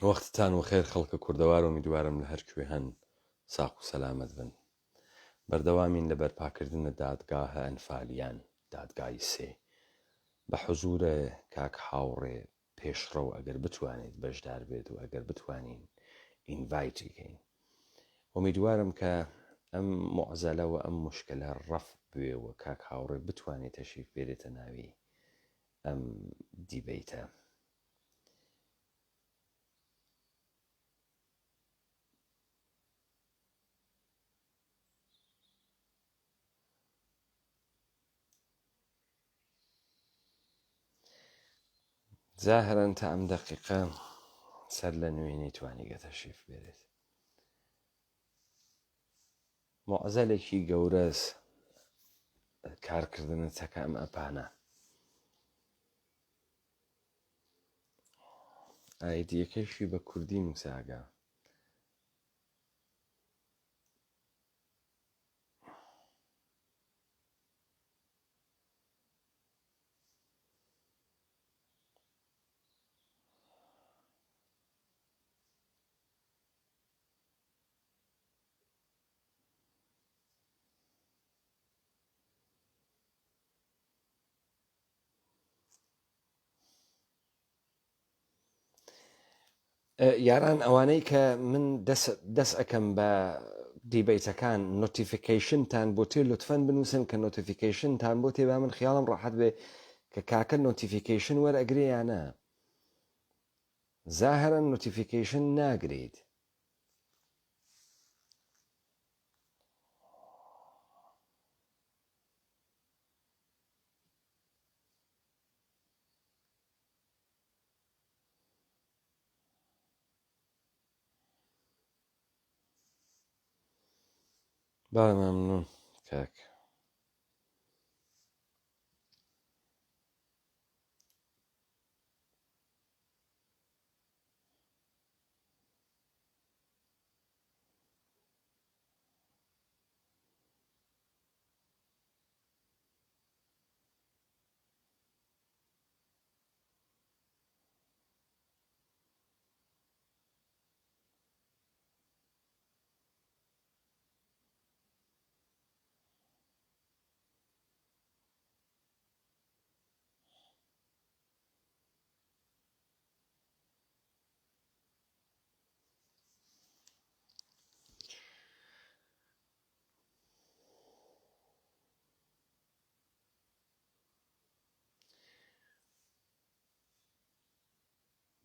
وەختتان و خێر خەڵکە کوردەوار و میدوارم لە هەرکوێ هەن ساق و سەلامەت بن. بەردەوامین لە بەرپاکردنە دادگاهە ئەنفالیان دادگای سێ بە حوزورە کاک هاوڕێ پێشڕەو ئەگەر بتوانێت بەشدار بێت و ئەگەر بتوانین ئینڤایتیکەین. ومیدوارم کە ئەم معزەلە و ئەم مشکلە ڕەف بوێەوە کاک هاوڕێ بتوانێت تەشریف بێرێتە ناوی ئەم دیبەیتە. زاهرن تا ئەم دەقیقە سەر لە نوێنەی توانیگە تەشریف بێرێت. معزەلێکی گەورەس کارکردنە چەکە ئەم ئەپانە. ئایدیەکەشی بە کوردی موساگا. یاران ئەوانەی کە من دەست ئەەکەم بە دیبەیتەکان نۆتیفیکیشنتان بۆ تێ لوتفەن بنووسن کە نۆتیفیکیشنتان بۆ تێبا من خیاڵم ڕاحەت بێ کە کاکە نۆتیفیکیشن وەرئەگرێ یانە. زاهرن نۆتیفیکیشن ناگریت. باڵێ مەمنوون کاک.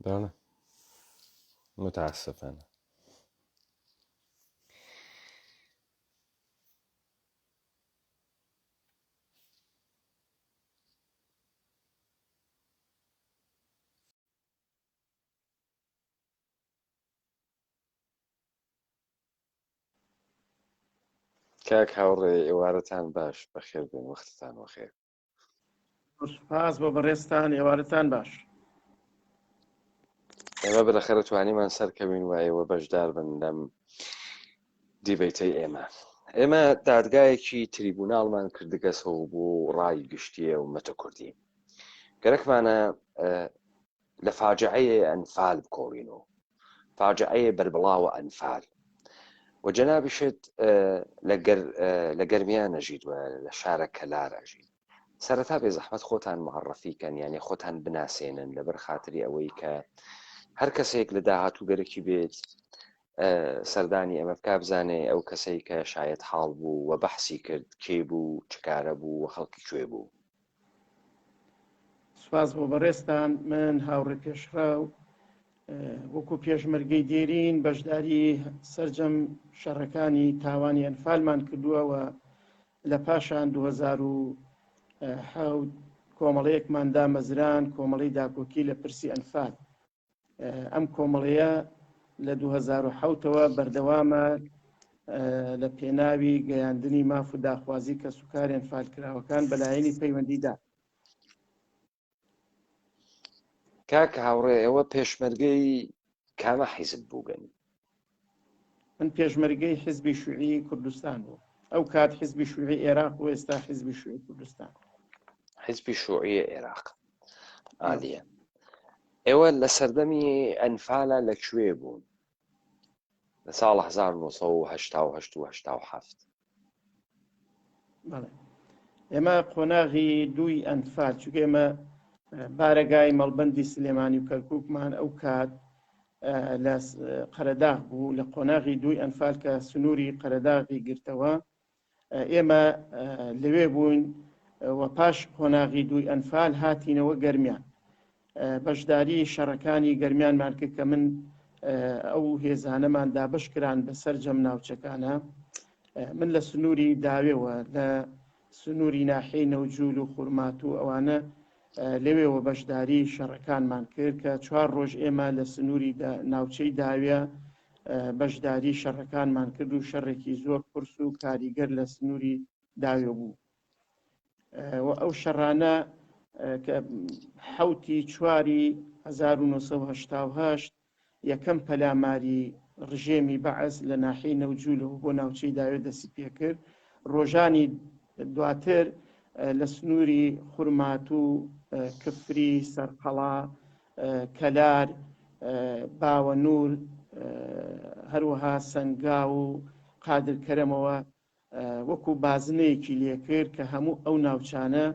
باڵێ متاسفانە. کاک هاوڕێ ئێوارەتان باش بەخێر بێن وەختتان وەخێر. سوپاس بۆ بەڕێستان ئێوارەتان باش. ئێمە بەرەخەرە توانیمان سەرکەوین و ئێوە بەشدار بن لەم دیبەیتەی ئێمە دادگایەکی تریبوناڵمان کردگەسەوە بۆ ڕای گشتیە و مەتە کوردی گەرەکمانە لە فاجعەیە ئەنفال بکۆڕینەوە، فاجعەیە بەربڵاوە ئەنفال و جەنابیشت لە گەرمیان ئەژید و لە شارە کەلار ئەژید. سەرەتا بێ زەحمەت خۆتان معڕەفیکەن، یعنی خۆتان بناسێنن لەبەر خاتری ئەوەی کە هەر کەسێک لە داهاتوو گەرەکی بێت سەردانی ئەمە بکا بزانێ ئەو کەسەی کە شاید حاڵ بوو و بەحسی کرد کێ بوو چکارە بوو و خەڵکی کوێ بوو. سوپاس بۆ بەڕێستان. من هاوڕێ پێشراو وەکو پێشمەرگەی دێرین بەشداری سەرجەم شەڕەکانی تاوانی ئەنفالمان کردووەوە. لە پاشان 2007 کۆمەڵەیەکمان دامەزران، کۆمەڵەی داکۆکی لە پرسی ئەنفال. ئەم کۆمەڵەیە لە 2007ەوە بەردەوامە لە پێناوی گەیاندنی ماف و داخوازی کە سوکاری ئەنفالکراوەکان بەلایەنی پەیوەندیدا. کاک هاوڕێ ئێوە پێشمەرگەی کامە حیزب بووگەن؟ من پێشمەرگەی حیزبی شوعی کوردستان بوو. ئەو کات حیزبی شوعی عێراق و ئێستا حیزبی شوعی کوردستان. حیزبی شوعی عێراق. عالیە. ئێوە لە سەردەمی ئەنفالە لەکوێ بوون لە ساڵ 1970 بەڵێ ئێمە قۆناغی دووی ئەنفال چونکە ئێمە بارەگای مەڵبەندی سلێمانی و کەرکووکمان ئەو کات لە قەرەداغ بوو لە قۆناغی دووی ئەنفال کە سنووری قەرەداغی گرتەوە ئێمە لەوێ بووین و پاش قۆناغی دووی ئەنفال هاتینەوە گەرمیان بەشداری شەڕەکانی گەرمیانمان کرد کە من ئەو هێزانەمان دابشکران بەسەر جەم ناوچەکانە من لە سنووری داوێەوە لە سنووری ناحەی نەوجول و خورمات و ئەوانە لەوێەوە بەشداری شەڕەکانمان کرد کە 4 ڕۆژ ئێمە لە سنووری ناوچەی داوێ بەشداری شەڕەکانمان کرد و شەڕێکی زۆر قرس و کاریگەر لە سنووری داوێ بوو ئەو شەڕانە کە 1970 یەکەم پەلاماری ڕژێمی بەعەز لە ناحەی نەوجولەوە بۆ ناوچەی داوێ دەستی پێ کرد ڕۆژانی دواتر لە سنووری خورمات و کفری سەرقەڵا کەلار باوەنور هەروەها سەنگا و قادرکەرەمەوە وەکو بازنەیەکی لێکرد کە هەموو ئەو ناوچانە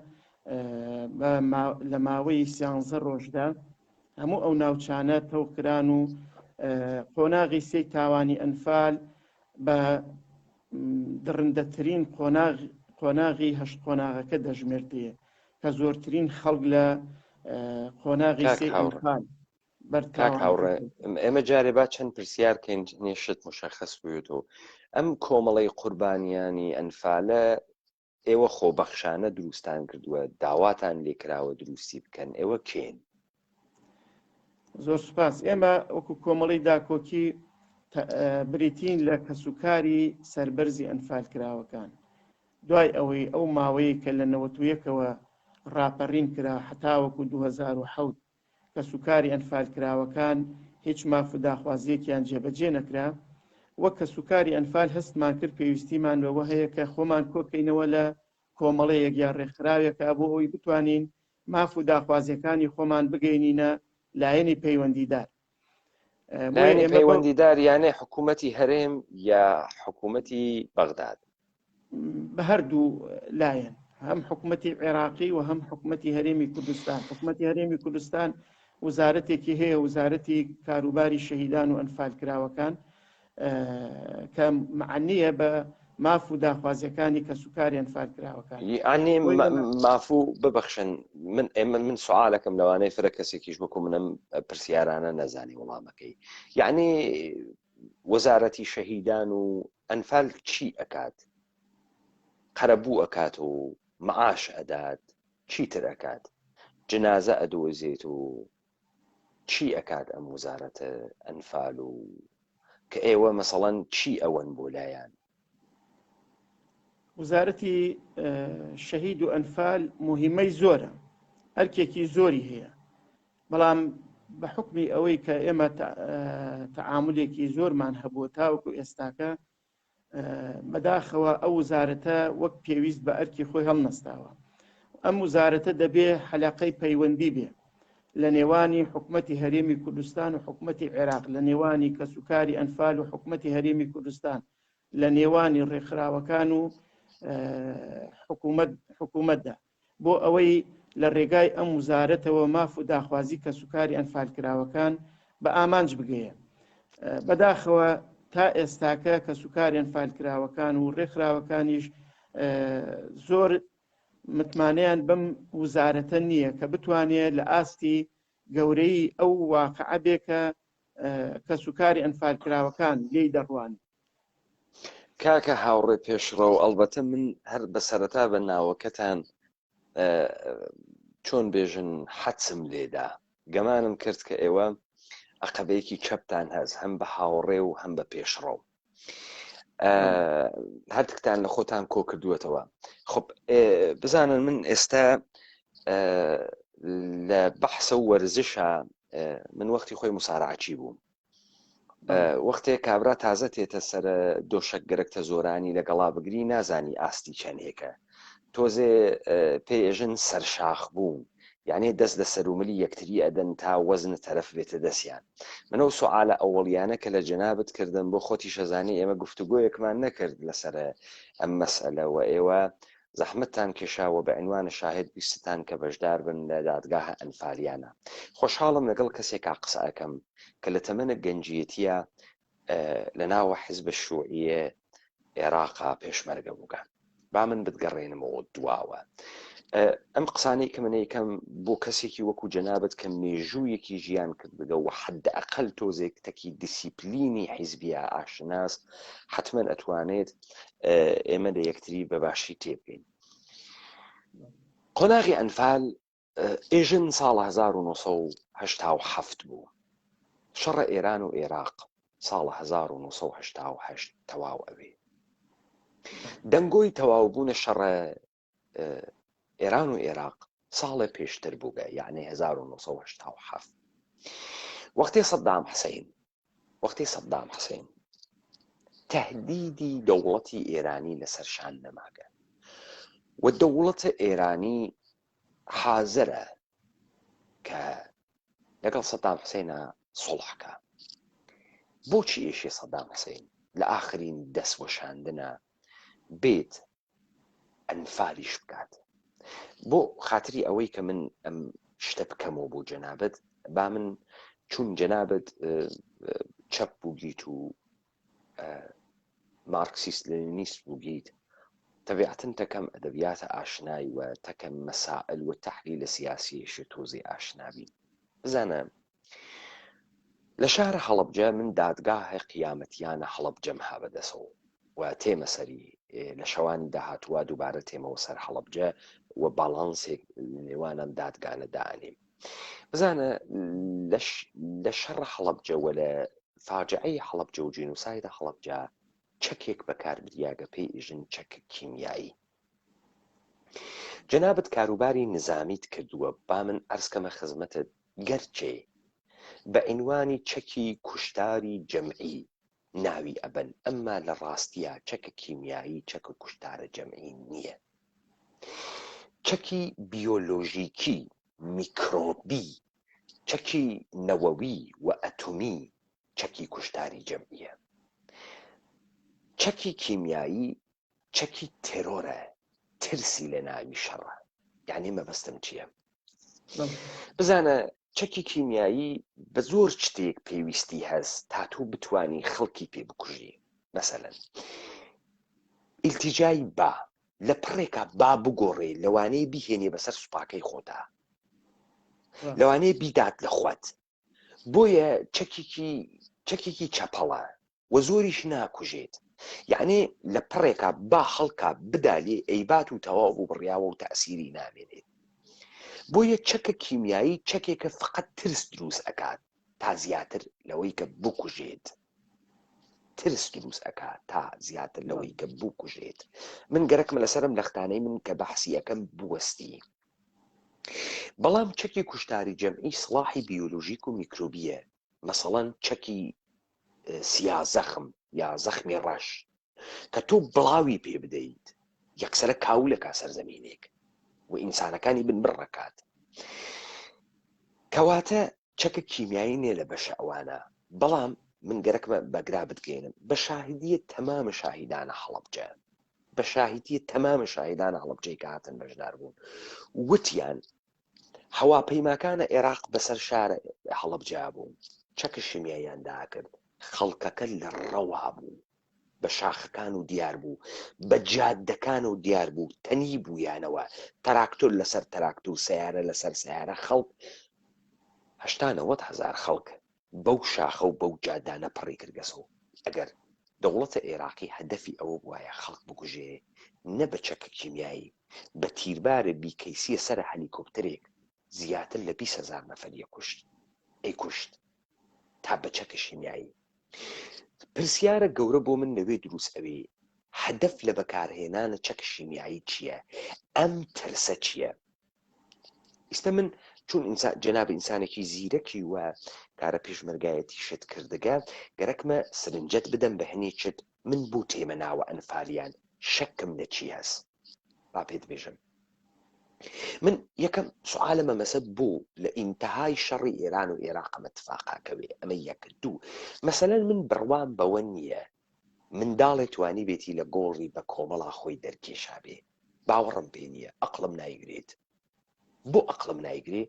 لە ماوەی 13 ڕۆژدا هەموو ئەو ناوچانە تەوکران و قۆناغی سێ تاوانی ئەنفال بە درندەترین قۆناغی هەشت قۆناغەکە دەژمێردێ کە زۆرترین خەڵک لە قۆناغی سێ ئەنفال هاوڕێ ئێمە جارێ با چەند پرسیارکەین نێشت مشخص بووێتەوە ئەم کۆمەڵەی قوربانیانی ئەنفالە ئێوە خۆبەخشانە دروستان کردووە داواتان لێکراوە دروستی بکەن ئێوە کێن زۆر سوپاس ئێمە وەکو کۆمەڵی داکۆکی بریتین لە کەسوکاری سەربەرزی ئەنفال کراوەکان دوای ئەوەی ئەو ماوەیە کە لە 91ەوە ڕاپەڕین کرا حتاوەکو 2007 کەسوکاری ئەنفال کراوەکان هیچ مافوداخوازیەکیان جێبەجێ نەکرا وەک کەسوکاری ئەنفال هەستمان کرد پێویستیمان بەوە هەیە کە خۆمان کۆکەینەوە لە کۆمەڵەیەک یان ڕێکخراوێکە بۆ ئەوی بتوانین مافوداخوازیەکانی خۆمان بگەینینە لایەنی پەیوەندیدار لایەنی پەیوەندیدار یانێ حکوومەتی هەرێم یا حکوومەتی بەغداد بە هەردوو لایەن هەم حکوومەتی عێراقی و هەم حکوومەتی هەرێمی کوردستان حکوومەتی هەرێمی کوردستان وزارەتێکی هەیە وزارەتی کاروباری شەهیدان و ئەنفال کراوەکان کە معنیە بە ماف و داخوازیەکانی کەسوکاری ئەنفال کراوەکان یعنی مافوو ببەخشن من سوالەکەم لەوانەیە فرە کەسێکیش وەکو منم پرسیارانە نەزانی وەڵامەکەی یعنی وەزارەتی شەهیدان و ئەنفال چی ئەکات قەرەبوو ئەکات و معاش ئەدات چیتر ئەکات جنازە ئەدۆزێت و چی ئەکات ئەم وەزارەتە ئەنفال و کە ئێوە مەسەڵەن چی ئەوەن بۆ لایەن وزارەتی شەهید و ئەنفال مهمەی زۆرە ئەرکێکی زۆری هەیە بەڵام بە حکمی ئەوەی کە ئێمە تەعاملێکی زۆرمان هەبووە تاوەکو ئێستاکە بەداخەوە ئەو وزارەتە وەک پێویست بە ئەرکی خۆی هەڵنەستاوە ئەم وزارەتە دەبێ حەلاقەی پەیوەندی بێ لە نێوانی حکوومەتی هەرێمی کوردستان و حکوومەتی عێراق لە نێوانی کەسوکاری ئەنفال و حکوومەتی هەرێمی کوردستان لە نێوانی ڕێکخراوەکان و حکوومەتدا بۆ ئەوەی لە ڕێگای ئەم وزارەتەوە ماف و داخوازی کەسوکاری ئەنفال کراوەکان بە ئامانج بگەیە بەداخەوە تا ئێستاکە کەسوکاری ئەنفال کراوەکان و ڕێکخراوەکانیش زۆر متمانەیان بەم وزارەتە نییە کە بتوانێت لە ئاستی گەورەی ئەو واقعە بێ کە کەسوکاری ئەنفال کراوەکان لێی دەڕوانێت کاکە هاوڕێ پێشڕە و ئەڵبەتە من هەر بەسەرەتا بە ناوەکەتان چۆن بێژن حەچم لێدا گەمانم کرد کە ئێوە عەقەبەیەکی چەپتان هەست هەم بە هاوڕێ و هەم بە پێشڕە و هەردووکتان لە خۆتان کۆ کردووەتەوە خب بزانن من ئێستا لە بەحسە و وەرزشە من وەختی خۆی موسارعەچی بووم وەختێک کابرا تازە تێتە سەر دۆشەک گەرەکتە زۆرانی لەگەڵا بگری نازانی ئاستی چەندێکە تۆزێ پێژن سەرشاخ بوو یعنی دەست لە سەروملی یەکتری ئەدەن تا وەزن تەرەف بێتە دەستیان. منەو سوعالە ئەوڵیانە کە لە جەنابەت کردن بۆ خۆتی شەزانی ئێمە گفتوگۆیەکمان نەکرد لەسەر ئەم مەسئلەوە. ئێوە زەحمەتتان کێشاوە بە عنوانە شاهد بیستان کە بەشدار بن لە دادگاهە ئەنفالیانە. خۆشحاڵم لەگەڵ کەسێکا قسە ئەەکەم کە لە تەمەنە گەنجیەتیە لە ناوە حیزب شوعیە عێراقا پێشمەرگە بووگە. با من بتگەڕێنمەوە دواوە. ئەم قسانەی کە منە یەکەم بۆ کەسێکی وەکو جەنابەت کە مێژوویەکی ژیان کردگە و حەدە ئەقل تۆزێک تەکی دیسیپلینی حیزبیە ئاشناس حتمما ئەتوانێت ئێمە لە یەکتری بەباشی تێبگەین. قۆناغی ئەنفال ئێژن ساڵ 1970 بوو. شەڕە ئێران و عێراق ساڵ 1970 تەواو ئەوێ. دەنگۆی تەواوبوونە شەڕە ئێران و عێراق ساڵە پێشتر بووگە، یعنی 1970. وەختی سەدام حوسێن تهدیدی دەوڵەتی ئێرانی لەسەرشان نەماگە و دەوڵەتە ئێرانی حازرە کە لەگەڵ سەدام حوسێنە سڵحکە. بۆچی ئێشێ سەدام حوسێن لە ئاخرین دەستوەشاندنە بێت ئەنفالیش بکات؟ بۆ خاتری ئەوەی کە من ئەم شتە بکەمەوە بۆ جەنابەت، با من چون جەنابەت چەپ بووگیت و مارکسیست لێنینیست بووگیت، طبیعەتەن تەکەم ئەدەبیاتە ئاشنایی و تەکەم مەسائل و تەحلیلە سیاسیەشە تۆزی ئاشنابی. بزانە لە شارە هەڵەبجە من دادگاهە قیامەتیانە هەڵەبجەم ها بەدەسەوە و تێمە سەری لە شەوانی داهاتوە دووبارە تێمەوە سەر هەڵەبجە و باڵانسێک نێوانم دادگانە دانیم. بزانە لە شەڕ هەڵەبجە و لە فاجعەی هەڵەبجە و جینۆسایدە هەڵەبجە چەکێک بەکار بریاگە پێی ئێژن چەکە کیمیایی. جەنابەت کاروباری نظامیت کردووە، با من ئەرزکەمە خزمەتت گەرچێ بە عنوانی چەکی کوشتاری جەمعی ناوی ئەبەن، ئەمما لە ڕاستیە چەکە کیمیایی چەکە کوشتارە جەمعی نییە. چەکی بیۆلۆژیکی میکرۆبی، چەکی نەوەوی و ئەتومی چەکی کوشتاری جەمعیە. چەکی کیمیایی چەکی تێرۆرە، ترسی لە ناوی شەڕە. یعنی مەبەستم چییە؟ بزانە چەکی کیمیایی بە زۆر شتێک پێویستی هەست تا تۆ بتوانی خەڵکی پێ بکوژی. مەسەلەن ئیلتیجای با لە پڕێکە با بگۆڕێ، لەوانەیە بیهێنێ بەسەر سوپاکەی خۆتا، لەوانەیە بیدات لە خوات. بۆیە چەکێکی چەپەڵە و زۆریش ناکوژێت. یعنی لە پڕێکە با خەڵکە بدالێ ئەیبات و تەواو بوو بڕیاوە و تەسیری نامێنێت. بۆیە چەکە کیمیایی چەکێکە فقط ترس دروست ئەکات تا زیاتر لەوەی کە بکوژێت. ترس دروست ئەکات تا زیاتر لەوەی کە بکوژێت. من گەرەکمە لەسەرم لەختانەی من کە بەحسی ئەەکەم بوەستی. بەڵام چەکی کوشتاری جەمعی سڵاحی بیۆلۆژیک و میکرۆبیە. مەسەڵەن چەکی سیازەخم یا زەخمی ڕەش کە تۆ بڵاوی پێ بدەیت یەکسەرە کاولەکە سەرزەمینێک و ئینسانەکانی بن بڕەکات. کەواتە چەکە کیمیایی نێ لە بەشە ئەوانە. بەڵام من گەرەکمە بەگرا بتگەێنم بە شاهدیە تەمامە شاهیدانە هەڵەبجە، بە شاهدیە تەمامە شاهیدانە هەڵەبجەی کە هاتن بەشدار بوون، وتیان هەواپەیماکانە عێراق بەسەر شارە هەڵەبجا بوون، چەکە شیمیاییان داکرد، خەڵکەکە لە ڕەوا بوو، بە شاخەکان و دیار بوو، بە جادەکان و دیار بوو، تەنی بوویانەوە، تەراکتۆر لەسەر تەراکتۆر، سیارە لەسەر سیارە، خەڵک 80,000 خەڵک بەو شاخە و بەو جادانە پڕی کردگەسەوە. ئەگەر دەوڵەتە عێراقی هەدەفی ئەوە بوایە خەڵک بکوژێ، نە بە چەکە کیمیایی، بە تیربارە بیکەیسیە سەر هەلیکۆپتەرێک زیاتر لە 20,000 نەفەریە کوشت. ئەی کوشت تا بە چەکە شیمیایی. پرسیارە گەورە بۆ من لەوێ دروست ئەوێ هەدەف لە بەکارهێنانە چەکە شیمیایی چییە؟ ئەم ترسە چییە؟ ئێستا من چون جەناب ئینسانێکی زیرەکی وە کارە پێشمەرگایەتی شت کردگە، گەرەکمە سرنجەت بدەم بە هەنێچت من بوو تێمە ناوە ئەنفالیان، شەکم لە چی هەست با پێت بێژم. من یەکەم سوالەمە مەسە بوو لە ئینتەهای شەڕی ئێران و عێراق اتفاقاکەوێ ئەمە یەک دوو مەسەلەن من بڕوام بەوە نییە منداڵێ توانی بێتی لە گۆڕی بە کۆمەڵا خۆی دەرکێشا بێ باوەڕم پێ نییە ئەقلم نایگرێت بۆ ئەقلم نایگرێ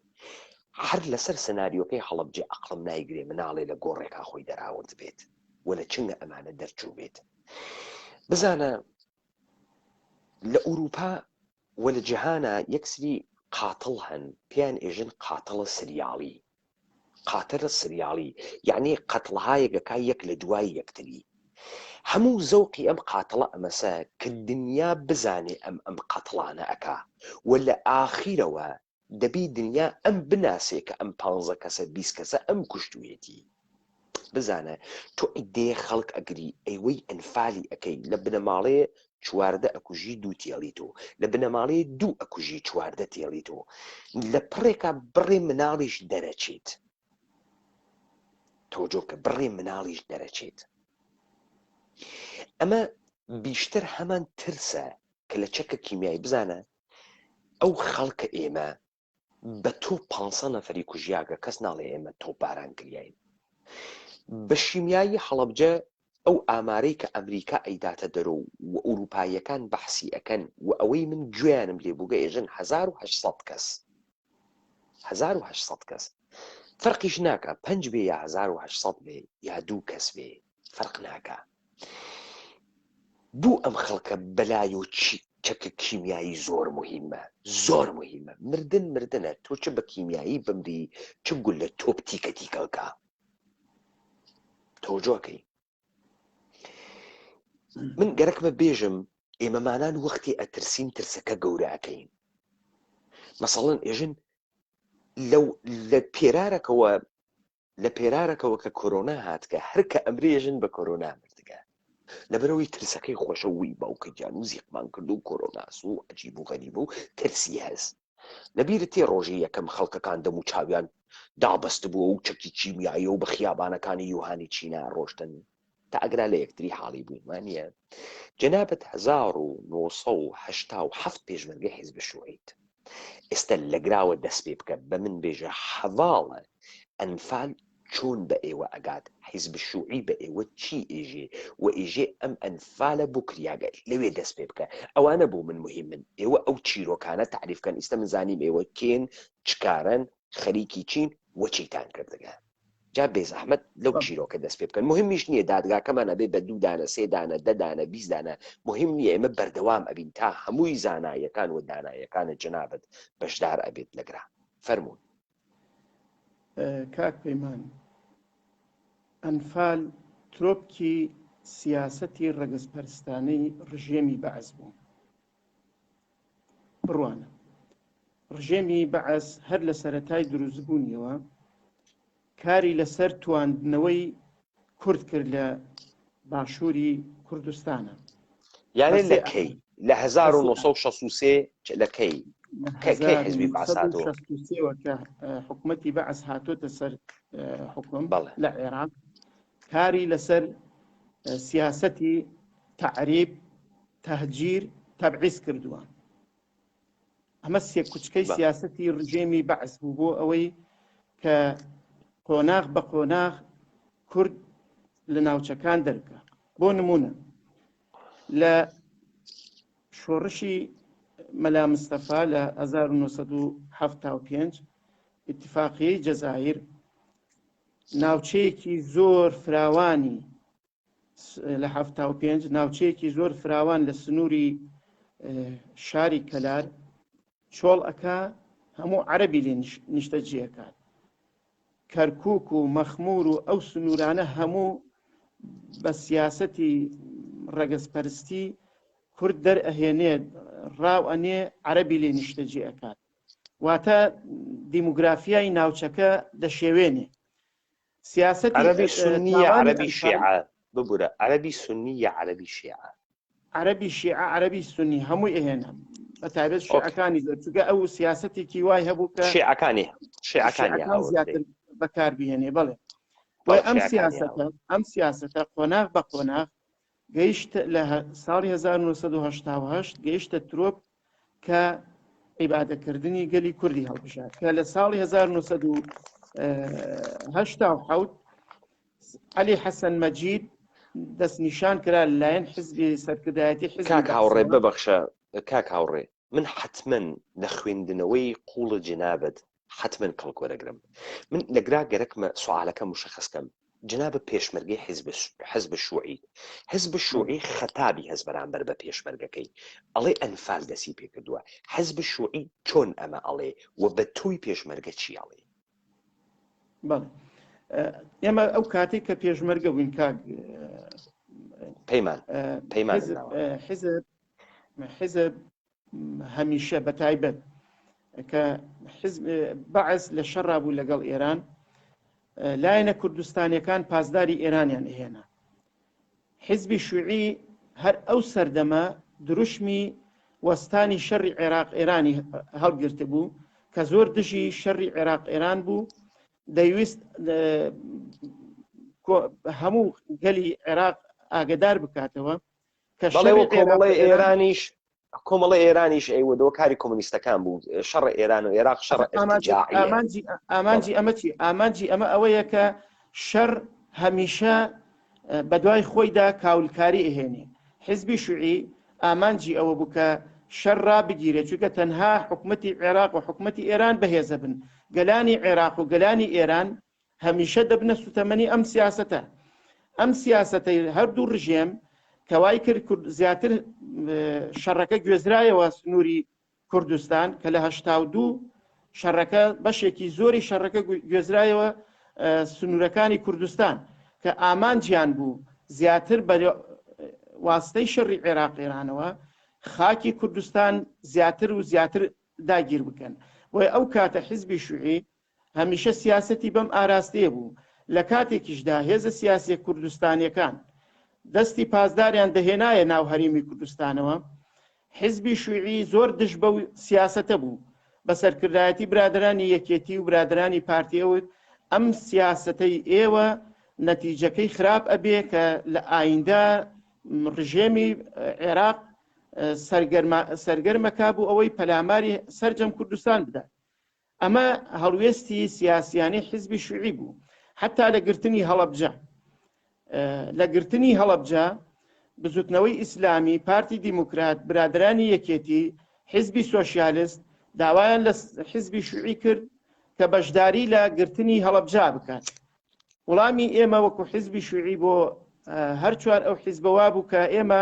هەر لەسەر سناریۆکەی هەڵەبجێ ئەقلم نایگرێ مناڵێ لە گۆڕێکا خۆی دەراورد بێت و لە چنگە ئەمانە دەرچوو بێت بزانە لە ئوروپا و لە جیهانە یەکسری قاتڵ هەن پێیان ئێژن قاتڵە سریاڵی قاتلە سریاڵی یعنی قەتڵهایەکەکە یەک لە دوای یەکتری هەموو زەوقی ئەم قاتڵە ئەمەسە کە دنیا بزانێ ئەم قەتڵانە ئەکا و لە ئاخیرەوە دەبی دنیا ئەم بناسێ کە ئەم 15 کەسە 20 کەسە ئەم کوشتوێتی بزانە تۆ ئیدێ خەڵک ئەگری ئەیوەی ئەنفالی ئەەکەی لە بنەماڵەیە چواردە ئەکوژی دوو تێڵیتۆ لە بنەماڵەیە دوو ئەکوژی چواردە تێڵیتۆ لە پڕێکا بڕێ مناڵیش دەرەچێت تۆجۆ کە بڕێ مناڵیش دەرەچێت ئەمە بیشتر هەمان ترسە کە لە چەکە کیمیایی بزانە ئەو خەڵکە ئێمە بە تۆ 500 نەفەری کوژیاگە کەس ناڵێ ئێمە تۆ باران کریین بە شیمیایی هەڵەبجە ئەو ئامارەی کە ئەمریکا ئەیداتە دەرۆ و ئوروپاییەکان بەحسی ئەەکەن و ئەوەی من گوێیانم لێبووگە ئێژن 1800 کەس 1800 کەس فەرقیش ناکە 5 بێ یا 1800 بێ یا 2 کەس بێ فەرق ناکە بوو ئەم خەڵکە بەلای و چەکە کیمیایی زۆر مهمە زۆر مهمە مردنە تۆ چ بە کیمیایی بمری چ گول لە تۆپ تیکە تیکەکە تۆجۆکەی من گەرەکمە بێژم ئێمەمانان وەختی ئەترسین ترسەکە گەورەکەین مەسەڵەن ئێژن لە پێرارەکەوە کە کۆرۆنا هاتکە هەرکە ئەمرێژن بە کۆرۆنا مردگە لەبەرەوەی ترسەکەی خۆشەوی باوکە گیان و زیقمان کرد و کۆرۆناس و عەجیب و غەریب و ترسی هەست لەبیرت تێ ڕۆژی یەکەم خەڵکەکان دەم و چاویان دابەست بووە و چەکی کیمیایی و بە خیابانەکانی یوهانی چینا ڕۆشتن تا ئەگرا لە یەکتری حاڵی بوویمانە جەنابەت 1970 پێشمەرگە حیزب شوعیت ئێستا لەگراوە دەست پێ بکە بە من بێژە حەواڵە ئەنفال چۆن بە ئێوە ئەگات حیزب شوعی بە ئێوە چی ئێژێ و ئێژێ ئەم ئەنفالە بۆ کریاگە لەوێ دەست پێ بکە ئەوانە بۆ من مهمن ئێوە ئەو چیرۆکانە تعریفکەن ئیستا من زانیم ئێوە کێن چکارن خەریکی چین وەچیتان کردگە جا بێزەحمەت لەو چیرۆکە دەست پێ بکەن مهمیش نییە دادگاکەمانە بێ بە 2 دانە 3 دانە 10 دانە 20 دانە مهم نییە ئێمە بەردەوام ئەبین تا هەمووی زانایەکان و دانایەکانە جەنابەت بەشدار ئەبێت لەگرا فەرموون کاک پەیمان ئەنفال ترۆپکی سیاسەتی ڕەگەزپەرستانەی ڕژێمی بەعەز بوو بڕوانە ڕژێمی بەعەز هەر لە سەرەتای دروستبوونیەوە کاری لەسەر تواندنەوەی کورد کرد لە باشووری کوردستانە یانێ لەکەی لە 1963 لەکەی حزبی بەعەساتەوە کە حکومەتی بەعەز هاتۆتە سەر حکوم لە عێراق کاری لەسەر سیاسەتی تعریب تەهجیر تەبعیز کردووە ئەمە سێ کوچکەی سیاسەتی ڕژێمی بەعەز بوو بۆ ئەوەی کە قۆناغ بە قۆناغ کورد لە ناوچەکان دەرکە بۆ نمونە لە شۆڕشی مەلا مستەفا لە 1975 ئیتفاقیەی جەزایر ناوچەیەکی زۆر فراوانی لە 75 ناوچەیەکی زۆر فراوان لە سنووری شاری کەلار چۆڵ ئەکا هەموو عەرەبی لێ نیشتەجێەکات کەرکووک و مەخمور و ئەو سنوورانە هەموو بە سیاسەتی ڕەگەزپەرستی کورد دەرئەهێنێ ڕاو ئەنێ عەرەبی لێ نیشتەجێەکات واتە دیموگرافیای ناوچەکە دەشێوێنێ سیاسەتی عەرەبی سونیە عەرەبی شیعە ببورە عەرەبی سونیە عەرەبی شیعە عەرەبی شیعە عەرەبی سونی هەمووی ئەهێنە بەتایبەت شیعەکانی چونکە ئەو سیاسەتێکی وای هەبوو کە شیعەکانی زیاتر بەکاربهێنێ بەڵێ وای ئەم سیاسەتە قۆناغ بە قۆناغ گەیشت لە ساڵی 1970 گەیشتە ترۆپ کە عیبادەکردنی گەلی کوردی هەڵبژار کە لە ساڵی 1970 علی حەسەن مەجید دەستنیشان کرا لەلایەن حزبی سەرکردایەتی حزبی کاک هاوڕێ بەعسەوە. ببەخشە کاک هاوڕێ من حتمما لە خوێندنەوەی قوڵ جنابەت حتمما کەڵکوەرەگرم من لەگرا گەرەکمە سوالەکە مشخصکەم جنابە پێشمەرگەی حزب شوعی حزب شوعی خەتابی هەز بەرامبەر بە پێشمەرگەکەی ئەڵێ ئەنفال دەسی پێکردووە حزب شوعی چۆن ئەمە ئەڵێ و بە توی پێشمەرگە چی ئەڵێ بەڵێ ئێمە ئەو کاتێک کە پێشمەرگە بووین کاک پەیمان حزب هەمیشە بە تایبەت کە بەعس لە شەڕا بوو لەگەڵ ئێران لایەنە کوردستانیەکان پاسداری ئێرانیان هێنا حزبی شوعی هەر ئەو سەردەمە دروشمی وەستانی شەڕی عێراق ئێرانی هەڵگرت بوو کە زۆر دژی شەڕی عێراق ئێران بوو دەیویست هەموو گەلی عێراق ئاگدار بکاتەوە کە کۆمەڵی ئێرانیش ئەیوەدەوە کاری کۆمونیستەکان بوو شەڕ ئێران و عێراق شەڕ ئامانجی ئەمە ئەوەیە کە شەڕ هەمیشە بە دوای خۆیدا کاولکاری ئەهێنێ حزبی شوعی ئامانجی ئەوە بوو کە شەڕ ڕابگیرێت چونکە تەنها حکومەتی عێراق و حکومەتی ئێران بەهێزە بن گەلانی عێراق و گەلانی ئێران هەمیشە دەبنە سوتەمەنی ئەم سیاسەتە ئەم سیاسەتەی هەردوو ڕژێم کەوای کرد زیاتر شەڕەکە گوێزرایەوە سنووری کوردستان کە لە 1970 شەڕەکە بەشێکی زۆری شەڕەکە گوێزرایەوە سنوورەکانی کوردستان کە ئامانجیان بوو زیاتر بە واستەی شەڕی عێراق ئێرانەوە خاکی کوردستان زیاتر و زیاتر داگیر بکەن بۆیە ئەو کاتە حزبی شوعی هەمیشە سیاسەتی بەم ئاراستەیە بوو لە کاتێکیشدا هێزە سیاسی کوردستانیەکان دەستی پاسداریان دەهێنایە ناو هەرێمی کوردستانەوە حزبی شوعی زۆر دژ بەو سیاسەتە بوو بە سەرکردایەتی برادرانی یەکێتی و برادرانی پارتیەوت ئەم سیاسەتەی ئێوە نەتیجەکەی خراپ ئەبێ کە لە ئایندە ڕژێمی عێراق سەرگەرمەکا بوو ئەوەی پەلاماری سەرجەم کوردستان بدات ئەمە هەڵوێستی سیاسیانی حزبی شوعی بوو حتا لە گرتنی هەڵەبجە لە گرتنی هەڵەبجە بزوتنەوەی ئیسلامی پارتی دیموکرات برادرانی یەکێتی حزبی سۆشیالیست داوایان لە حزبی شوعی کرد کە بەشداری لە گرتنی هەڵەبجە بکات وڵامی ئێمە وەکو حزبی شوعی بۆ هەر چوار ئەو حیزبەوا بوو کە ئێمە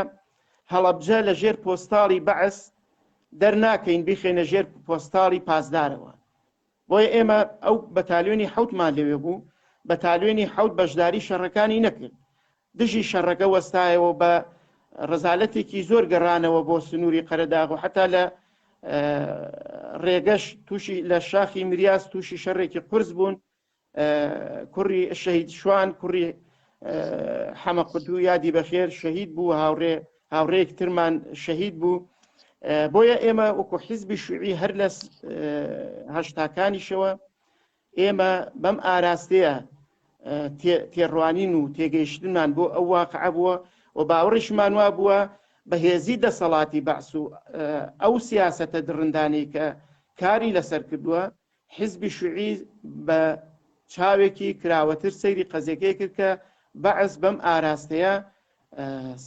هەڵەبجە لە ژێر پۆستاڵی بەعس دەرناکەین بخێنە ژێر پۆستاڵی پاسدارەوە بۆیە ئێمە ئەو بەتالیۆنی حەوتمان لەوێ بوو بەتالیۆنی حەوت بەشداری شەڕەکانی نەکرد دژی شەڕەکە وەستایەوە بە ڕزالەتێکی زۆر گەڕانەوە بۆ سنووری قەرەداغ و حتا لە ڕێگەش تووشی لە شاخی مریاس تووشی شەڕێکی قورس بوون کوڕی شەهید شوان کوڕی حەمەقدوو یادی بەخێر شەهید بوو هاوڕێیەک ترمان شەهید بوو بۆیە ئێمە وەکو حیزبی شوعی هەر لە هەشتاکانیشەوە ئێمە بەم ئاراستەیە تێڕوانین و تێگەیشتنمان بۆ ئەو واقعە بووە و باوەڕیشمان وا بووە بەهێزی دەسەڵاتی بەعس و ئەو سیاسەتە درڕندانی کە کاری لەسەر کردووە حیزبی شوعی بە چاوێکی کراوەتر سەیری قەزێکەی کرد کە بەعس بەم ئاراستەیە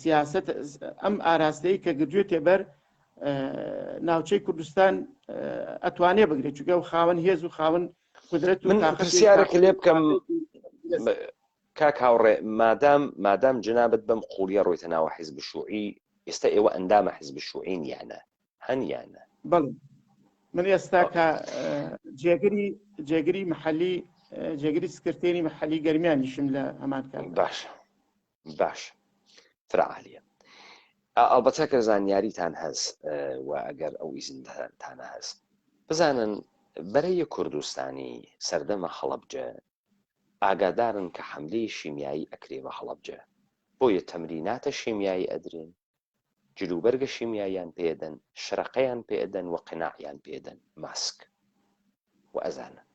سیاست ئەم ئاراستەی کە گرجوێ تێبەر ناوچەی کوردستان ئەتوانێ بگرێت چونکە و خاوەن هێز و خاوەن قدرەت و پرسیارێک لێ بکەم کاک هاوڕێ مادام جنابەت بەم قوڵیە ڕۆیتە ناوە حیزب شوعی ئێستا ئێوە ئەندامە حیزب شوعین یانە هەن یانە بەڵێ من ئێستا کە جێگری محەلی جێگری سکرتێری محەلی گەرمیانیشم لە هەمان کار باش فرعالیە ئەڵبەتە کە زانیاریتان هەست و ئەگەر ئەو ئیزنتانە هەست بزانن بەرەیە کوردستانی سەردەمە هەڵەبجە ئاگادارن کە حەملەی شیمیایی ئەکرێ بە هەڵەبجە بۆیە تەمریناتە شیمیایی ئەدرێن جلوبەرگە شیمیاییان پێدەن شرەقەیان پێدەن و قناعیان پێدەن ماسک و ئەزانن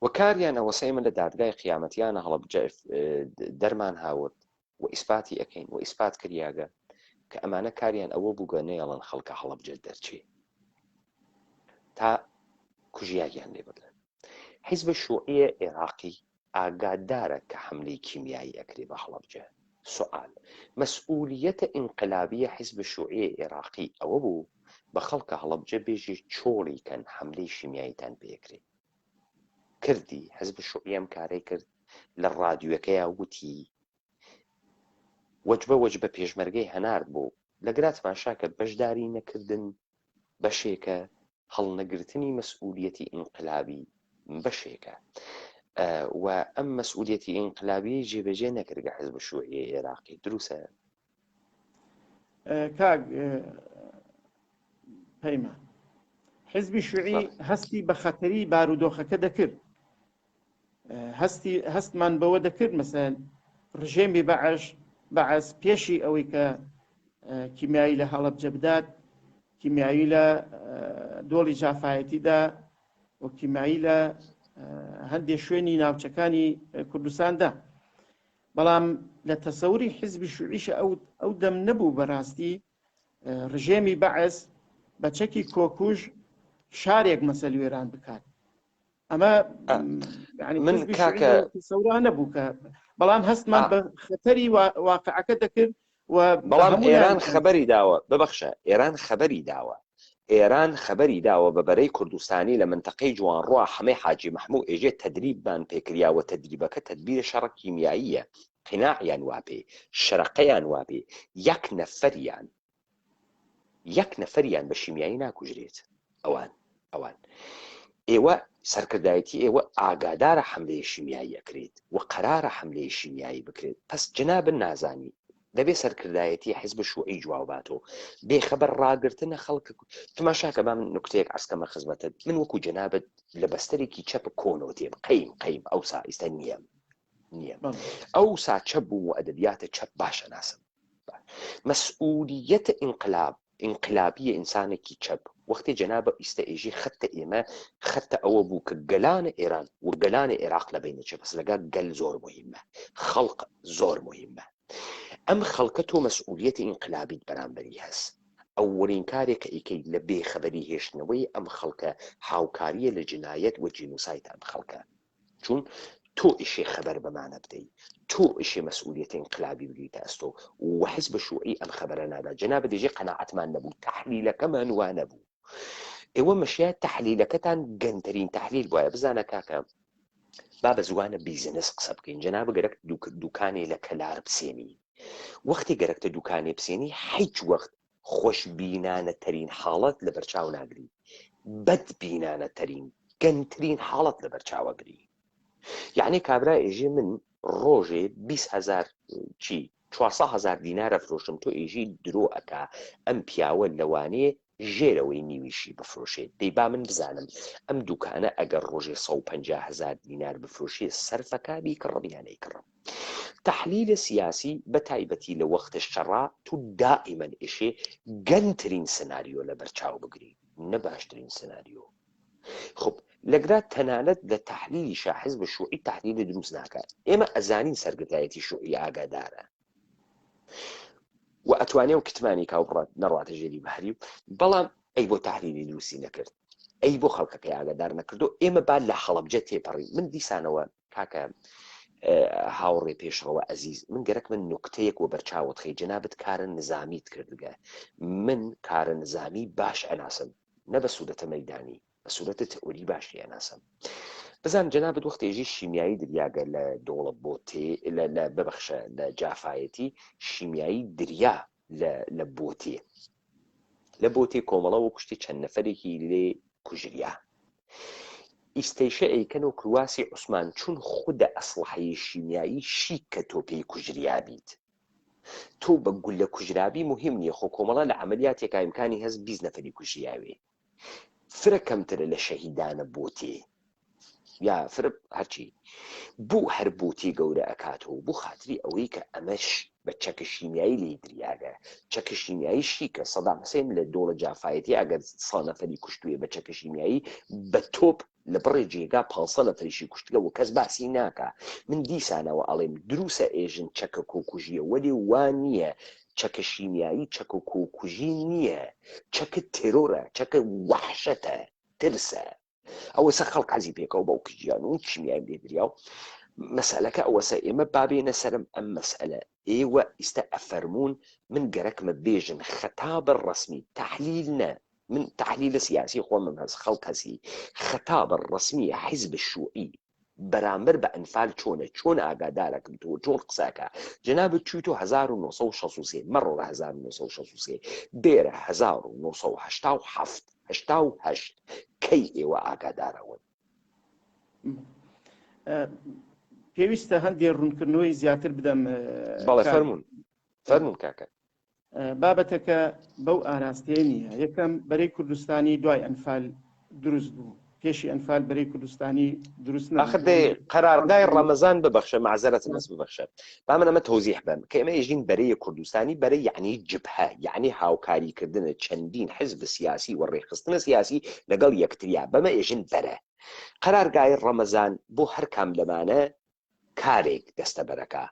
و کاریان ئەوەسەی من لە دادگای قیامەتیانە هەڵەبجە دەرمان هاورد و ئیسپاتی ئەەکەین و ئیسپات کریاگە کە ئەمانە کاریان ئەوە بووگە نێڵن خەڵکە هەڵەبجە دەرچێ تا کوژیاگیان لێ بگرن. حیزب شوعیە عێراقی ئاگادارە کە حملەی کیمیایی ئەکرێ بە هەڵەبجە. سوال مەسئولیەتە ئینقلابیە حیزب شوعیە عێراقی ئەوە بوو بە خەڵکە هەڵەبجە بێژی چۆڵی کەن حملەی شیمیاییتان پێکرێ کردی. حیزب شوعیە ئەم کارەی کرد لە ڕادیۆکەیە وتی وەجبە پێشمەرگەی هەنار بوو لەگراتمان شاکە بەشداری نەکردن بەشێکە هەڵنەگرتنی مەسئولیەتی ئینقلابی بەشێکە و ئەم مەسئولیەتی ئینقلابی جێبەجێ نەکردگە حیزب شوعیە عێراقی. دروستە کاک پەیما حیزبی شوعی هەستی بە خەتەری بارودۆخەکە دەکرد، هەستمان بەوە دەکرد مەسەن ڕژێمی بەعەس پێشی ئەوەی کە کیمیایی لە هەڵەبجە بدات، کیمیایی لە دۆڵی جافایەتیدا و کیمیایی لە هەندێک شوێنی ناوچەکانی کوردستاندا. بەڵام لە تەسەوری حیزبی شوعیش ئەو دەم نەبوو بەڕاستی ڕژێمی بەعەس بە چەکی کۆکوژ شارێک مەسەلوێران بکات. ئەمە من کاکە سەوران نەبوو کە بەڵام هەستمان بە خەتەری واقعەکە دەکرد و بەڵام ئێران خەبەری داوە ببەخشە ئێران خەبەری داوە بە بەرەی کوردستانی لە منتەقەی جوانڕوا هەمەی حاجی مەحموو ئێژێ تەدریبان پێکریاوە. تەدریبەکە تەدبیرە شەڕە کیمیاییە، قیناعیان وابێ، شەرەقەیان وابێ، یەک نەفەریان بە شیمیایی ناکوژرێت. ئەوان ئێوە سەرکردایەتی ئێوە ئاگادارە حملەی شیمیایی ئەکرێت و قەرارە حملەی شیمیایی بکرێت. پس جنابن نازانی دەبێ سەرکردایەتی حیزب شوعی جواباتەوە بێخەبەر ڕاگرتنە خەڵک. تماشاکە با من نکتەیەک عسکەمە خزمەتت من وەکو جنابەت لە بەستەرێکی چەپ کۆنەوە تێم قەیم ئەوسا ئیستا نییە ئەوسا چەپ بووم و ئەدەبیاتە چەپ باشە ناسم. مەسئولیەتە ئینقلابیە ئینسانێکی چەپ وەختی جەنابە ئیستەئێژی خەتە ئێمە خەتە ئەوە بوو کە گەلانە ئێران و گەلانە عێراق لە بینە چە بەس لەگەڵ گەل زۆر مهمە، خەڵق زۆر مهمە. ئەم خەڵکە تۆ مەسئولیەتی ئینقلابیت بەرامبەری هەست. ئەوەڵین کارێک کە ئیکەی لە بێخەبەری هێشتنەوەی ئەم خەڵکە هاوکاریە لە جنایەت و جینوسایت ئەم خەڵکە، چون تۆ ئیشێ خەبەر بەمانە بدەیت، تۆ ئیشێ مەسئولیەتی ئینقلابی بگریتە ئەستۆ و حیزب شوعی ئەم خەبەرە نادا. جەنابە دێژێ قەناعەتمان نەبوو، تەحلیلەکەمان وا نەبوو. ئێوە مەشیە تەحلیلەکەتان گەنترین تەحلیل وایە. بزانە کاکە با بە زوانە بیزنس قسە بکەین. جەنابە گەرەک دوکانێ لە کەلار بسێنی، وەختی گەرەکتە دوکانێ بسێنی هیچ وەخت خۆشبینانەتەرین حاڵەت لە بەرچاو ناگری، بەدبینانەتەرین گەنترین حاڵەت لە بەرچاوەگری. یعنی کابرا ئێژێ من ڕۆژێ 400,000 دینارە فرۆشم، تۆ ئێژی درۆ ئەکا ئەم پیاوە لەوانەیە ژێرەوەی نیویشی بفرۆشێت. دەیبا من بزانم ئەم دوکانە ئەگەر ڕۆژێ 150,000 دینار بفرۆشێ سەرفەکابی کڕبیانەی کڕم. تحلیل سیاسی بە تایبەتی لە وەختە شەڕا تو دائیمەن ئێشێ گەنترین سناریۆ لە بەرچاو بگری، نە باشترین سناریۆ. خب لەگرات تەنانەت لە تحلیلی حیزب شوعی تحلیلی دروست ناکات. ئێمە ئەزانین سەرکردایەتی شوعی ئاگادارە و ئەتوانێ و کتمانی کاوبڕات نەڕاتە ژێری بەهری، بەڵام ئەی بۆ تحلیلی دروستی نەکرد، ئەی بۆ خەڵکەکەی ئاگادار نەکردو. ئێمە با لە هەڵەبجە تێپەڕی. من دیسانەوە کاکە هاوڕێ پێشەوە عەزیز، من گەرەک من نوکتەیەک و بەرچاوت خەی جەنابەت کارە نظامیت کردگە. من کارە نظامی باش ئەناسم، نە بە سوودەتە مەیدانی، بە سوورەتە تەئۆری باشی ئەناسم. بزان جەنابەت وەختێژی شیمیایی دریاگە لە دۆڵە بۆتێ لە ببەخشە لە جافایەتی شیمیایی دریا لە بۆتێ کۆمەڵە و کوشتی چەند نەفەرێکی لێ کوژریا. ئیستەیشە ئەیکەن و کرواسی عوسمان چون خودە ئەسلحەی شیمیایی شیک کە تۆ پێی کوژریا بیت. تۆ بە گول لە کوژرابی مهم نییە، خۆ کۆمەڵە لە عملیاتێکا ئیمکانی هەست 20 نەفەری کوژیاوێ. فرە کەمترە لە شەهیدانە بۆتێ یا فرە هەرچی بوو هەر بۆتی گەورە ئەکاتەوە بۆ خاتری ئەوەی کە ئەمەش بە چەکە شیمیایی لێ دریاگە. چەکە شیمیایی شیکە. سەدام حوسێن لە دۆڵە جافایەتی ئەگەر 100 نەفەری کوشتوویە بە چەکە شیمیایی بە تۆپ لە بڕێ جێگا 500 نەفەریشی کوشتگە و کەس باسی ناکە. من دیسانەوە ئەڵێم دروسە ئێژن چەکە کۆکوژیە، وەلی وان نییە. چەکە شیمیایی چەکە کۆکوژی نییە، چەکە تێرۆرە، چەکە وەحشەتە. ترسە ئەوەسە خەڵک حەزی پێکەوە بەو کژیان و چیمیان لێدریا و مەسئلەکە ئەوەسە ئێمە بابێنە سەرم ئەم مەسئلە ئێوە ئیستا ئەفەرمونون من گەرەکمە بێژن خەتابە ڕسمی تحلیل نە من تحلیل سیاسی خۆمم هەست خەڵک هەسی خەتابە ڕسمیە حیزب شوعی بەرامبەر بە ئەنفال چۆن ئاگادارەکەم تۆ چۆن قساکە جەنابەت چوویتۆ 1963 مەڕۆ 1963 دێرە 1970 کەی ئێوە ئاگادارەوەن پێویستە هەندێک ڕوونکردنەوەی زیاتر بدەم بەڵێ فەرمون کاکە بابەتەکە بەو ئاراستەیە نییە یەکەم بەرەی کوردستانی دوای ئەنفال دروست بوو پێشی ئەنفال بەرەی کوردستانی دروست نەخر قەرارگای ڕەمەزان ببەخشە معزەرەت نەس ببەخشە با من ئەمە تۆزیح بم کە ئێمە ئێژین بەرەی کوردستانی بەرەی یعنی جبهە یعنی هاوکاریکردنە چەندین حزب سیاسی و ڕێخستنە سیاسی لەگەڵ یەکتریا بەمە ئێژین بەرە قەرارگای ڕەمەزان بۆ هەر کام لەمانە کارێک دەستە بەرەکە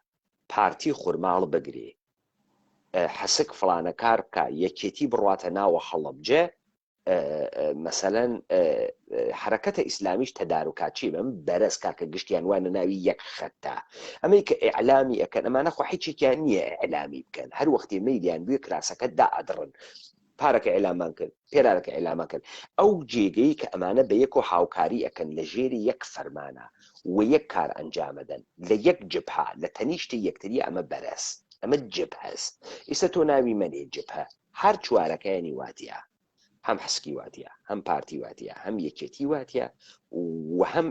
پارتی خورماڵ بگرێ حەسک فلانە کار بکە یەکێتی بڕاتە ناوە هەڵەبجە مەسەلەن حرەکەتە ئیسلامیش تەدارکاچی بم بەرز کاکە گشتیان وانە ناوی یەک خەتە ئەمەی کە ئیعلامی ئەەکەن ئەمانە خۆ هیچێکیان نییە ئیعلامی بکەن هەر وەختی مەیلیان بوێ کراسەکە دائەدڕن پارەکە ئێلامان کرد پێرارەکە ئێلامان کرد ئەو جێگەی کە ئەمانە بە یەک و هاوکاری ئەەکەن لە ژێری یەک فەرمانە و یەک کار ئەنجامەدەن لە یەک جبهە لە تەنیشتی یەکتری ئەمە بەرز ئەمە جبهە هەست ئیستا تۆ ناوی منێ جبهە هەر چوارەکەیانی واتیە هەم حسکی واتیە هەم پارتی واتیە هەم یەکێتی واتیە و هەم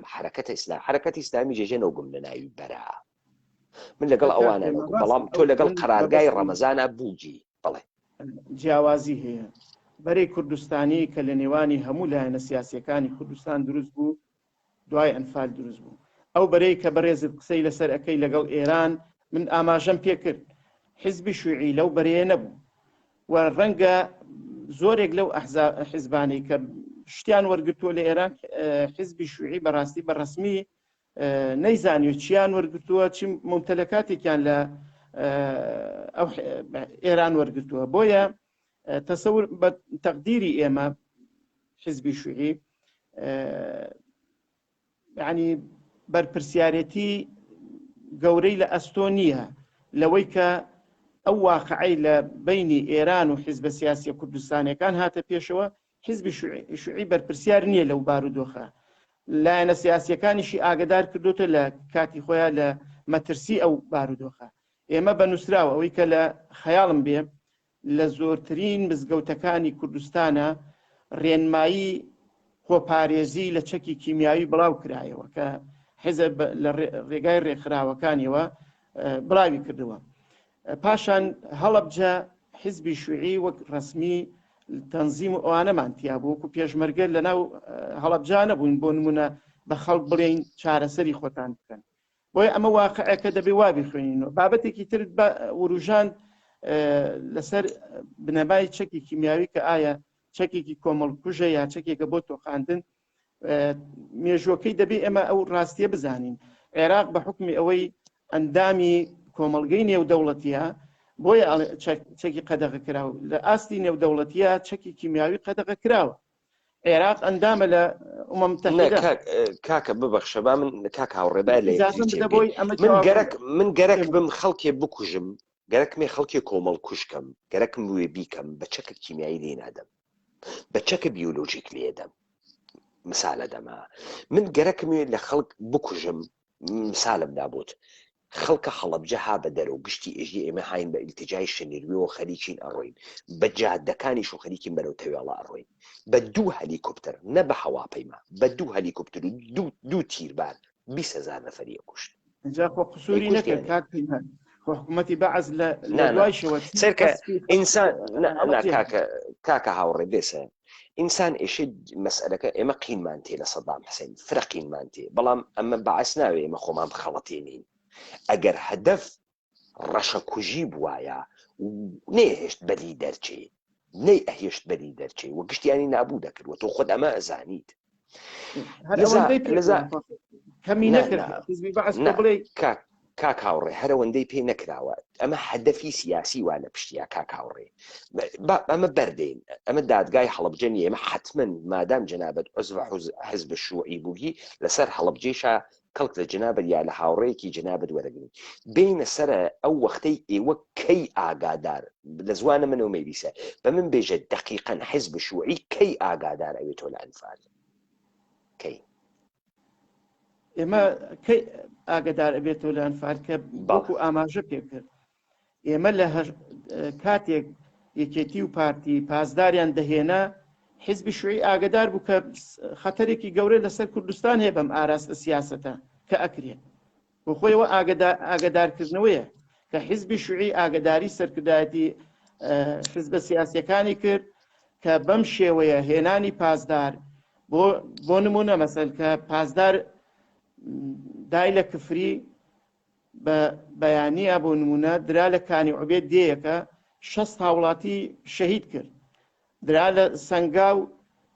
حرەکەتی ئیسلامی جێژێنەوە گوم لە ناوی بەرە من لەگەڵ ئەوانە بەڵام تۆ لەگەڵ قەرارگای ڕەمەزانە بووجی بڵێ جیاوازی هەیە بەرەی کوردستانی کە لە نێوانی هەموو لایەنە سیاسیەکانی کوردستان دروست بوو دوای ئەنفال دروست بوو ئەو بەرەی کە بەڕێزت قسەی لەسەر ئەەکەی لەگەڵ ئێران من ئاماژەم پێ کرد حیزبی شوعی لەو بەرەیە نەبوو و ڕەنگە زۆرێک لەو حیزبانی کە شتیان وەرگتووە لە ئێران حیزبی شوعی بەڕاستی بەڕسمی نەیزانی و چیان وەرگتووە چی ممتلەکاتێکیان لە ئەو ئێران وەرگتووە بۆیە تەسەور بە تەقدیری ئێمە حیزبی شوعی یعنی بەرپرسیارەتی گەورەی لە ئەستۆنیە لەوەی کە ئەو واقعی لە بینی ئێران و حیزبە سیاسی کوردستانیەکان هاتە پێشەوە حیزبی شوعی بەرپرسیار نییە لەو بارودۆخە لایەنە سیاسیەکانیشی ئاگدار کردوتە لە کاتی خۆیان لە مەترسی ئەو بارودۆخە ئێمە بە نووسراوە ئەوەی کە لە خەیاڵم بێ لە زۆرترین مزگەوتەکانی کوردستانە ڕێنمایی خۆپارێزی لە چەکی کیمیاوی بڵاو کرایەوە کە حیزب لە ڕێگای ڕێکخراوەکانیەوە بڵاوی کردووە پاشان هەڵەبجە حیزبی شوعی وەک ڕسمی تەنزیم و ئەوانەمان تیا بوو وەکو پێشمەرگە لەناو هەڵەبجا نەبوون بۆ نمونە بە خەڵک بڵێن چارەسەری خۆتان بکەن بۆیە ئەمە واقعەکە دەبێ وابی خوێنینەوە بابەتێکی تر وروژان لەسەر بنەبای چەکی کیمیاوی کە ئایا چەکێکی کۆمەڵکوژە یا چەکێکە بۆ تۆقااندن مێژوەکەی دەبێ ئەمە ئەو ڕاستیە بزانین عێراق بە حکمی ئەوەی ئەندامی کۆمەلگەی نێودەوڵەتیە بۆیە چەکی قەدەغە کراوە لە ئاستی نێودەوڵەتیە چەکی کیمیاوی قەدەغە کراوە عێراق ئەندامە لە ئومەم متحیدە کاکە ببەخشە با من کاکە هاوڕێبای لێ من گەرەک بم خەڵکێ بکوژم گەرەکمێ خەڵکی کۆمەڵ کوشکەم گەرەکم وێ بیکەم بە چەکە کیمیایی لێ نادەم بە چەکە بیولۆژیک لێدەم مسالە دەما من گەرەکمێ لە خەڵک بکوژم مسالم دابوت خەڵکە هەڵەبجە ها بە دەرەوە گشتی ئێژی ئێمە هاین بە ئیلتیجای شەنێرویەوە خەریکین ئەڕۆین بە جادەکانی شو خەریکین بەرەو تەوێڵە ئەڕۆین بە دوو هەلیکۆپتەر نە بە هەواپەیما بە دوو هەلیکۆپتەر و دوو تیربار 20,000 نەفەریە کوشت اینجا خۆ قسووری نەکرد کاکتیمان حکوومەتی بەعز لە دوایشەوە سەرکە ئینسان کاکە هاوڕێ بێسە ئینسان ئێشێ مەسئلەکە ئێمە قینمان تێ لە سەدام حوسێن فرەقینمان تێ بەڵام ئەمە بەعس ناوێ ئێمە خۆمان بخەڵەتێنین ئەگەر هەدەف ڕەشەکوژی بوایە نێهێشت بەری دەرچێ نەی ئەهێشت بەری دەرچێ وە گشتیانی نابوو دەکردوە تۆ خۆت ئەمە ئەزانیت کەمی نەکرد کاکاوڕێ هەرەوەندەی پێی نەکراوە ئەمە هەدەفی سیاسی وا لە پشتیا کاکاوڕێ ئەمە بەردەین ئەمە دادگای هەڵبجەنی ئێمە حتمما مادام جەنابەت عزو حزب شوعی بووگی لەسەر هەڵبجێشە کەڵک لە جەنابەت یا لە هاوڕەیەکی جەنابەت وەرەگرین بینە سەرە ئەو وەختەی ئێوە کەی ئاگادار لە زوانە منەوە مەویسە بە من بێژە دقیقەن حزب شوعی کەی ئاگادار ئەوێتۆ لە ئەنفال کەی ئێمە کەی ئاگدار ئەبێتەوە لە ئەنفال کە باوکو ئاماژە پێکرد ئێمە لە کاتێک یەکێتی و پارتی پاسداریان دەهێنا حزبی شوعی ئاگدار بوو کە خەتەرێکی گەورە لەسەر کوردستان هەیە بەم ئاراستە سیاسەتە کە ئەکرێت بۆ خۆیەوە ئاگدارکردنەوەیە کە حزبی شوعی ئاگداری سەرکردایەتی حزبە سیاسیەکانی کرد کە بەم شێوەیە هێنانی پاسدار بۆ نمونە مەسەل کە پاسدار دای لە کفری بە بەیانیە بۆ نمونە درا لە کانی عوبێد دێیەکە 6 هاوڵاتی شەهید کرد درا لە سەنگاو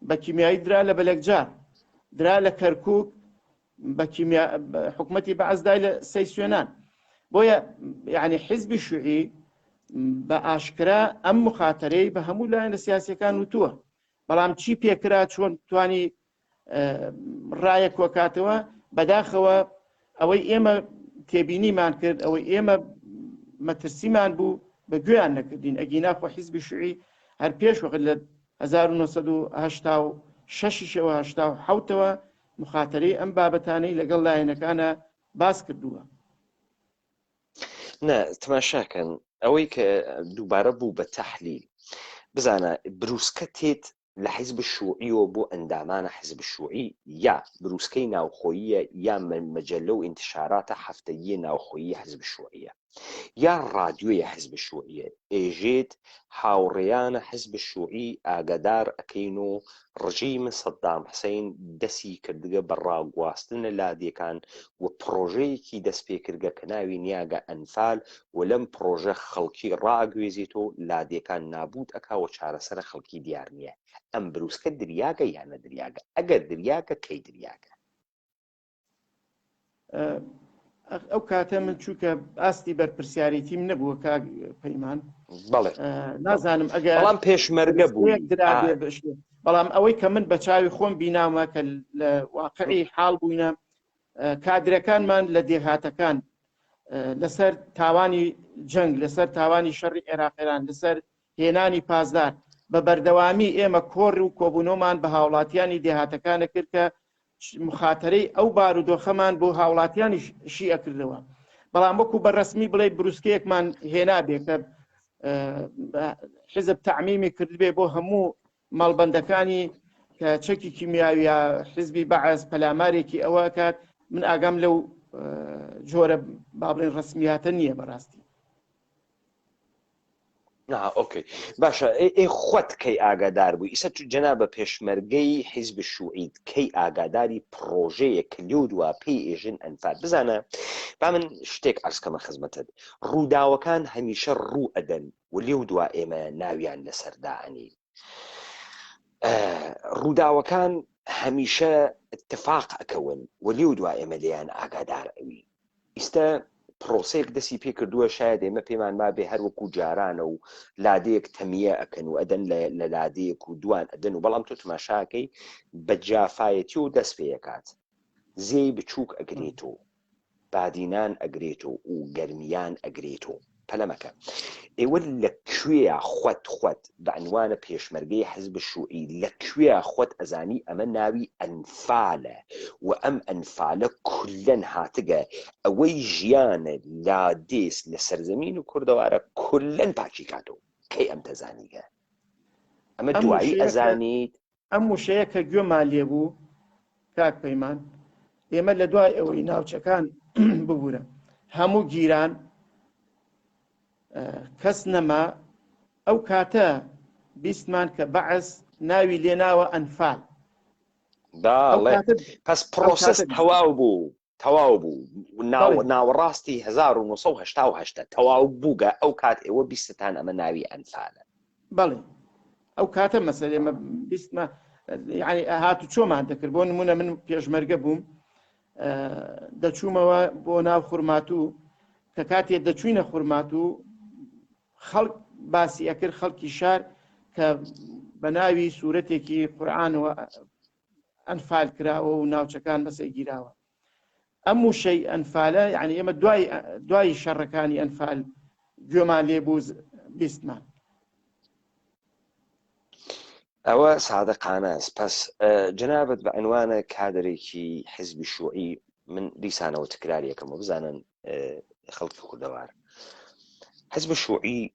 بە کیمیایی درا لە بەلەکجار درا لە کەرکووک بە حکومەتی بەعەزدای لە سەی سوێنان بۆیە یعنی حزبی شوعی بە ئاشکرا ئەم مخاتەرەی بە هەموو لایەن لە سیاسیەکان وتووە بەڵام چی پێکرا چۆن توانی ڕایە کۆکاتەوە بەداخەوە ئەوەی ئێمە تێبینیمان کرد ئەوەی ئێمە مەترسیمان بوو بە گوێیان نەکردین ئەگیناخۆ حیزبی شوعی هەر پێش وەقت لە 1986ەوە 1970ەوە مخاتەرەی ئەم بابەتانەی لەگەڵ لایەنەکانە باس کردووە. نه تەماشاکەن ئەوەی کە دووبارە بوو بە تەحلیل بزانە بروسکە تێت لە حیزب شوعیەوە بۆ ئەندامانە حیزب شوعی یا بروسکەی ناوخۆییە یا مەجەلە و ئینتشاراتە هەفتەییە ناوخۆیی حیزب شوعیە یا ڕادیۆیە حیزب شوعیە ئێژێت هاوڕێیانە حیزب شوعی ئاگادار ئەکەین و ڕژیمە سەدام حوسێن دەستی کردگە بە ڕاگواستنە لادیەکان و پرۆژەیەکی دەست پێکردگە کە ناوی نیاگە ئەنفال و لەم پرۆژە خەڵکی ڕاگوێزێتەوە لادیەکان نابوت ئەکاوە چارەسەرە خەڵکی دیار نییە ئەم بروسکە دریاگە یانە دریاگە ئەگەر دریاگە کەی دریاگە ئەو کاتە من چووکە ئاستی بەرپرسیارەتیم نەبووە کاک پەیمان بەڵێ نازانم ئەگەر بەڵام پێشمەرگە بوو بەڵام ئەوەی کە من بە چاوی خۆم بینامە کە لە واقعی حاڵ بووینە کادرەکانمان لە دێهاتەکان لەسەر تاوانی جەنگ لەسەر تاوانی شەڕی عێراقیران لەسەر هێنانی پاسدار بە بەردەوامی ئێمە کۆڕ و کۆبوونەوەمان بە هاوڵاتیانی دێهاتەکانە کرد کە مخاتەرەی ئەو بارودۆخەمان بۆ هاوڵاتیانی شی ئەکردەوە بەڵام وەکو بەڕەسمی بڵێ بروسکەیەکمان هێنا بێ کە حزب تەعمیمی کردبێ بۆ هەموو ماڵبەندەکانی کە چەکی کیمیاوی یا حزبی بەعەز پەلامارێکی ئەوە کات من ئاگام لەو جۆرە با بڵێن ڕەسمیاتە نییە بەڕاستی. ئۆکەی باشە ئێ خۆت کەی ئاگادار بووی ئیسە تو جەنابە پێشمەرگەی حیزب شوعی کەی ئاگاداری پرۆژەیە کە لێو دووە پێی ئێژن ئەنفال بزانە با من شتێک عەرزکەمە خزمەتت ڕووداوەکان هەمیشە ڕوو ئەدەن و لێو دووە ئێمە ناویان لەسەردانی ڕووداوەکان هەمیشە اتفاق ئەکەون و لێو دووە ئێمە لێیان ئاگادار ئەوی ئیستا پرۆسەیەک دەستی پێ کردووە شاید ئێمە پێمان مابێ هەر وەکو جارانە و لادەیەک تەمیە ئەکەن و ئەدەن لە لادەیەک و دوان ئەدەن و بەڵام تۆ تماشاکەی بە جافایەتی و دەست پێیەکات زێی بچووک ئەگرێتەوە بادینان ئەگرێتەوە و گەرمیان ئەگرێتەوە پەلەمەکە ئێوە لەکوێیە خۆت بە عنوانە پێشمەرگەی حیزب شوعی لەکوێیە خۆت ئەزانی ئەمە ناوی ئەنفالە و ئەم ئەنفالە کولەن هاتگە ئەوەی ژیانە لادێس لە سەرزەمین و کوردەوارە کولەن پاچی کاتەوە کەی ئەم دەزانیگە ئەمە دوایی ئەزانیت ئەم وشەیە کە گوێمان لێبوو کاک پەیمان ئێمە لە دوای ئەوەی ناوچەکان ببوورە هەموو گیران کەس نەما ئەو کاتە بیستمان کە بەعەز ناوی لێناوە ئەنفال پس پرۆسەس تەواو بوو ناوەڕاستی 1970 تەواو بووگە ئەو کات ئێوە بیستتان ئەمە ناوی ئەنفالە بەڵێ ئەو کاتە مەسەل ئێمە بیستمە یعنی هاتو چۆمان دەکرد بۆ نمونە من پێشمەرگە بووم دەچوومەوە بۆ ناو خورماتوو کە کاتێ دەچوینە خورمات و خەڵک باسی ئەکرد خەڵکی شار کە بە ناوی سوورەتێکی قورئانەوە ئەنفال کراوە و ناوچەکان بەسەی گیراوە. ئەم وشەی ئەنفالە یعنی ئێمە دوای شەڕەکانی ئەنفال گوێمان لێبوو بیستمان. ئەوە سادەقانە است. پس جنابەت بە عنوانە کادرێکی حزبی شوعی من دیسانەوە تکراریەکەمە بزانن خەڵکی کوردەوار حزب شوعی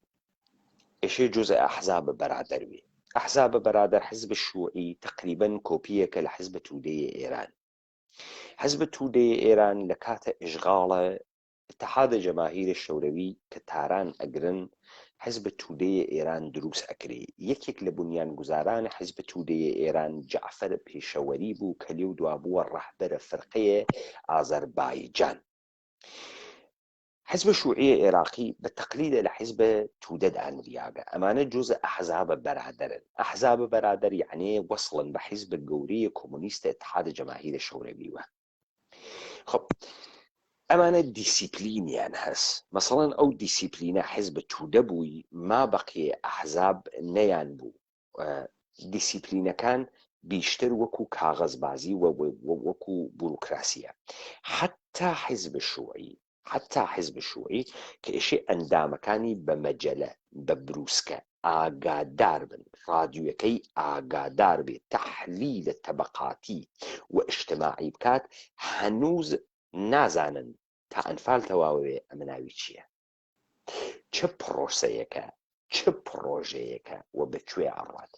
ئێشێ جزء ئەحزاب بەرادەروی. ئەحزاب بەرادەر حزب شوعی تقریبا کۆپیەکە لە حزب تودەیە ئێران. حزب تودەیە ئێران لە کاتە ئیشغاڵە اتحاد جەماهیر شەوروی کە تاران ئەگرن حزب تودەیە ئێران دروست ئەکرێ. یەکێک لە بنیانگوزاران حزب تودەیە ئێران جەعفەر پێشەوەری بوو کە لێو دوابووە ڕەهبەرە فەرقەیە ئازەربایجان. حزب شوعی عێراقی بە تەقلیدە لە حزب تودەدا ئەنریاگە. ئەمانە جزء ئەحزابە بەرادەرن. ئەحزابە بەرادەر یعنی وەصلن بە حیزب گەورەی کۆمونیستە اتحاد جەماهیر شەورویوە. خب ئەمانە دیسیپلینیان هەست. مەسەڵەن ئەو دیسیپلینە حزب تودە بووی ما بەقیێ ئەحزاب نەیان بوو. دیسیپلینەکان بیشتر وەکو کاغەزبازی وەکو بوروکراسیە. حتا حزب شوعی کە ئێشێ ئەندامەکانی بە مەجەلە بە بروسکە ئاگادار بن، ڕادیۆەکەی ئاگادار بێت، تەحلیلە تەبەقاتی و ئیجتیماعی بکات، هەنووز نازانن تا ئەنفال تەواوێ ئەمە ناوی چییە، چه پرۆسەیەکە، چه پرۆژەیەکە و بەکوێ ئەڕات.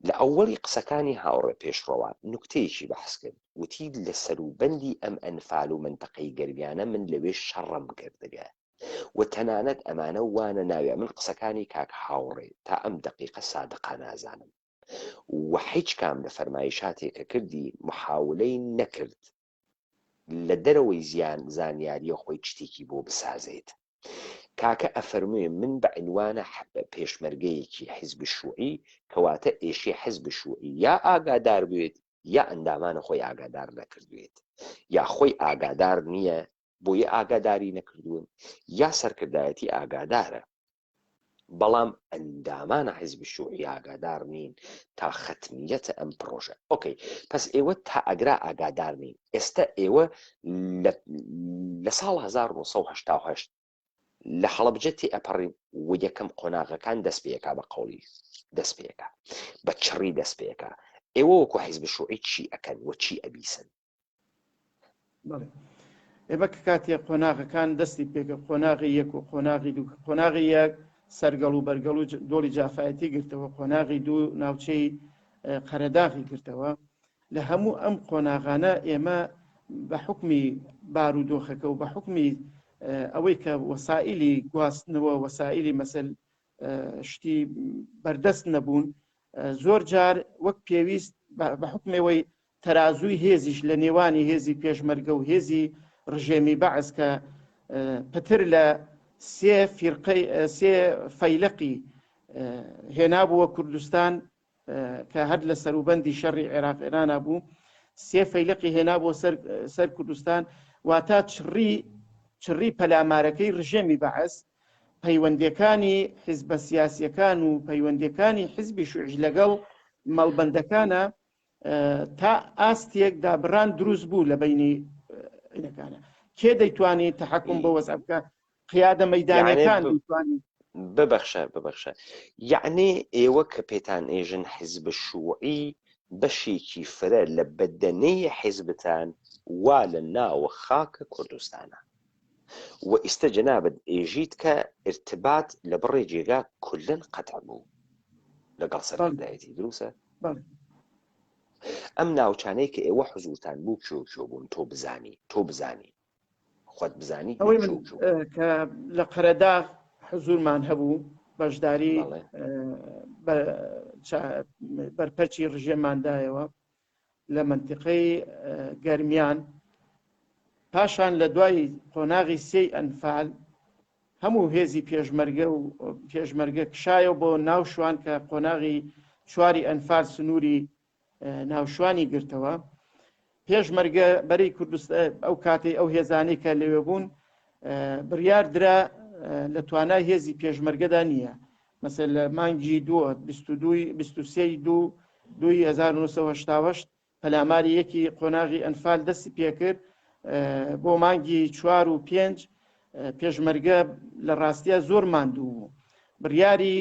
لە ئەوەڵی قسەکانی هاوڕێ پێشڕەوە نوکتەیەکی بەحس کرد، وتی لە سەروبەندی ئەم ئەنفال و منتەقەی گەرمیانە من لەوێ شەڕم کردگە و تەنانەت ئەمانە وانە ناوێ. من قسەکانی کاک هاوڕێ تا ئەم دقیقە سادقا نازانم و هیچ کام لە فەرمایشاتێکە کردی محاولەی نەکرد لە دەرەوەی زانیاریە خۆی شتێکی بۆ بسازێت. کاکە ئەفەرموێ من بە عنوانە پێشمەرگەیەکی حیزب شوعی کەواتە ئێشێ حیزب شوعی یا ئاگادار بێت یا ئەندامانە خۆی ئاگادار نەکردوێت، یا خۆی ئاگادار نییە بۆیە ئاگاداری نەکردوون، یا سەرکردایەتی ئاگادارە بەڵام ئەندامانە حیزب شوعی ئاگادار نین تا ختمیەتە ئەم پرۆژە. ئۆکەی، پس ئێوە تا ئەگرا ئاگادار نین. ئێستا ئێوە لە ساڵ 1970 لە حەڵەبجەتی ئەپەڕین و یەکەم قۆناغەکان دەست پێەکە، بە قەوڵی دەست پێەکە، بە چڕی دەست پێەکە. ئێوە وەکو حیزب شوعی چی ئەکەن و چی ئەبیسن؟ ئێمە کە کاتێ قۆناغەکان دەستی پێکە قۆناغی یەک و قۆناغی دوو، قۆناغی یەک سەرگەڵ و بەرگەڵ و دۆڵی جافایەتی گرتەوە، قۆناغی دوو ناوچەی قەرەداغی گرتەوە. لە هەموو ئەم قۆناغانە ئێمە بە حکمی بارودۆخەکە و بە حکمی ئەوەی کە وەسائلی گواستنەوە وەسائلی مەسەل شتی بەردەست نەبوون، زۆر جار وەک پێویست بە حکمەوەی تەرازووی هێزیش لە نێوانی هێزی پێشمەرگە و هێزی ڕژێمی بەعز کە پتر لە سێ فەیلقی هێنابووە کوردستان کە هەر لە سەروبەندی شەڕی عێراق ئێرانە بوو، سێ فەیلقی هێنابووە سەر کوردستان، واتە چڕی پەلامارەکەی ڕژێمی بەعز پەیوەندیەکانی حیزبە سیاسیەکان و پەیوەندیەکانی حیزبی شوعی لەگەڵ مەڵبەندەکانە تا ئاستێک دابڕان دروست بوو لە بینی ئینەکانە. کێ دەیتوانێت تەحەکوم بە وەزع بکە؟ قیادە مەیدانیەکان دەیتوانین. ببەخشە یعنی ئێوە کە پێتان ئێژن حیزب شوعی بەشێکی فرە لە بەدەنەی حیزبتان وا لە ناوە خاکە کوردستانە و ئێستا جەنابەت ئێژیت کە ارتباط لە بڕێ جێگا کولن قەتع بوو لەگەڵ سەرکردایەتی، دروستە؟ ئەم ناوچانەی کە ئێوە حزورتان بوو کێ بوون تۆ بزانی خۆت بزانی کە لە قەرەداغ حزورمان هەبوو، بەشداری بەرپەرچی ڕژێماندایەوە لە منتیقەی گەرمیان. پاشان لە دوای قۆناغی سێی ئەنفال هەموو هێزی پێشمەرگە کشایە بۆ ناوشوان کە قۆناغی چواری ئەنفال سنووری ناوشوانی گرتەوە. پێشمەرگە بەرەی کوردستان ئەو کاتەی ئەو هێزانەی کە لەوێ بوون بڕیار درا لە توانای هێزی پێشمەرگەدا نییە مەسەل لە مانگی 1970 پەلاماری یەکی قۆناغی ئەنفال دەستی پێکرد بۆ مانگی 4 و 5 پێشمەرگە لە ڕاستیە زۆر ماندوو بوو بڕیاری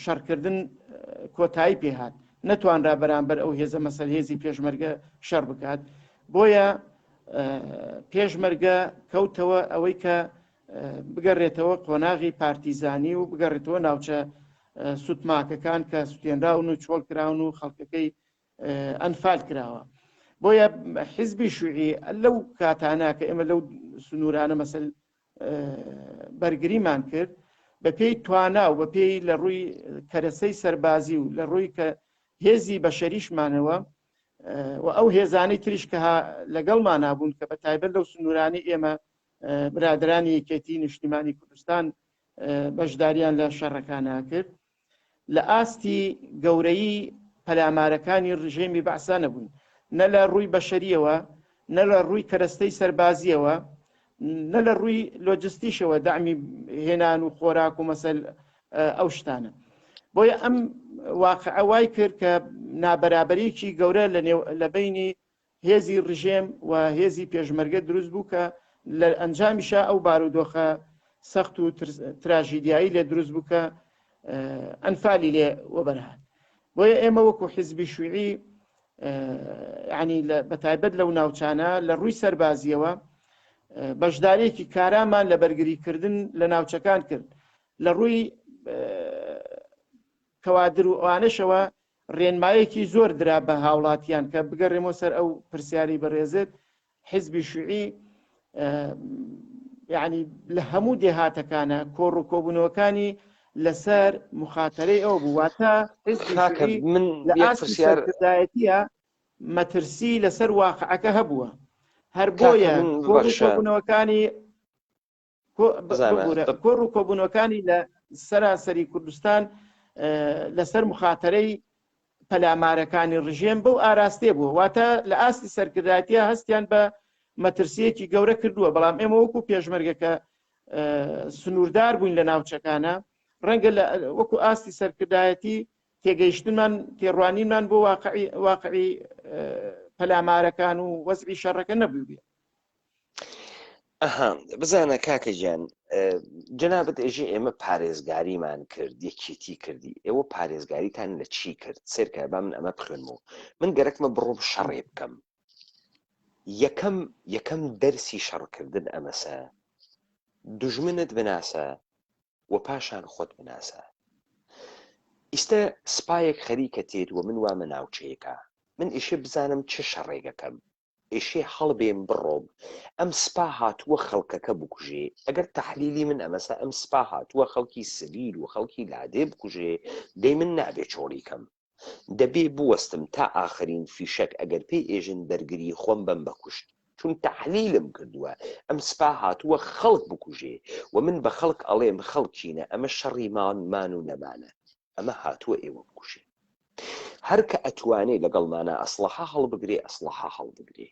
شەڕکردن کۆتایی پێهات نەتوانرا بەرامبەر ئەو هێزە مەسەل هێزی پێشمەرگە شەڕ بکات بۆیە پێشمەرگە کەوتەوە ئەوەی کە بگەڕێتەوە قۆناغی پارتیزانی و بگەڕێتەوە ناوچە سوتماکەکان کە سوتێنراون و چۆڵ کراون و خەڵکەکەی ئەنفال کراوە بۆیە حیزبی شوعی لەو کاتانە کە ئێمە لەو سنوورانە مەسەل بەرگریمان کرد بە پێی توانا و بە پێی لە ڕووی کەرەسەی سەربازی و لە ڕووی کە هێزی بەشەریشمانەوە و ئەو هێزانەی تریش کە لەگەڵمان نابوون کە بە تایبەت لەو سنوورانی ئێمە برادرانی یەکێتی نیشتیمانی کوردستان بەشداریان لە شەڕەکانە کرد لە ئاستی گەورەی پەلامارەکانی ڕژێمی بەعسا نەبوون نە لە ڕووی بەشەریەوە نە لە ڕووی کەرەستەی سەربازیەوە نە لە ڕووی لۆجستیشەوە دامی هێنان و خۆراک و مەسەل ئەو شتانە بۆیە ئەم واقعە وای کرد کە نابەرابەریەکی گەورە لە بینی هێزی ڕژێم و هێزی پێشمەرگە دروست بوو کە لە ئەنجامیشا ئەو بارودۆخە سەخت و تراژیدیایی لێ دروست بوو کە ئەنفالی لێ وەبەرهات بۆیە ئێمە وەکو حیزبی شوعی ینی بەتایبەت لەو ناوچانە لە ڕووی سەربازیەوە بەشدارێکی کارامان لە بەرگریکردن لە ناوچەکان کرد لە ڕووی کەوادر و ئەوانشەوە ڕێنمایەکی زۆر درا بە هاوڵاتیان کە بگەڕێمەوە سەر ئەو پرسیاری بەڕێزت حیزبی شوعی یعنی لە هەموو دێهاتەکانە کۆڕ و کۆبوونەوەکانی لەسەر مخاتەرەی ئەو بوواتە لە ئاسیەتە مەترسی لەسەر واقعەکە هەبووە هەر بۆیە کۆڕ و کۆبوونەوەکانی لە سەراسەری کوردستان لەسەر مخاتەرەی پەلامارەکانی ڕژێم بەو ئاراستێ بووە واتە لە ئاستی سەرکردایەتیە هەستیان بە مەترسیەکی گەورە کردووە بەڵام ئێمە وەکو پێشمەرگەکە سنووردار بووین لە ناوچەکانە ڕەنگە وەکو ئاستی سەرکردایەتی تێگەیشتنمان تێڕوانیمان بۆ واقعی پەلامارەکان و وەزعی شەڕەکە نەبوو بێ بزانە کاکە گیان جەنابەت ئێژێ ئێمە پارێزگاریمان کرد یەکێتی کردی ئێوە پارێزگاریتان لە چی کرد سێرکە با من ئەمە بخوێنمەوە من گەرەکمە بڕۆم شەڕێ بکەم یەکەم دەرسی شەڕکردن ئەمەسە دوژمنت بناسە و پاشان خۆت بناسە ئیستە سپایەک خەریکە تێت و من وامە ناوچەیەکە من ئیشێ بزانم چه شەڕێگەکەم ئێشێ هەڵبێم بڕۆم ئەم سپا هاتووە خەڵکەکە بکوژێ ئەگەر تەحلیلی من ئەمەسە ئەم سپا هاتووە خەڵکی سبیل و خەڵکی لادێ بکوژێ دەی من نابێ چۆڵیکەم دەبێ بوەستم تا ئاخرین فیشەک ئەگەر پێی ئێژن دەرگری خۆم بم بەکوشت چون تەحلیلم کردووە ئەم سپا هاتووە خەڵک بکوژێ و من بە خەڵک ئەڵێم خەڵکینە ئەمە شەڕی مان و نەمانە ئەمە هاتووە ئێوە بکوژێ هەرکە ئەتوانێ لەگەڵمانە ئەسلحە هەڵبگرێ ئەسلحە هەڵبگرێ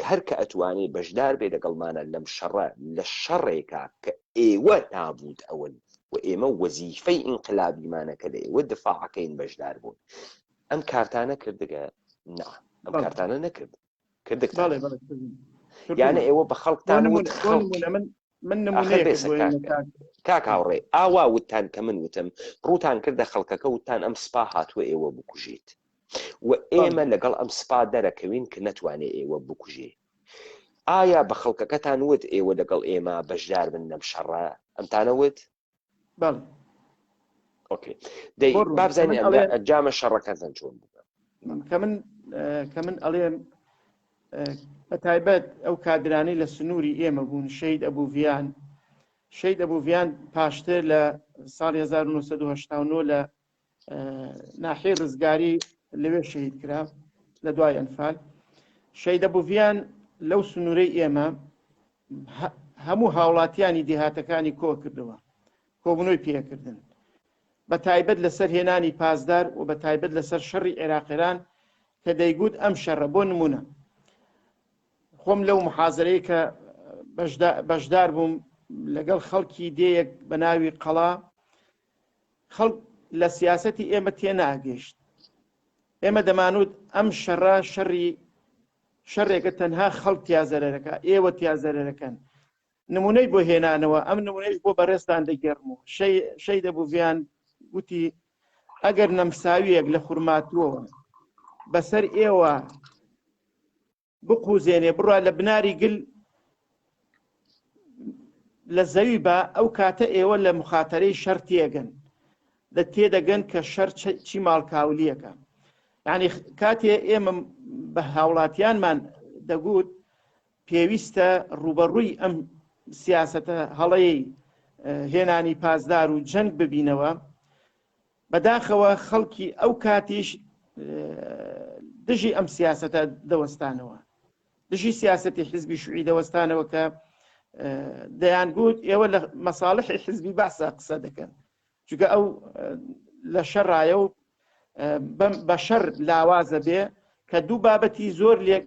هەرکە ئەتوانێ بەشدار بێ لەگەڵمانە لەم شەڕە لە شەڕێکە کە ئێوە نابوود ئەوەن و ئێمە وەزیفەی ئینقلابیمانە کە لە ئێوە دفاعەکەین بەشدار بوون ئەم کارتانە کردگە نا ئەم کارتانە نەکرد کردک یانە ئێوە بە خەڵکتان کاک هاوڕێ ئاوا وتان کە من وتم ڕووتان کردە خەڵکەکە وتان ئەم سپا هاتووە ئێوە بکوژێت و ئێمە لەگەڵ ئەم سپا دەرەکەوین کە نەتوانێ ئێوە بکوژێ ئایا بە خەڵکەکەتان وت ئێوە لەگەڵ ئێمە بەشدار بن لەم شەڕە ئەمتانەوت ئۆکێ دەی بابزانانی ئەنجامە شەڕەکەتان چۆن بوو کە من ئەڵێم بە تایبەت ئەو کادرانی لە سنووری ئێمە بوون شەید ئەبوڤیان پاشتر لە ساڵی 1970 لە ناحیەی ڕزگاری لەوێ شەهید کرا لە دوای ئەنفال شەید ئەبوڤیان لەو سنوورەی ئێمە هەموو هاوڵاتیانی دێهاتەکانی کۆ کردەوە کۆبوونەوەی پێکردن بە تایبەت لەسەر هێنانی پازدار و بە تایبەت لەسەر شەڕی عێراقیران کە دەیگوت ئەم شەڕە بۆ نمونە خۆم لەو محازەرەی کە بەشدار بووم لەگەڵ خەڵکی دێیەک بە ناوی قەڵا. خەڵک لە سیاسەتی ئێمە تێناگەشت. ئێمە دەمانوت ئەم شەڕە شەڕێکە تەنها خەڵک تیازەرەکە، ئێوە تیازەرەکەن. نمونەی بۆ هێنانەوە، ئەم نمونەیش بۆ بەڕێستان دەگەڕمەوە. شەی دەبووڤیان گوتی ئەگەر نەمساویەک لە خورماتووەوە بەسەر ئێوە بقوزێنێ بڕوا لە بناری گل لە زەوی بە، ئەو کاتە ئێوە لە مخاتەرەی شەڕ تێگەن، لە تێدەگەن کە شەڕ چی ماڵکاولیەکە. یعنی کاتێ ئێمە بە هاوڵاتیانمان دەگوت پێویستە ڕوبەڕووی ئەم سیاسەتە هەڵەیەی هێنانی پازدار و جەنگ ببینەوە، بەداخەوە خەڵکی ئەو کاتیش دژی ئەم سیاسەتە دەوەستانەوە، دژی سیاسەتی حیزبی شوعی دەوەستانەوە کە دەیانگوت ئێوە لە مەساڵحی حیزبی باسە قسە دەکەن، چونکە ئەو لە شەڕایە و بە شەڕ لاوازە بێ کە دوو بابەتی زۆر لێک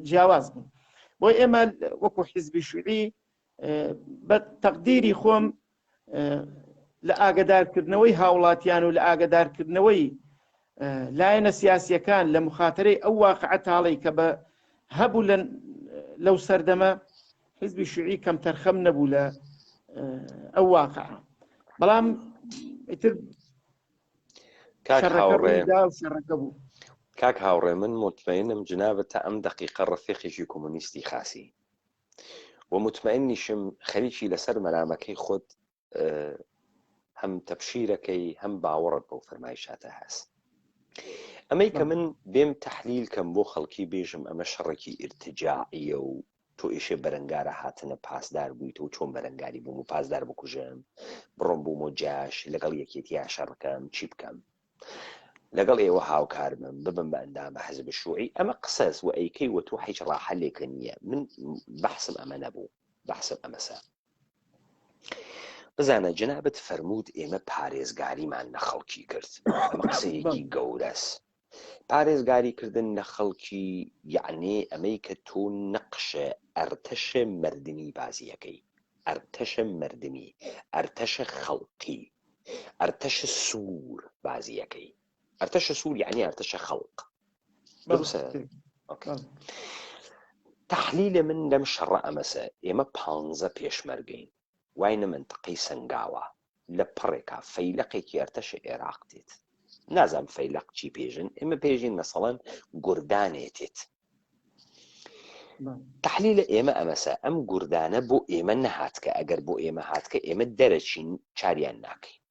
جیاواز بوون. بۆ ئێمە وەکو حیزبی شوعی بە تەقدیری خۆم لە ئاگدارکردنەوەی هاوڵاتیان و لە ئاگدارکردنەوەی لایەنە سیاسیەکان لە مخاتەرەی ئەو واقعە تاڵی کە بە هەبوو لەو سەردەمە حیزبی شوعی کەم تەرخەم نەبوو لە ئەو واقعە. بەڵام ئیتر شەڕەکە بوو. کاک هاوڕێ، من مطمئنم جنابەتە ئەم دقیقە ڕەفیقێکی کۆمونیستی خاسی و مطمئنیشم خەریکی لەسەر مەرامەکەی خۆت هەم تەبشیرەکەی هەم باوەڕت بەو فەرمایشاتە هەست. ئەمەی کە من بێم تەحلیل کەم بۆ خەڵکی بێژم ئەمە شەڕێکی ئیرتجاعیە و تۆ ئێشێ بەرەنگارە هاتنە پاسدار بوویت و چۆن بەرەنگاری بووم و پاسدار بکوژم، بڕۆم بووم و جاش لەگەڵ یەکێتیا شەڕەکەم چی بکەم، لەگەڵ ئێوە هاوکارمم ببم بە ئەندامە حەزب شوعی. ئەمە قسەس و ئەیکەی وە تۆ هیچ ڕاحەلێکە نییە. من بەحسم ئەمە نەبوو، بەحسم ئەمەسە. بزانە جنابەت فەرموود ئێمە پارێزگاریمان لە خەڵکی کرد. ئەمە قسەیەکی گەورەس. پارێزگاریکردن لە خەڵکی یعنی ئەمەی کە تۆ نەقشە ئەرتەشە مردمی بازیەکەی، ئەرتەشە مردمی، ئەرتەشە خەڵقی، ئەرتەشە سوور بازیەکەی. ئەرتەشە سوور یعنی ئەرتەشە خەڵق. دروستە؟ تەحلیلە من لەم شەڕە ئەمەسە. ئێمە 15 پێشمەرگەین، واینە منتقەی سنگاوە لە پڕێکا فەیلقێکی ئەرتەشە عێراق دێت. نازام فەیلق چی پێژن، ئێمە پێژین مەسەڵەن گوردانێتێت. تەحلیلە ئێمە ئەمەسە. ئەم گوردانە بۆ ئێمە نەهاتکە، ئەگەر بۆ ئێمە هاتکە ئێمە دەرەچین چاریان ناکەین.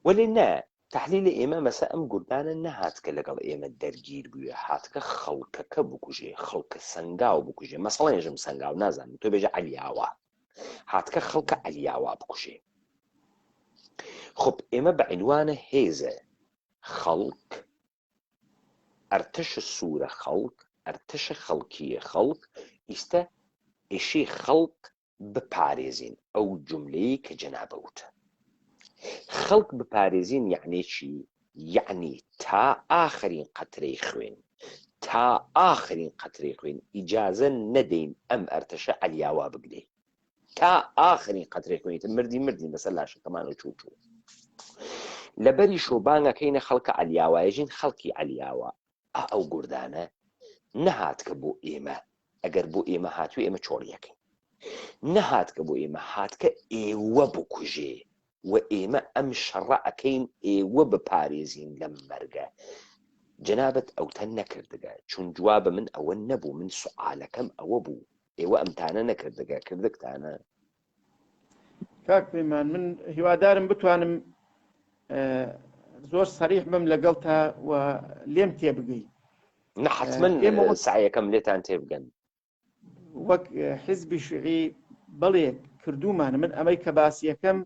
وەلی نا، تەحلیلە ئێمە مەسە ئەم گوردانە نەهاتکە لەگەڵ ئێمە دەرگیر بووە، هاتکە خەڵکەکە بکوژێ، خەڵکە سنگاو بکوژێ. مەسەڵەنێژم سنگاو نازانم، تۆ بێژە عەلیاوە، هاتکە خەڵکە عەلیاوە بکوژێ. خب ئێمە بە عنوانە هێزە خەڵک، ئەرتەشە سوورە خەڵک، ئەرتەشە خەڵکیە خەڵک، ئیستە ئێشێ خەڵک بپارێزین. ئەو جملەیە کە جەنابە وتە خەڵک بپارێزین یعنی چی؟ یعنی تا ئاخرین قەترەی خوێن، تا ئاخرین قەترەی خوێن ئیجازە نەدەین ئەم ئەرتەشە عەلیاوە بگرێ. تا ئاخرین قەترەی خوێنیتە مردی بەسەر لاشەکەمان و چوو. لەبەری شۆبانەکەینە خەڵکە عەلیاوایەژین، خەڵکی عەلیاوە. ئەو گوردانە نەهاتکە بۆ ئێمە. ئەگەر بۆ ئێمە هاتووی ئێمە چۆڵیەکەین. نەهاتکە بۆ ئێمە، هاتکە ئێوە بکوژێ و ئێمە ئەم شەڕە ئەکەین ئێوە بپارێزین لەم مەرگە. جەنابەت ئەوتە نەکردگە، چون جوابە من ئەوە نەبوو. من سوعالەکەم ئەوە بوو، ئێوە ئەمتانە نەکردگە، کردگتانە. کاک پەیمان، من هیوادارم بتوانم زۆر سەریح بم لەگەڵ تا و لێم تێبگەی. حتمما سعیەکەم لێتان تێبگەن. وەک حیزبی شوعی بەڵێ کردومانە. من ئەمەی کە باسیەکەم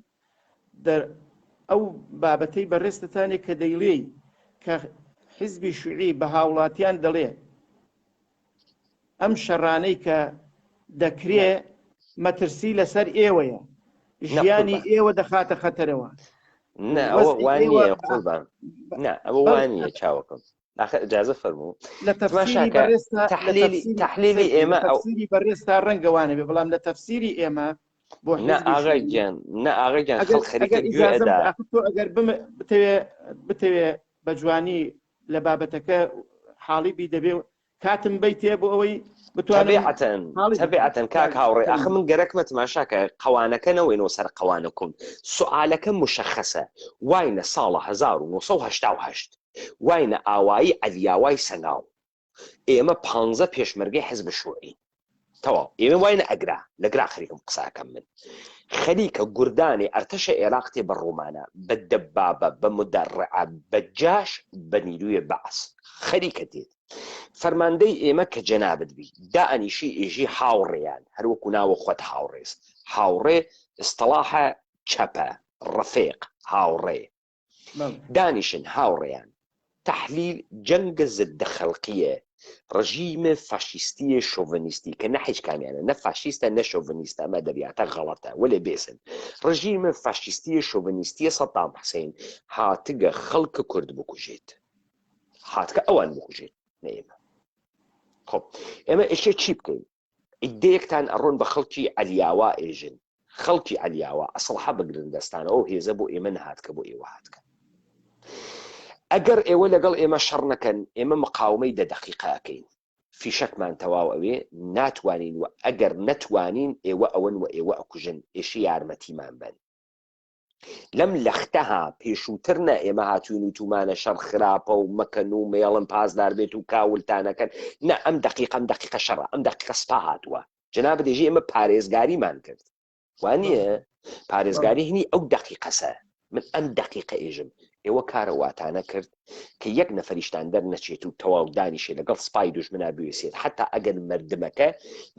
ئەو بابەتەی بەڕێستتانێک کە دەیڵێی کە حیزبی شوعی بە هاوڵاتیان دەڵێ ئەم شەڕانەی کە دەکرێ مەترسی لەسەر ئێوەیە، ژیانی ئێوە دەخاتە خەتەرەوە. ئەوە وانە قوربان، ئەوە وانە چاوەکەم. اجازه فەرموو لە تەفسیری بەڕێستا تحلیلی ئێمە ئەو تەفسیری بەڕێستا ڕەنگەوانە بێ بەڵام لە تەفسیری ئێمە بۆ نە ئاغاگیان خەڵ خەریکە گوێدا تۆ ئەگەر بتەوێ بە جوانی لە بابەتەکە حاڵی بی دەبێ کاتم بیتێ بۆ ئەوەی تەبیعەتەن کاک هاوڕێ ئاخە من گەرەکمە تماشاکە قەوانەکە نەوەینەوە سەر قەوانەکەم سوالەکە مشەخەسە واینە ساڵە 1970 واینە ئاوایی ئەلیاوای سەنگاو ئێمە 15 پێشمەرگەی حزب شوعی تەواو ئێمە واینە ئەگرا لەگرا خەریکم قساکەم من خەریکە گوردانی ئەرتەشە عێراق تێ بە ڕۆمانە بە دەبابە بە مدەڕعە بە جاش بە نیرویە بەعس خەریکە دێت فەرماندەی ئێمە کە جەنابەت بی دائەنیشی ئێژی هاوڕێیان هەروەکو ناوە خۆت هاوڕێز هاوڕێ ئستلاحە چەپە ڕفێق هاوڕێ دانیشن هاوڕێیان تحلیل جەنگە ضد خەڵقیە ڕژیمە فاشیستیە شۆڤنیستی کە نە هیچ کامیانە نە فاشیستە نە شۆڤنیستە ئەمە دەریاتە غەڵەتە وەلێ بێسن ڕژیمە فاشیستیە شۆڤنیستیە سەدام حوسێن هاتگە خەڵکە کورد بکوژێت هاتکە ئەوان بکوژێت نە ئێمە خۆ ئێمە ئێشێ چی بکەین ئیدەیەکتان ئەڕۆن بە خەڵکی ئەلیاوا ئێژن خەڵکی ئەلیاوا ئەسڵحە بگرن دەستانەوە هێزە بۆ ئێمە نهاتکە بۆ ئێوە هاتکە ئەگەر ئێوە لەگەڵ ئێمە شەڕ نەکەن ئێمە مقاومەی 10 دقیقەکەین فیشەکمان تەواو ئەوێ ناتوانین و ئەگەر نەتوانین ئێوە ئەوەن و ئێوە ئەکوژن ئێشی یارمەتیمان بن لەم لەختەها پێشووتر نە ئێمە هاتوین و تومانە شەڕ خراپە و مەکەن و مێڵم پازدار بێت و کاولتانەکەن نە ئەم دقیقە شەڕە ئەم دقیقە سپا هاتووە جەنابە دێژی ئێمە پارێزگاریمان کرد وانییە پارێزگاری هینی ئەو دقیقەسە من ئەم دقیقە ئێژم ئێوە کارە واتانە کرد کە یەک نەفەریشتان دەرنەچێت و تەواو دانیشێ لەگەڵ سپای دوژمنە بوێسێت حتا ئەگەر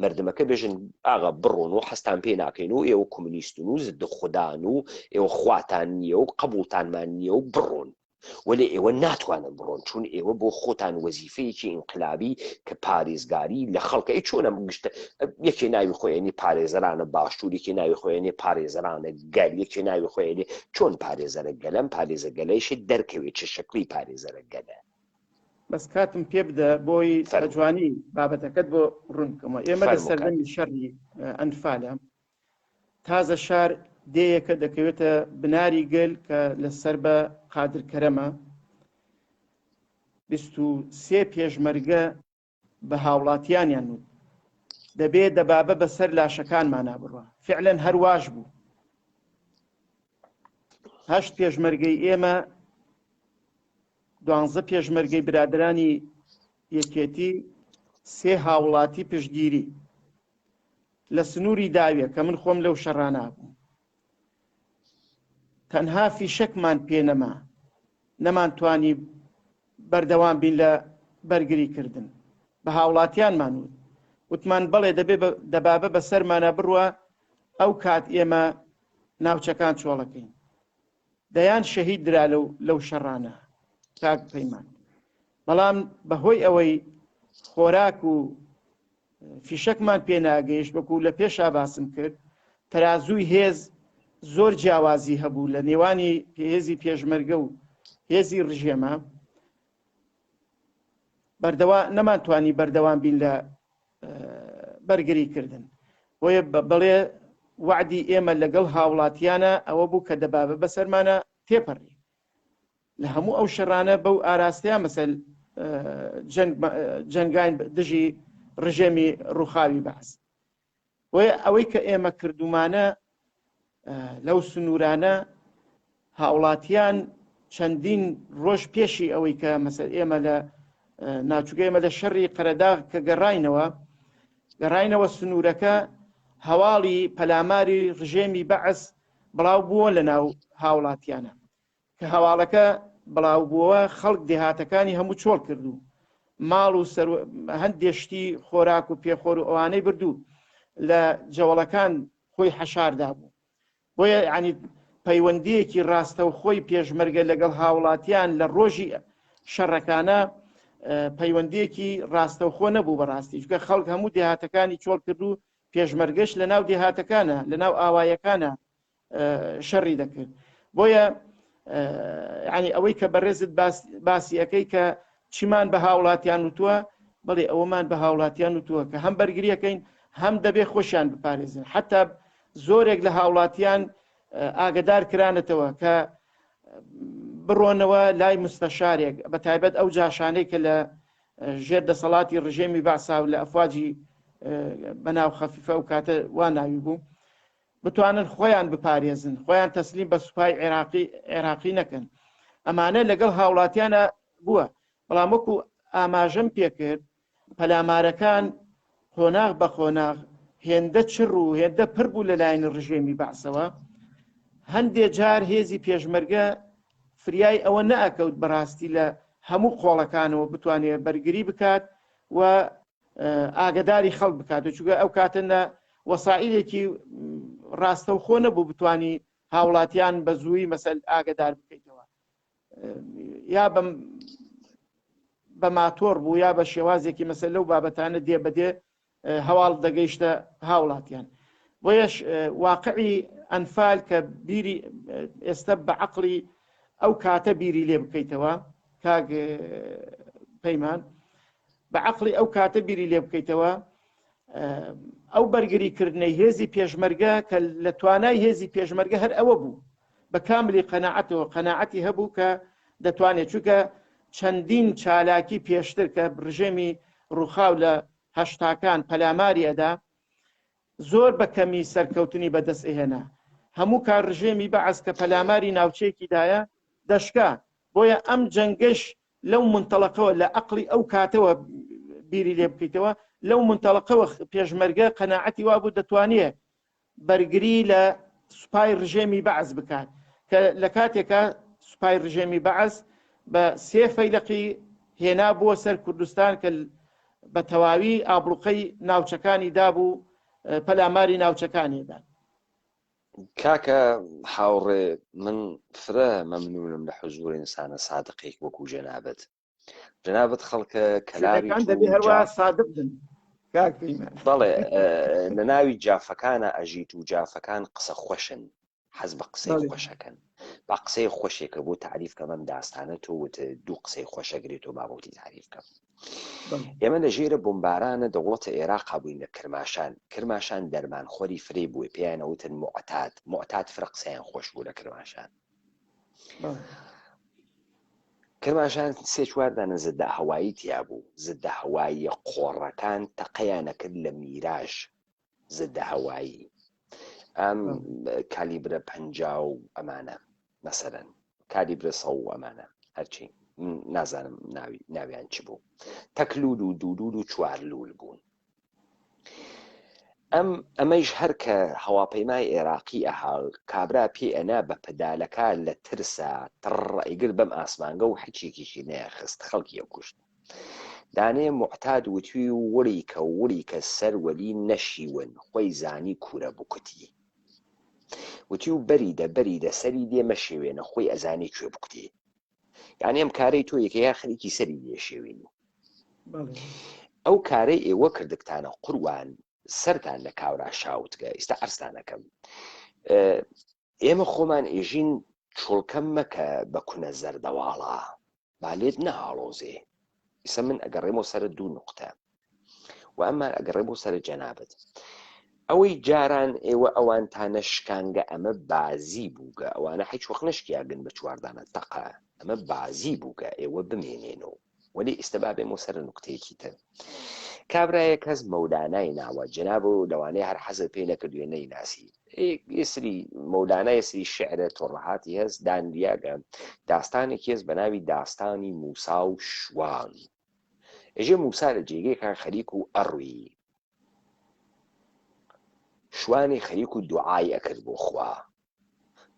مردمەکە بێژن ئاغا بڕۆن و حەستان پێ ناکەین و ئێوە کۆمونیستن و ضد خوددان و ئێوە خواتان نییە و قبوڵتانمان نییە و بڕۆن وەلێ ئێوە ناتوانن بڕۆن چون ئێوە بۆ خۆتان وەزیفەیەکی ئینقلابی کە پارێزگاری لە خەڵکە چۆنە گشتە یەکێ ناوی خۆیانی پارێزەرانە باشوور یەکێ ناوی خۆیانی پارێزەرانە گەل یەکێ ناوی خۆیانی چۆن پارێزەرە گەلەم پارێزە گەلەیشی دەرکەوێت چه شکلی پارێزەرە گەلە بەس کاتم پێ بدە بۆی جوانی بابەتەکەت بۆ ڕوونکەمە ئێمە لە سەردەمی شەڕی ئەنفالە تازە شار دەیەکە دەکەوێتە بناری گەل کە لەسەر بە قادر کەرەمە 23 پێشمەرگە بە هاوڵاتیانیان نوت دەبێت دەبابە بەسەر لاشەکانمان بڕوە فعلەن هەرواش بوو 8 پێشمەرگەی ئێمە 12 پێشمەرگەی برادرانی یەکێتی 3 هاوڵاتی پشتگیری لە سنووری داویە کە من خۆم لەو شەڕانە بووم تەنها فیشەکمان پێ نەما نەمانتوانی بەردەوام بین لە بەرگریکردن بە هاوڵاتیانمان وتمان بەڵێ دەبابە بەسەرمانە بڕوە ئەو کات ئێمە ناوچەکان چۆڵەکەین دەیان شەهید درا لەو شەڕانە کاک پەیمان بەڵام بەهۆی ئەوەی خۆراک و فیشەکمان پێ ناگەیشت وەکو لە پێشا باسم کرد تەرازووی هێز زۆر جیاوازی هەبوو لە نێوانی هێزی پێشمەرگە و هێزی ڕژێمە نەمانتوانی بەردەوام بین لە بەرگریکردن بۆیە بڵێ وعدی ئێمە لەگەڵ هاوڵاتیانە ئەوە بوو کە دەبابە بەسەرمانە تێپەڕی لە هەموو ئەو شەڕانە بەو ئاراستەیان مەسەل جەنگان دژی ڕژێمی ڕووخاوی باس وێ ئەوەی کە ئێمە کردومانە لەو سنوورانە هاوڵاتیان چەندین ڕۆژ پێشی ئەوەی کە مەسەل ئێمە لە ناچووگەیمە لە شەڕی قەرەداغ کە گەڕاینەوە سنوورەکە هەواڵی پەلاماری ڕژێمی بەعس بڵاو بووە لە ناو هاوڵاتیانە کە هەواڵەکە بڵاو بووە خەڵک دێهاتەکانی هەموو چۆڵ کردو ماڵ و هەندێشتی خۆراک و پێخۆر و ئەوانەی بردوو لە جەوەڵەکان خۆی حەشاردا بوو بۆیە ینی پەیوەندیەکی ڕاستە و خۆی پێشمەرگە لەگەڵ هاوڵاتیان لە ڕۆژی شەڕەکانە پەیوەندیەکی ڕاستەوخۆ نەبوو بەڕاستی چکە خەڵک هەموو دێهاتەکانی چۆڵ کردو پێشمەرگەش لە ناو دێهاتەکانە لە ناو ئاوایەکانە شەڕی دەکرد بۆیە ینی ئەوەی کە بەڕێزت باسی ئەەکەی کە چیمان بە هاوڵاتیان وتووە بڵێ ئەوەمان بە هاوڵاتیان وتووە کە هەم بەرگریەکەین هەم دەبێ خۆشیان بپارێزن حتا زۆرێک لە هاوڵاتیان ئاگدار کرانەتەوە کە بڕۆنەوە لای مستەشارێک بە تایبەت ئەو جاشانەی کە لە ژێر دەسەڵاتی ڕژێمی بەعسا و لە ئەفواجی بەناو خەفیفە و کاتە وا ناوی بوو بتوانن خۆیان بپارێزن خۆیان تەسلیم بە سوپای عێراقی نەکەن ئەمانە لەگەڵ هاوڵاتیانە بووە بەڵام وەکو ئاماژەم پێکرد پەلامارەکان خۆناغ بە خۆناغ هێندە چڕ و هێندە پڕ بوو لەلایەن ڕژێمی بەعسەوە هەندێک جار هێزی پێشمەرگە فریای ئەوە نەئەکەوت بەڕاستی لە هەموو قۆڵەکانەوە بتوانێت بەرگری بکات و ئاگداری خەڵک بکات و چونکە ئەو کاتەنە وەسائلێکی ڕاستەوخۆ نەبوو بتانی هاوڵاتیان بە زووی مەسەل ئاگدار بکەیتەوە یا بە ماتۆر بوو یا بە شێوازێکی مەسەل لەو بابەتانە دێ بەدێ هەواڵ دەگەیشتە هاوڵاتیان بۆیەش واقعی ئەنفال کە بیری ئێستا بە عەقڵی ئەو کاتە بیری لێ بکەیتەوە کاک پەیمان بە عەقڵی ئەو کاتە بیری لێ بکەیتەوە ئەو بەرگریکردنەی هێزی پێشمەرگە کە لە توانای هێزی پێشمەرگە هەر ئەوە بوو بە کاملی قەناعەتەوە قەناعەتی هەبوو کە دەتوانێت چونکە چەندین چالاکی پێشتر کە ڕژێمی ڕووخاو لە هەشتاکان پەلاماری ئەدا زۆر بە کەمی سەرکەوتنی بەدەست ئێهێنا هەموو کار ڕژێمی بەعەس کە پەلاماری ناوچەیەکیدایە دەشکا بۆیە ئەم جەنگەش لەو منتەڵەقەوە لە عەقڵی ئەو کاتەوە بیری لێ بکەیتەوە لەو منتەڵەقەوە پێشمەرگە قەناعەتی وابوو دەتوانێت بەرگری لە سوپای ڕژێمی بەعەس بکات کە لە کاتێکە سوپای ڕژێمی بەعەس بە 3 فەیلقی هێنا بووە سەر کوردستان کە بە تەواوی ئابڵوقەی ناوچەکانی دابوو پەلاماری ناوچەکانیدا کاکە هاوڕێ من فرە مەمنونم لە حوزور ئینسانە سادقێک وەکو جەنابەت خەڵکە کەلاوی هەروە سادق بن بەڵێ لە ناوی جافەکانە ئەژیت و جافەکان قسە خۆشن حەز بە قسەی خۆشەکەن با قسەی خۆشێکە بۆ تعریفکە مەم داستانە تۆ دوو قسەی خۆشەگرێت و بابەتی تعریفکەم ئێمە لە ژێرە بۆمبارانە دەوڵەتە عێراق بووین لە کرماشان دەرمانخۆری فرێ بووی پێیانەوتن معتاد فرە قسەیان خۆش بوو لە کرماشان 3-4 دانە زدە هەوایی تیا بوو زدە هەوایی قۆڕەکان تەقەیانەکرد لە میراژ زدە هەوایی ئەم کالیبرە 50 و ئەمانە مەسەرەن کالیبرە 100 و ئەمانە هەرچی نازانم ناویان چی بوو تەکلول و دوولول و چوارلول بوون ئەمەش هەر کە هەواپەیمای عێراقی ئەهاڵ کابرا پێ ئەنا بە پەدالەکە لە ترسا تڕئیگر بەم ئاسمانگە و حەچێکیشی نەیەخست خەڵکی کوشت دانێ معتاد وتوی وڵی کە سەروەلی نەشیون خۆی زانی کوورە بکوتی وتی و بەریدە سەری دێ مەشێوێنە خۆی ئەزانی کوێ بکوتی یعنی ئەم کارەی تۆ یەکەیە خەریکی سەری دێشێوێنی ئەو کارەی ئێوە کردکتانە قوروان سەرتان لە کاورا شاوتگە ئێستا ئەرستانەکەم ئێمە خۆمان ئێژین چۆڵکەم مەکە بە کونە زەردەواڵە بالێت نەهاڵۆزێ ئیسە من ئەگەڕێمەوە سەر 2 نقطە و ئەممان ئەگەڕێمەوە سەر جەنابەت ئەوەی جاران ئێوە ئەوانتانە شکانگە ئەمە بازی بووگە ئەوانە هیچ وەخت نەشکیاگن بە 4 دانە تەقە ئەمە بازی بووگە ئێوە بمێنێنەوە وەلی ئێستا با بێمەوە سەر نقطەیەکی تر کابرایە کەس مەولانای ناوە جەناب و لەوانەیە هەر حەزت پێ نەکردوێ نەیناسی یەسری مەولانای یەسری شعرە تۆڕەهاتی هەست دانریاگە داستانێکی هەست بە ناوی داستانی موسا و شوان ئێژێ موسا لە جێگەیەکان خەریک و ئەڕووی شوانی خەریک و دوعای ئەکرد بۆ خوا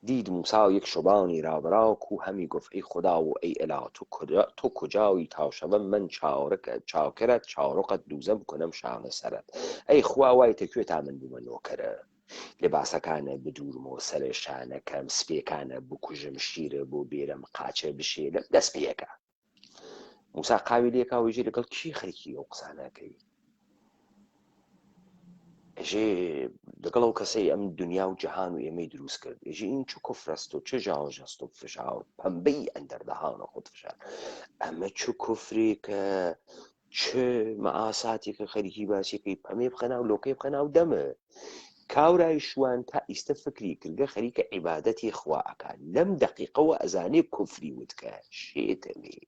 دید موسا و یەک شۆبانی ڕابراوک و هەمی گفت ئەی خدا و ئەی ئەلا تۆ کجاوی تاشەوە من چاوکەرت چاوڕقت دووزە بکەنەم شانە سەرت ئەی خوا وای تەکوێت تا من بوومە نۆکەرە لێباسەکانە بدورمەوە سەر شانەکەم سپێکانە بکوژم شیرە بۆ بێرم قاچە بشێلم دەست پێیەکە موسا قاوی لێکاویژێ لەگەڵ چی خەریکی ئەو قسانەکەی ئێژێ لەگەڵ ئەو کەسەی ئەم دنیا و جەهان و ئێمەی دروست کرد ئێژێ این چ کوفرەست و چ ژاوەژەست و فشار پەمبەی ئەندەردەهاونە خۆت فشار ئەمە چ کوفرێکە چ مەعاساتێکە خەریکی باسیەکەی پەمێ بخەنا و لۆکەی بخەنا و دەمە کاورای شوان تا ئیستە فکری کردگە خەریکە عیبادەتی خوا ئەکات لەم دەقیقەوە ئەزانێ کوفری وتکە شێتەوێ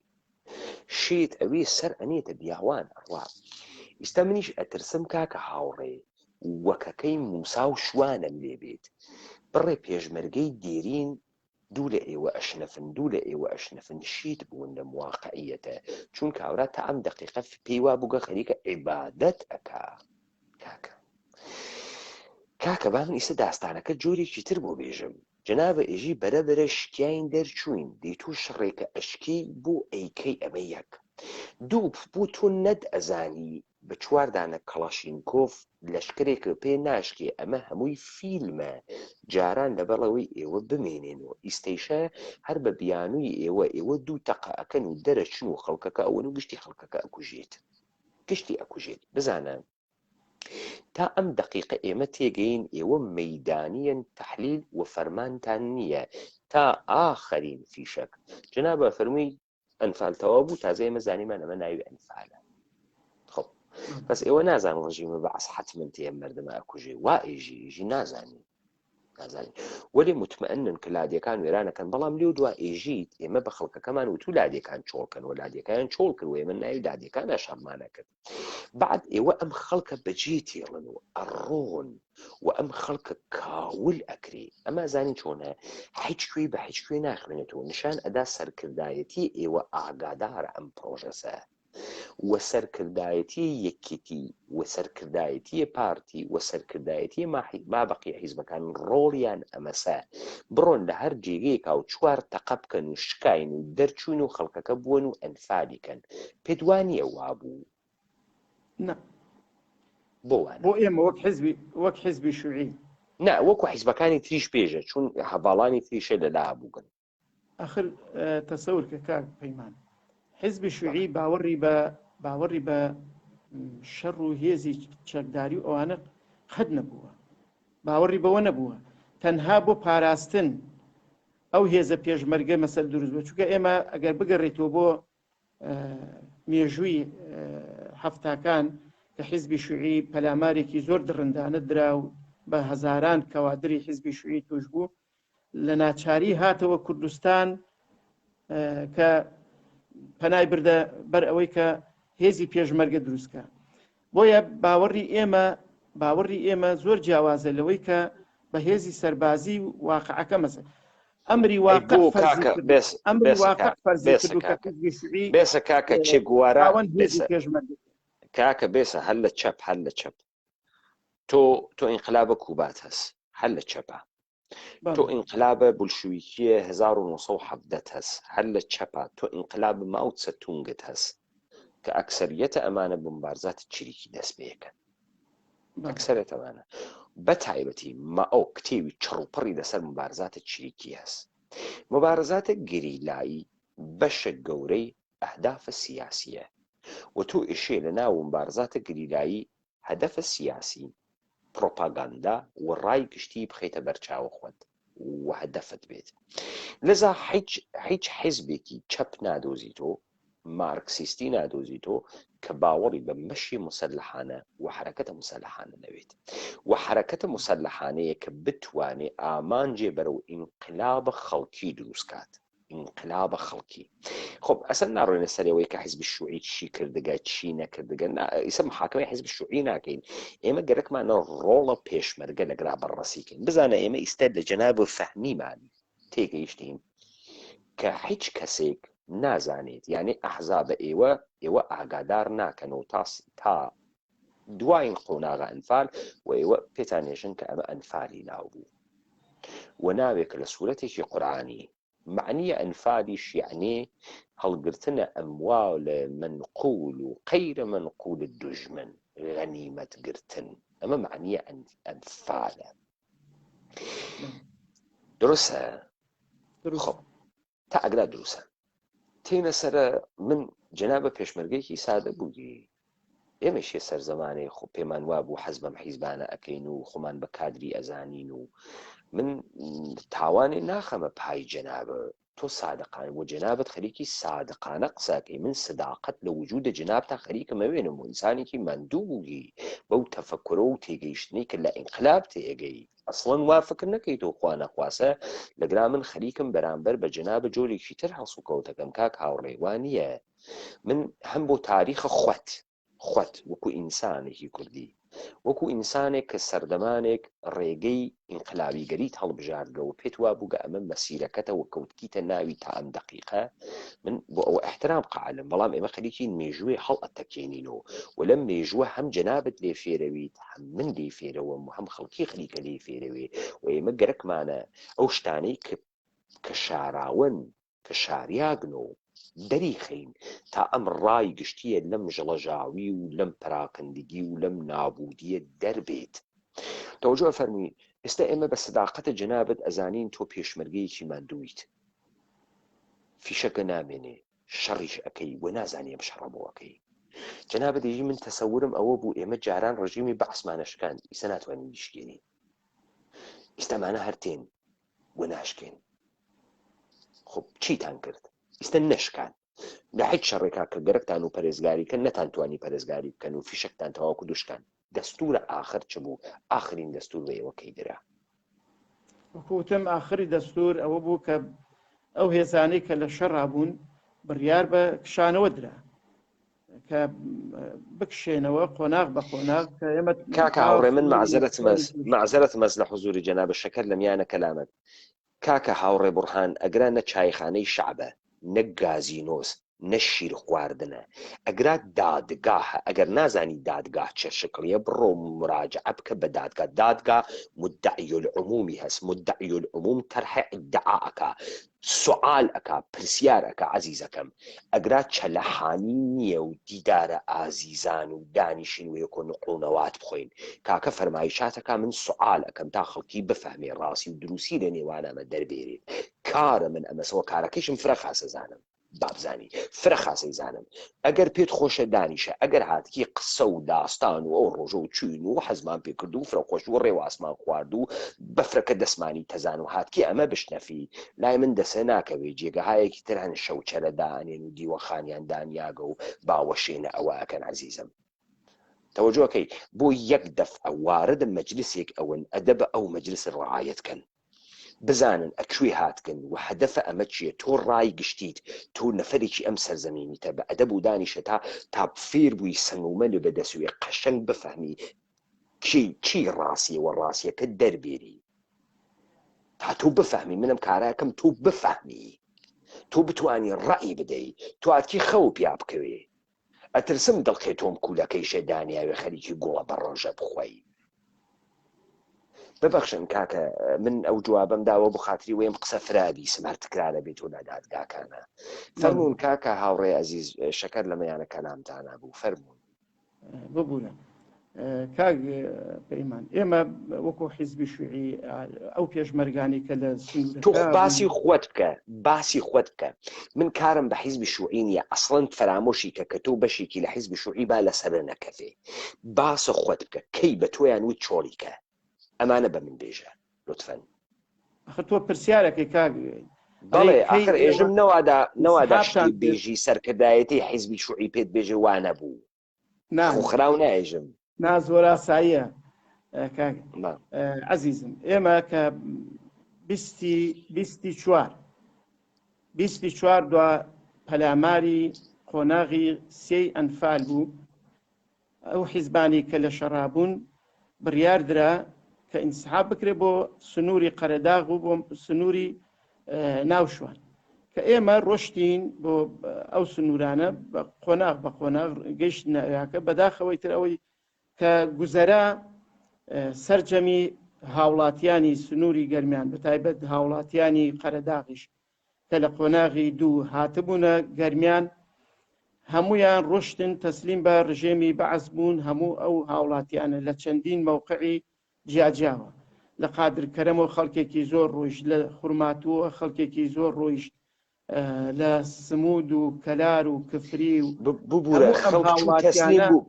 شێت ئەوێ سەر ئەنێتە بیاوان ئەڕوا ئیستا منیش ئەترسم کاکە هاوڕێ وەکەکەی موسا و شوانم لێ بێت بڕێ پێشمەرگەی دێرین دوو لە ئێوە ئەشنەفن دوو لە ئێوە ئەشنەفن شیت بوون لەم واقعیەتە چون کاورا تا ئەم دەقیقە پێیوا بووگە خەریکە عیبادەت ئەکا کاکە با من ئیسە داستانەکە جۆرێکی تر بۆ بێژم جەنابە ئێژی بەرەبەرە شکیاین دەرچوین دەیتوو شڕێکە ئەشکی بۆ ئەیکەی ئەمە یەک دوو بۆ تۆ نەد ئەزانی بە چواردانە کەڵاشینکۆف لەشکرێکە پێ ناشکێ ئەمە هەمووی فیلمە جاران لەبەڵەوەی ئێوە بمێنێنەوە ئیسەیشە هەر بە بیانووی ئێوە دوو تەقە ئەکەن و دەرەچن و خەڵکەکە ئەوەن و گشتی خەڵکەکە ئەکوژێت گشتی ئەکوژێت بزانە تا ئەم دقیقە ئێمە تێگەین ئێوە مەیدانیەن تەحلیل و فەرمانتان نییە تا ئاخرین فیشەک جەنابە فەرمووی ئەنفال تەواو بوو تازە ئێمە زانیمان ئەمە ناوی ئەنفالە خۆ بەس ئێوە نازان ڕژیمە بەعس حتمن تێ مردمە ئەکوژێ وا ئێژی نازانی وەلی مطمئنن کە لادیەکان وێرانەکەن بەڵام لێو دوا ئێژیت ئێمە بە خەڵکەکەمان و تو لادیەکان چۆڵکەن و لادیەکان چۆڵ کرد و ئێمە ناوی لادیەکانە شەڕمانە کرد بعد ئێوە ئەم خەڵکە بەجێ تێڵن و ئەڕۆن و ئەم خەڵکە کاول ئەکرێ ئەمە زانی چۆنە هیچ کوێی بە هیچ کوێ ناخوێنێتەوە نیشان ئەدا سەرکردایەتی ئێوە ئاگادارە ئەم پرۆژەسە و سەرکردایەتی یەکێتی و سەرکردایەتی پارتی و سەرکردایەتی مابەقی حیزبەکان ڕۆڵیان ئەمەسە بڕۆن لە هەر جێگەیەکا و چوار تەقە بکەن و شکاین و دەرچوون و خەڵکەکە بوون و ئەنفالیکەن پێدوانیە وابوو بۆ ئێمە وەک حیزبی شوعی نا وەکو حیزبەکانی تریش پێژە چون هەڤاڵانی تریشە لەلا بووگن ئاخر تەسەورکە کاک پەیمان حیزبی شوعی باوەڕی بە شەڕ و هێزی چەکداری و ئەوانە قەت نەبووە باوەڕی بەوە نەبووە تەنها بۆ پاراستن ئەو هێزە پێشمەرگە مەسەل دروست بووە چونکە ئێمە ئەگەر بگەڕێتەوە بۆ مێژووی هەفتاکان کە حیزبی شوعی پەلامارێکی زۆر درڕندانە دراو بە هەزاران کەوادری حیزبی شوعی توش بوو لە ناچاری هاتەوە کوردستان کە پەنای بردە بەر ئەوەی کە هێزی پێشمەرگە دروستکە بۆیە باوەڕی ئێمە زۆر جیاوازە لەوەی کە بە هێزی سەربازی واقعەکە مەسە ئەمری واقع بێسە کاکە چێگوارە کاکە بێسە هەل لە چەپ هەل لە چەپ تۆ ئینقلابە کوبات هەست هەل لە چەپە تۆ ئینقلابە بولشویکیە 1970 هەست هەل لە چەپە تۆ ئینقلابە ماوت سەتونگت هەست کە ئەکسەریەتە ئەمانە بمبارزاتی چریکی دەست پێەکەن ئەکسەرێت ئەمانە بە تایبەتی ما ئەو کتێوی چڕوپڕی لەسەر مبارزاتە چریکی هەست مبارزاتە گریلایی بەشە گەورەی ئەهدافە سیاسیە و تۆ ئێشێ لە ناو مبارزاتە گریلایی هەدەفە سیاسی پرۆپاگاندا و ڕای گشتی بخەیتە بەرچاوە خۆت و هەدەفت بێت لەذا هیچ حیزبێکی چەپ نادۆزیتۆ مارکسیستی نادۆزیتۆ کە باوەڕی بە مەشی مسلحانە و حرەکەتە مسلحانە نەوێت و حرەکەتە مسلحانەیە کە بتوانێ ئامانجێ بەرەو ئینقلابە خەڵکی دروستکات ئینقلابە خەڵکی خب ئەسەر ناڕۆینە سەرەوەی کە حیزب شوعی چی کردگە چی نەکردگە ئیسە محاکمەی حیزب شوعی ناکەین ئێمە گەرەکمانە ڕۆڵە پێشمەرگە لەگرا بەڕەسیکەین بزانە ئێمە ئیستا لە جەناب و فەهمیمان تێگەیشتین کە هیچ کەسێک نازانێت یعنی ئەحزابە ئێوە ئاگادار ناکەنەوە تا دواین قۆناغە ئەنفال و ئێوە پێتانێژن کە ئەمە ئەنفالی ناوبوو و ناوێک لە سوورەتێکی قورعانی معنیە ئەنفالیش یعنی هەڵگرتنە ئەموال منقول و قەیرە منقول دوژمن غەنیمەت گرتن ئەمە معنیە ئەنفالە دروستە خۆ تا ئەگرا دروستە تێنە سەرە من جەنابە پێشمەرگەیەکی سادە بووی ئێمەشێ سەرزەمانێ خۆ پێمان وابوو حەز بەم حیزبانە ئەەکەین و خۆمان بە کادری ئەزانین و من تاوانێ ناخەمە پای جەنابە تۆ سادقان بۆ جەنابەت خەریکی سادقانە قساکەی من سداقەت لە وجودە جەنابتا خەریکم ئەوێنم و ئینسانێکی ماندوو بووی بەو تەفەکرە و تێگەیشتنی کە لە ئینقلاب تێگەی ئەسڵەن وا فکر نەکەیت و خوا نەخواسە لەگرا من خەریکم بەرامبەر بە جەنابە جۆرێکی تر هەڵسو کەوتەکەم کاک هاوڕێوان نییە من هەم بۆ تاریخە خۆت وەکو ئینسانێکی کوردی وەکو ئینسانێک کە سەردەمانێک ڕێگەی ئینقلابیگەریت هەڵبژاردگەوە پێت وا بووگە ئەمە مەسیرەکەتەوە کەوتکیتە ناوی تا ئەم دقیقە من بۆ ئەوە احترام قائلم بەڵام ئێمە خەریکی مێژووی هەڵ ئەتەکێنینەوە و لەم مێژووە هەم جەنابەت لێ فێرەویت هەم من لێ فێرەوەم و هەم خەڵکی خەریکە لێ فێرەوێ و ئێمە گەرەکمانە ئەو شتانەی کە شاراون کە شاریاگنەوە دەریخین تا ئەم ڕای گشتیە لەم ژەڵەژاوی و لەم پراکندگی و لەم نابودیە دەربێت تەوەجۆ فەرمووی ئێستا ئێمە بە سەداقەتە جەنابەت ئەزانین تۆ پێشمەرگەیەکی ماندوویت فیشەکە نامێنێ شەڕیش ئەەکەی و نازانێ ئەم شەڕە بۆەکەی جەنابەت دەیژی من تەسەورم ئەوە بوو ئێمە جاران ڕژیمی بەعسمانەشکان ئیسە ناتوانین نیشکێنین ئێستامانە هەرتێن و ناشکێن خب چیتان کرد ئیستا نەشکان لە هیچ شەڕێکا کە گەرەکتان و پەرێزگاریکە نەتانتوانی پەرێزگاری بکەن و فیشەکتان تەواوکو دوشکان دەستورە ئاخر چ بوو ئاخرین دەستور بە ئێوەکەی درا وەکوتم ئاخری دەستور ئەوە بوو کە ئەو هێزانەی کە لە شەڕا بوون بڕیار بە کشانەوە درا کە بکشێنەوە قۆناغ بە قۆناغ کە ئێمە کاکە هاوڕێ من معزەرەت مەز لە حوزوری جەنابە شەکەر لە میانە کەلامەت کاکە هاوڕێ بورهان ئەگرا نە چایخانەی شەعبە نەک گازینۆس نە شیر خواردنە ئەگرا دادگاهە ئەگەر نازانی دادگاه چه شکڵیە بڕۆ مراجعە بکە بە دادگا مدعی العمومی هەست مدعی العموم تەرحە ئیدعا ئەکا سوال ئەکا پرسیار ئەکا عەزیزەکەم ئەگرا چەلەحانی نییە و دیدارە ئازیزان و دانیشین و یەکۆ نقڵونەوات بخۆین کاکە فەرمایشاتەکە من سوال ئەەکەم تا خەڵکی بفەهمێ ڕاستی و دروستی لە نێوانەمە دەربێرێت کارە من ئەمەسەوە کارەکەیشم فرە خاسە زانم بابزانی فرە خاسەی زانم ئەگەر پێت خۆشە دانیشە ئەگەر هاتکی قسە و داستان و ئەو ڕۆژە و چوین و حەزمان پێکرد و فرەخۆش و ڕێواسمان خوارد و بەفرەکە دەسمانی تەزان و هاتکی ئەمە بشنەفی لای من دەسە ناکەوێ جێگەهایەکی تر هەن شەوچەرە دانێن و دیوەخانیان دانیاگە و باوەشێنە ئەوە ئەکەن عەزیزم تەوەجۆکەی بۆ یەک دەفعە واردە مەجلیسێک ئەوەن ئەدەبە ئەو مەجلیس ڕعایەتکەن بزانن ئەکوێ هاتکن و هەدەفە ئەمە چییە تۆ ڕای گشتیت تۆ نەفەرێکی ئەم سەرزەمینیتە بە ئەدەب و دانیشە تا فێر بووی سنگومە لە بەدەسوێ قەشەنگ بفەهمی چی ڕاستیەوە ڕاستیەکە دەربێری تا تۆ بفەهمی منم کارەکەم تۆ بفەهمی تۆ بتوانی ڕای بدەی تۆ ئاتکی خەو پیا بکەوێ ئەترسم دڵخێ تۆم کوولەکەیشە دانیاوێ خەریکی گوڵە بە ڕۆژە بخۆی ببەخشن کاکە من ئەو جوابم داوە بۆ خاتری وێم قسە فرابی سمارتکرانە بێت و لە دادگاکانە فەرمونون کاکە هاوڕێ عەزیز شەکەر لە مەیانە کەلامتانە بوو فەرمونون ببوونە کاک پەیمان ئێمە وەکو حیزبی شوعی ئەو پێشمەرگانی کە لە تۆ باسی خۆت بکە من کارم بە حیزبی شوعی نیە ئەسڵەن فەرامۆشی کە تۆ بەشێکی لە حیزبی شوعی با لەسەر نەکەفێ باسە خۆت بکە کەی بە تۆیان وی چۆڵیکە ئەمانە بە من بێژە لطفەن ئەخە تۆ پرسیارەکەی کاک بەڵێ ئاخر ئێژم نەوادا شتی بێژی سەرکردایەتی حیزبی شوعی پێت بێژێ وانە بوو خوخراو نائێژم نا زۆر ئاساییە عەزیزم ئێمە کە 24 دوا پەلاماری قۆناغی سێی ئەنفال بوو ئەو حیزبانی کە لە شەڕابوون بڕیاردرا کە ئینسحاب بکرێت بۆ سنووری قەرەداغ و بۆ سنووری ناوشوان کە ئێمە ڕۆشتین بۆ ئەو سنوورانە بە قۆناغ گەیشت ناویاکە بەداخەوەی تر ئەوەی کە گوزەرا سەرجەمی هاوڵاتیانی سنووری گەرمیان بەتایبەت هاوڵاتیانی قەرەداغیش کە لە قۆناغی دوو هاتبوونە گەرمیان هەمویان ڕۆشتن تەسلیم بە ڕژێمی بەعەز بوون هەموو ئەو هاوڵاتیانە لە چەندین موقعی جیاجیاوە لە قادرکەرەمەوە خەڵکێکی زۆر ڕۆیشت لە خورماتووە خەڵکێکی زۆر ڕۆیشت لە سمود و کەلار و کفری و ببوورە خەڵک چوو تەسلیم بوو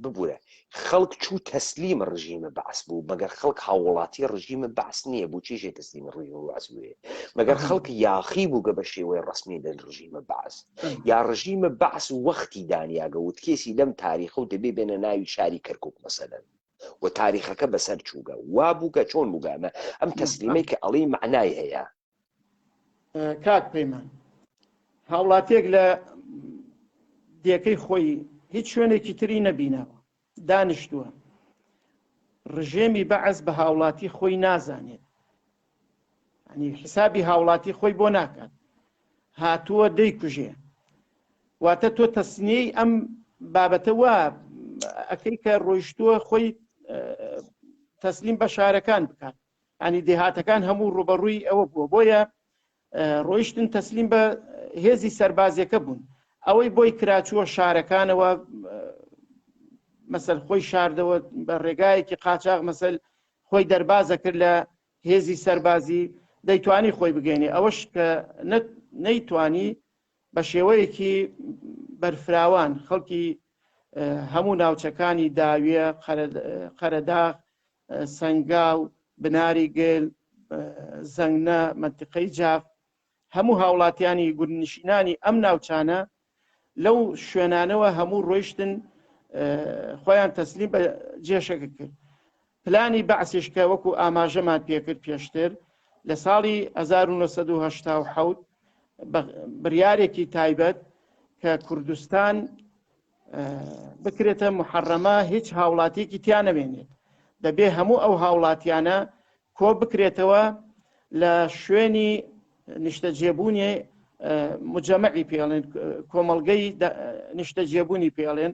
ببوورە خەڵک چوو تەسلیم ڕژیمە بەعس بوو مەگەر خەڵک هاوڵاتی ڕژیمە بەعس نییە بوو چیژێ تەسلیم ڕژیمە بەعس بووێ مەگەر خەڵک یاخی بوو گە بە شێوەی ڕسمی لە ڕژیمە بەعس یا ڕژیمە بەعس وەختی دانیاگە وت کێسی لەم تاریخە و دەبێ بێنە ناوی شاری کەرکووک مەسەلەن و تاریخەکە بەسەر چووگە وا بووگە چۆن بووگەمە ئەم تەسلیمەی کە ئەڵی معنای هەیە کاک پەیمان هاوڵاتێک لە دیەکەی خۆی هیچ شوێنێکی تری نەبینەوە دانیشتووە ڕژێمی بەعز بە هاوڵاتی خۆی نازانێت ینی حسابی هاوڵاتی خۆی بۆ ناکات هاتووە دەیکوژێ واتە تۆ تەسنیەی ئەم بابەتە وا ئەکەی کە ڕۆیشتووە خۆی تەسلیم بە شارەکان بکات ینی دێهاتەکان هەموو ڕوبەڕووی ئەوە بووە بۆیە ڕۆیشتن تەسلیم بە هێزی سەربازیەکە بوون ئەوەی بۆی کراچووە شارەکانەوە مەسەل خۆی شاردەوە بە ڕێگایەکی قاچاق مەسەل خۆی دەربازە کرد لە هێزی سەربازی دەیتوانی خۆی بگەینێ ئەوەش کە نەیتوانی بە شێوەیەکی بەرفراوان خەڵکی هەموو ناوچەکانی داویە قەرەداغ سەنگاو بناری گەل زەنگنە منتیقەی جاف هەموو هاوڵاتیانی گورنشینانی ئەم ناوچانە لەو شوێنانەوە هەموو ڕۆیشتن خۆیان تەسلیم بە جێشەکە کرد پلانی بەعسیش کە وەکو ئاماژەمان پێکرد پێشتر لە ساڵی 1970 بڕیارێکی تایبەت کە کوردستان بکرێتە محەڕەمە هیچ هاوڵاتیەکی تیا نەبێنێت دەبێ هەموو ئەو هاوڵاتیانە کۆ بکرێتەوە لە شوێنی نیشتەجێبوونی مجەمەعی پێڵێن کۆمەڵگەی نیشتەجێبوونی پێڵێن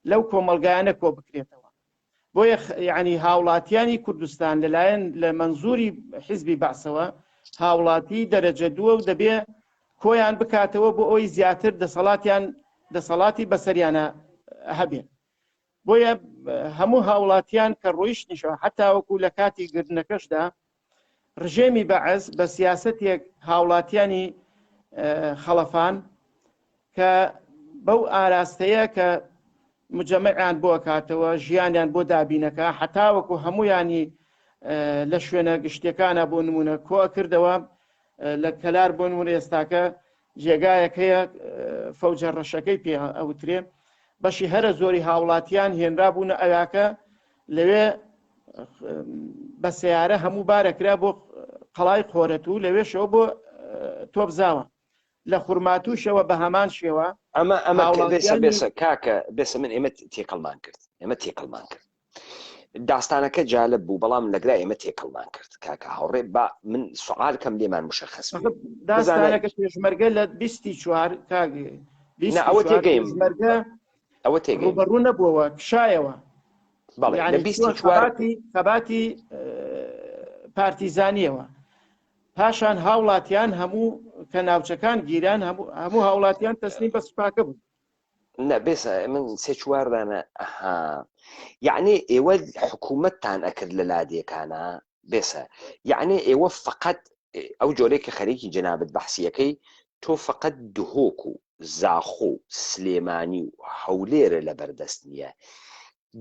لەو کۆمەلگایانە کۆ بکرێتەوە بۆیە یعنی هاوڵاتیانی کوردستان لەلایەن لە منزوری حیزبی بەعسەوە هاوڵاتی دەرەجە دووە و دەبێ کۆیان بکاتەوە بۆ ئەوی زیاتر دەسەڵاتی بەسەریانە هەبێت بۆیە هەموو هاوڵاتیان کە ڕۆیشتنیشەوە حتا وەکو لە کاتی گرنەکەشدا ڕژێمی بەعز بە سیاسەتێک هاوڵاتیانی خەڵەفان کە بەو ئاراستەیە کە مجەمەعیان بۆ کاتەوە ژیانیان بۆ دابینەکە حتا وەکو هەمویانی لە شوێنە گشتەکانە بۆ نمونە کۆ کردەوە لە کەلار بۆ نمونە ئێستاکە جێگایەکەیە فەوجە ڕەشەکەی پێ ئەوترێ بەشی هەرە زۆری هاوڵاتیان هێنرا بوونە ئەویاکە لەوێ بە سیارە هەموو بارەکرا بۆ قەڵای قۆرەت و لەوێشەوە بۆ تۆبزاوە لە خورماتوشەوە بە هەمان شێوە ئەمە بێسە کاکە بێسە من ئێمە تێکەڵمان کرد داستانەکە جالب بوو بەڵام لەگرا ئێمە تێکەڵمان کرد کاکە هاوڕێ با من سوالکەم لێمان مشەخەس داستانەکە پێشمەرگە لە 24 کاگێ ئەوە تێگەیم ئەوە ڕوبەڕوو نەبووەوە کشایەوە خەباتی پارتیزانیەوە پاشان هاوڵاتیان هەموو کە ناوچەکان گیران هەموو هاوڵاتیان تەسلیم بە سوپاکە بوو بێسە من سێ چواردانە یعنی ئێوە حکوومەتتان ئەکرد لە لادیەکانە بێسە یعنی ئێوە فقط ئەو جۆرێک کە خەریکی جەنابەت بەحسیەکەی تۆ فقط دهۆک و زاخۆ و سلێمانی و هەولێرە لە بەردەست نییە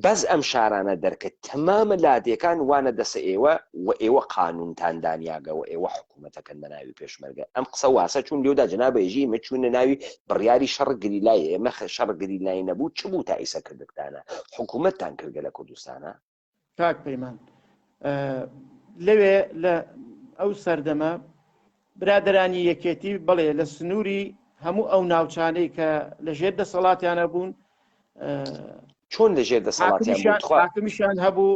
بەس ئەم شارانە دەرکەت تەمامە لادیەکان وانە دەسە ئێوە و ئێوە قانونتان دانیاگەوە ئێوە حکوومەتەکەن بە ناوی پێشمەرگە ئەم قسە واسە چون لێودا جەنابەیژی ئێمە چوونە ناوی بڕیاری شەڕ گریلای ئێمە شەڕ گریلای نەبوو چ بوو تا ئیسە کردتانە حکوومەتتان کردگە لە کوردستانە کاک پەیمان لەوێ لە ئەو سەردەمە برادرانی یەکێتی بڵێ لە سنووری هەموو ئەو ناوچانەی کە لەژێر دەسەڵاتیانە بوون چۆن لەژێر دەسەڵاتیمیشان هەبوو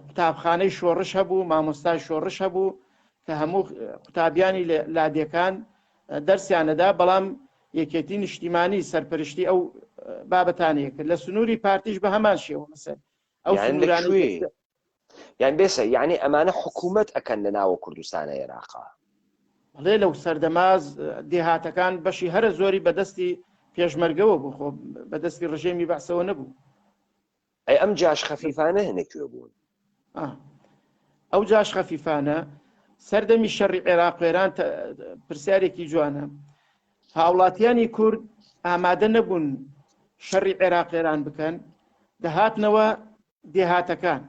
قوتابخانەی شۆڕش هەبوو مامۆستای شۆڕش هەبوو کە هەموو قوتابیانی لادیەکان دەرسیانەدا بەڵام یەکێتی نیشتیمانی سەرپەرشتی ئەو بابەتانەیە کرد لە سنووری پارتیش بە هەمان شێوە مەسەر ئەو سنوورانەی یان بێسە یعنی ئەمانە حکوومەت ئەکەن لە ناوە کوردستانە عێراقا بڵێ لەو سەردەماز دێهاتەکان بەشی هەرە زۆری بەدەستی پێشمەرگەوە بوو خۆ بەدەستی ڕژێمی بەعسەوە نەبوو ئەی ئەم جاش خەفیفانە هەنێکوێ بوون ئەو جاش خەفیفانە سەردەمی شەڕی عێراقێران پرسیارێکی جوانە. هاوڵاتیانی کورد ئامادە نەبوون شەڕی عێراقێران بکەن، دەهاتنەوە دێهاتەکان.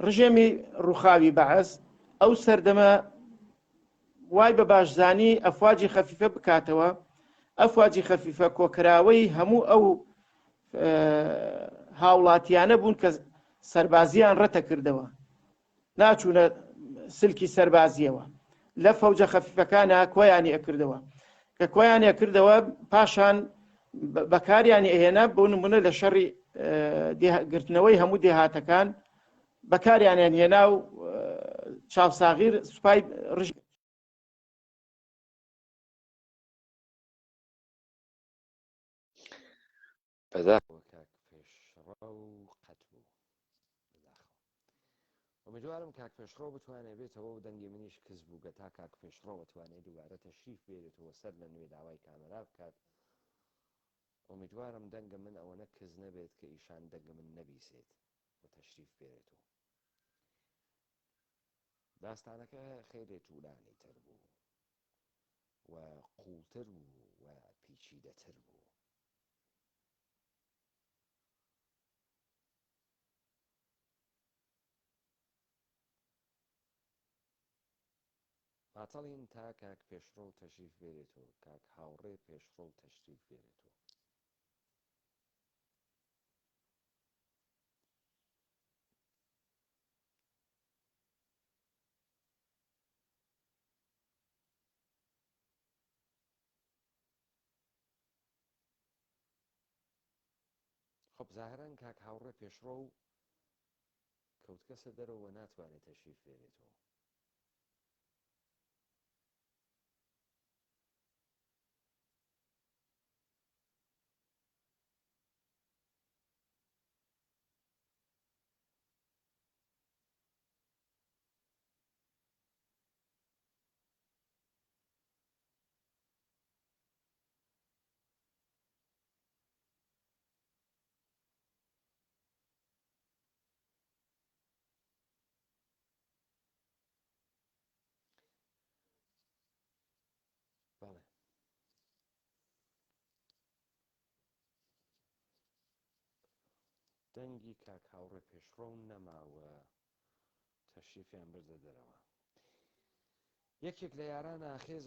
ڕژێمی ڕووخاوی بەعەس ئەو سەردەمە وای بە باشزانی ئەفواجی خەفیفە بکاتەوە. ئەفواجی خەفیفە کۆکراوەی هەموو ئەو هاوڵاتیانە بوون کە سەربازیان ڕەتە کردەوە، ناچوونە سلکی سەربازیەوە، لە فەوجە خەفیفەکانە کۆیانی ئەکردەوە، کە کۆیانی ئەکردەوە پاشان بەکاریانی ئەهێنا بۆ نمونە لە شەڕی گرتنەوەی هەموو دێهاتەکان بەکاریانیان هێنا و چاوساغیر سوپای ڕژ بەداخەوە کاک پێشڕە و قەت بوو بەداخەوە. ئەمیدوارم کاک پێشڕۆ بتوانێت بێتەوە و دەنگی منیش کەس بوو گە تا کاک پێشڕۆ بتوانێت دووبارە تەشریف بێرێتەوە سەر لە نوێ داوای کامەرا بکات. ئەمیدوارم دەنگە من ئەوەنە کەس نەبێت کە ئیشان دەنگە من نەبیسێت و تەشریف بێرێتەوە. داستانەکە خێرێ توولانی تر بوو و قوڵتر بوو و پیچیدەتر بوو. ماتەڵین تا کاک پێشڕۆ تەشریف بێرێتەوە، کاک هاوڕێ پێشڕۆ تەشریف بێرێتەوە. خۆ بزاهران کاک هاوڕێ پێشڕۆ و کەوتکەسە دەرەوە ناتوانێت تەشریف بێرێتەوە. بەڵێ دەنگی کاک هاوڕێ پێشڕۆ نەماوە تەشریفیان بردە دەرەوە. یەکێک لە یارانە ئاخێز